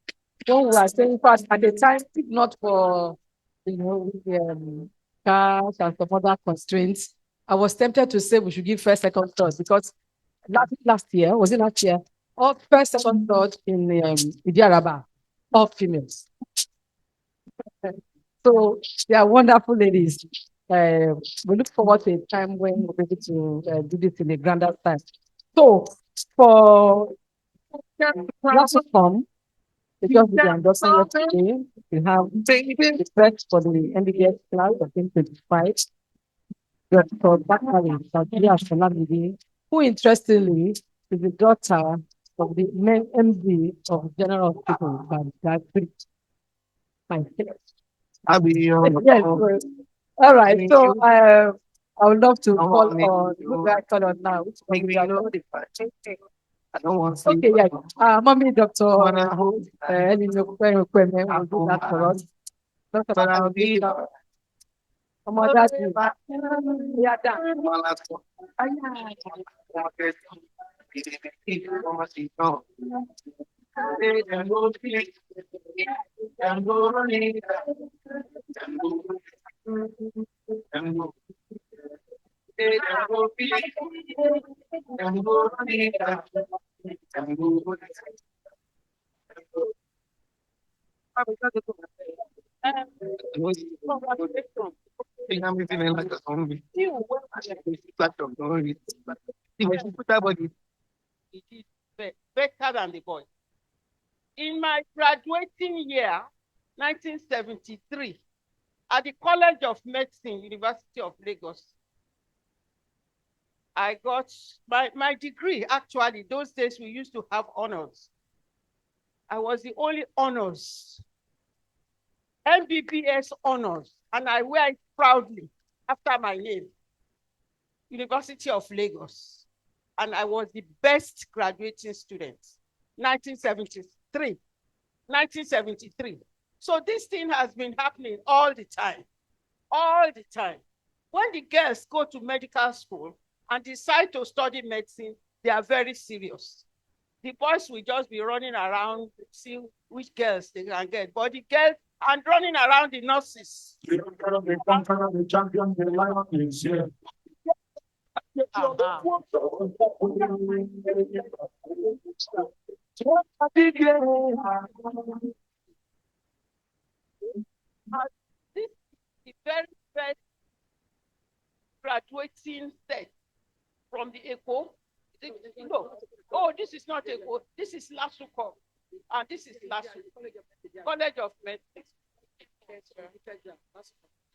When we were saying fast at the time, if not for cash and some other constraints, I was tempted to say we should give first, second, third, because last year, was it last year? All first, second, third in Idiaraba, all females. So they are wonderful ladies. We look forward to a time when we'll be able to do this in a grander style. So for lots of fun, because we are endorsing today, we have the first for the MBBS class of 2025. Dr. Bakari Sadia, who interestingly is the daughter of the MD of General Hospital by Yes. All right. So I would love to call on who do I call on now? I don't want to. Okay, yeah. Mommy, Dr. Elin will do that for us. Dr. Bakari. Come on, that's you. Yeah, done. He did better than the boy. In my graduating year, 1973, at the College of Medicine, University of Lagos, I got my degree. Actually, those days we used to have honors. I was the only honors, MBBS honors, and I wear it proudly after my name, University of Lagos. And I was the best graduating student, 1973. So this thing has been happening all the time. When the girls go to medical school and decide to study medicine, they are very serious. The boys will just be running around, see which girls they can get. But the girls, and running around the nurses. The champion, the lion is here. This is the very first graduating set from the ECO. No, oh, this is not ECO. This is LASUCOM. And this is LASU, College of Medicine.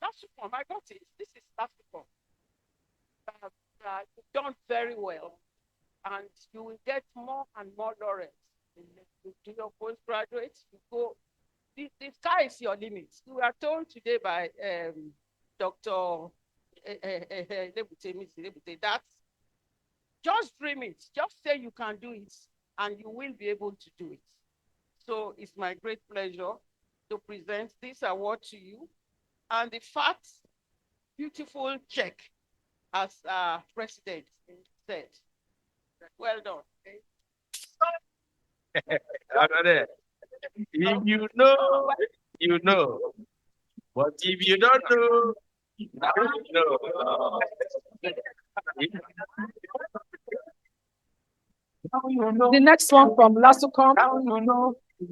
LASUCOM, I got it. This is LASUCOM. You've done very well. And you will get more and more laurels. You do your postgraduate, you go. The sky is your limit. We were told today by Dr. that just dream it. Just say you can do it, and you will be able to do it. So it's my great pleasure to present this award to you. And the fat, beautiful check, as President said. Well done. If you know, you know. But if you don't know, you know. The next one from LASUCOM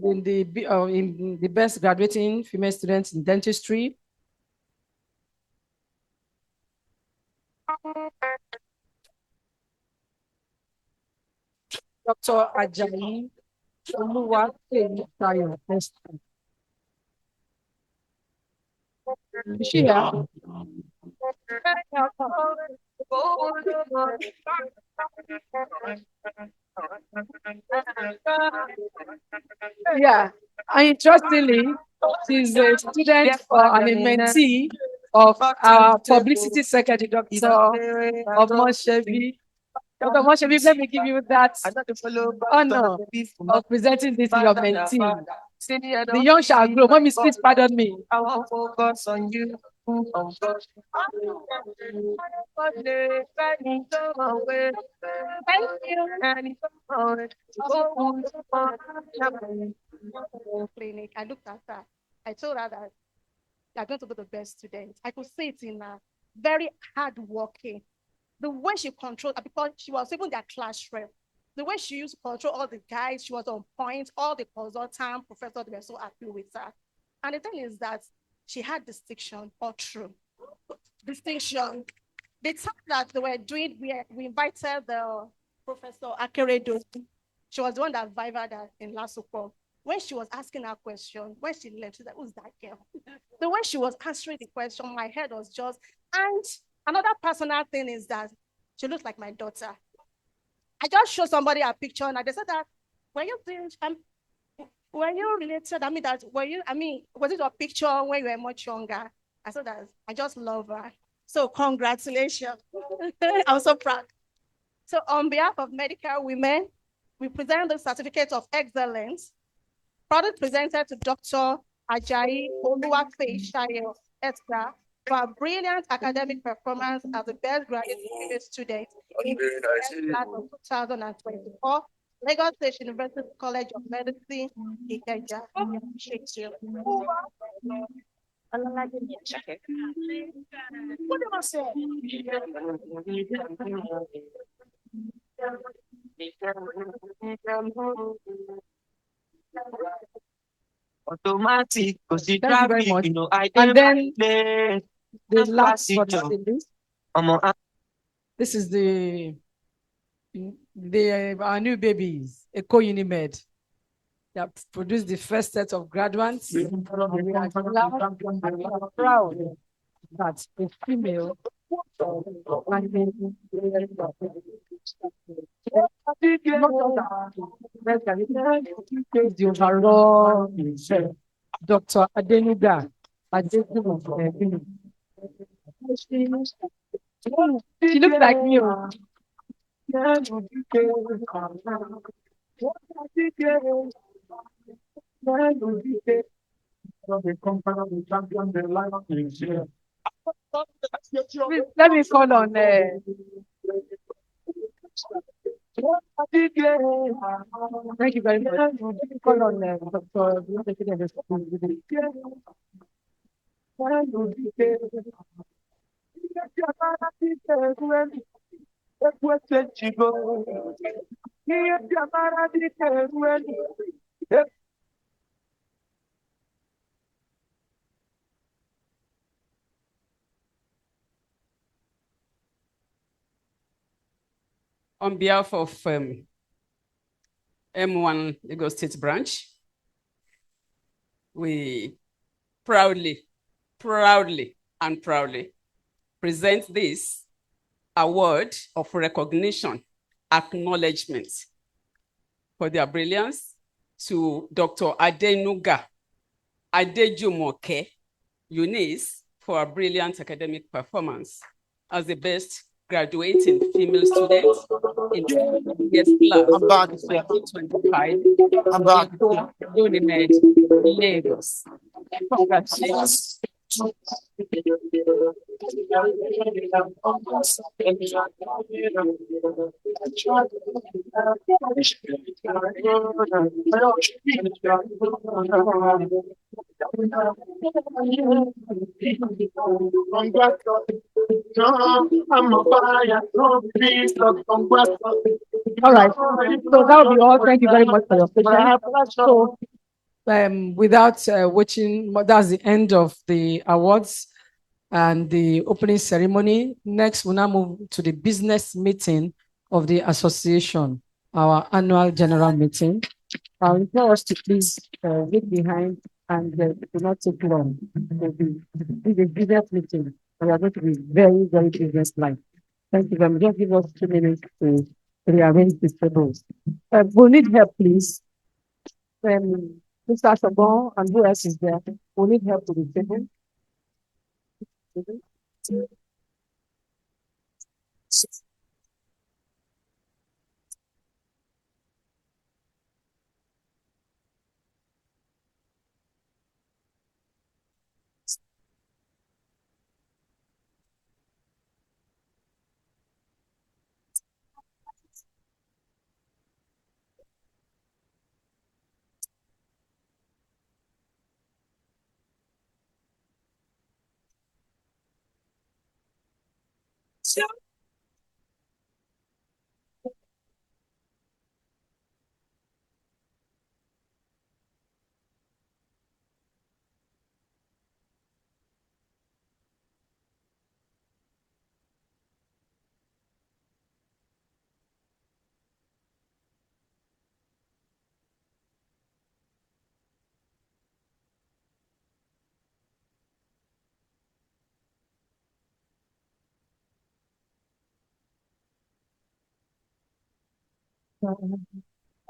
in the best graduating female students in dentistry. Dr. Ajayi Oluwaseyisayo. Is she here? Yeah, and interestingly, she's a student and a mentee of our publicity secretary, Dr. Omoshebi. Dr. Omoshebi, let me give you that honor of presenting this to your mentee. The young shall grow. Mommy, please pardon me. I will focus on you. Clinic. I looked at her. I told her that you're going to be the best student. I could see it in her. Very hardworking. The way she controlled, because she was even their class rep. The way she used to control all the guys, she was on point. All the consultant professors were so happy with her. And the thing is that she had distinction all through. Distinction. The time that they were doing, we invited the Professor Akeredo. She was the one that invited her in LASUCOM. When she was asking her question, when she left, she said, who's that girl? The way she was answering the question, my head was just, and another personal thing is that she looks like my daughter. I just showed somebody a picture and they said that, were you related? Was it a picture when you were much younger? I said that I just love her. So congratulations. I'm so proud. So on behalf of medical women, we present the certificate of excellence. Product presented to Dr. Ajayi Oluwaseyisayo Esther for a brilliant academic performance as the best graduate student in the class of 2024, Lagos State University College of Medicine, Ikeja. Appreciate you. What do I say? Automatic, because the Thank you very much. you know, And then the last but not the least, this is our new babies, Eco Unimed, that produced the first set of graduates. We are glad and we are proud that a female the overall Dr. Adenuga. She looks like me. Let me call on Thank you very much. Call on Dr. On behalf of MWAN Lagos State Branch, we proudly present this award of recognition, acknowledgement for their brilliance to Dr. Adenuga Adejumoke Eunice for a brilliant academic performance as the best graduating female student in yes class 2025 Unimed Lagos. Congratulations. All right. So that will be all. Thank you very much for your patience. So, without watching, that's the end of the awards and the opening ceremony. Next, we'll now move to the business meeting of the association, our annual general meeting. I will tell us to please get behind and do not take long. This is a business meeting. We are going to be very, very business-like. Thank you very much. Just give us 2 minutes to rearrange the tables. We'll need help, please. Mr. Sabon and who else is there? We'll need help to the table.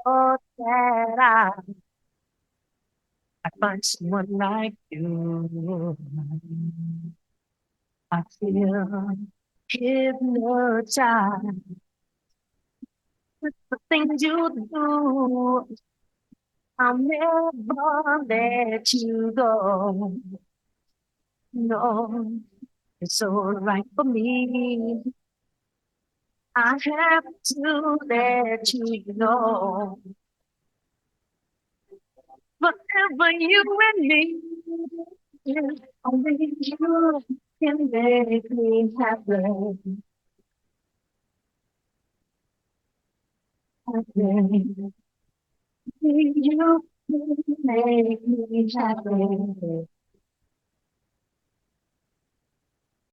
Oh, that I find someone like you. I feel hypnotized with the things you do. I'll never let you go. No, it's all right for me. I have to let you know. Forever you and me, only you can make me happy. You can make me happy.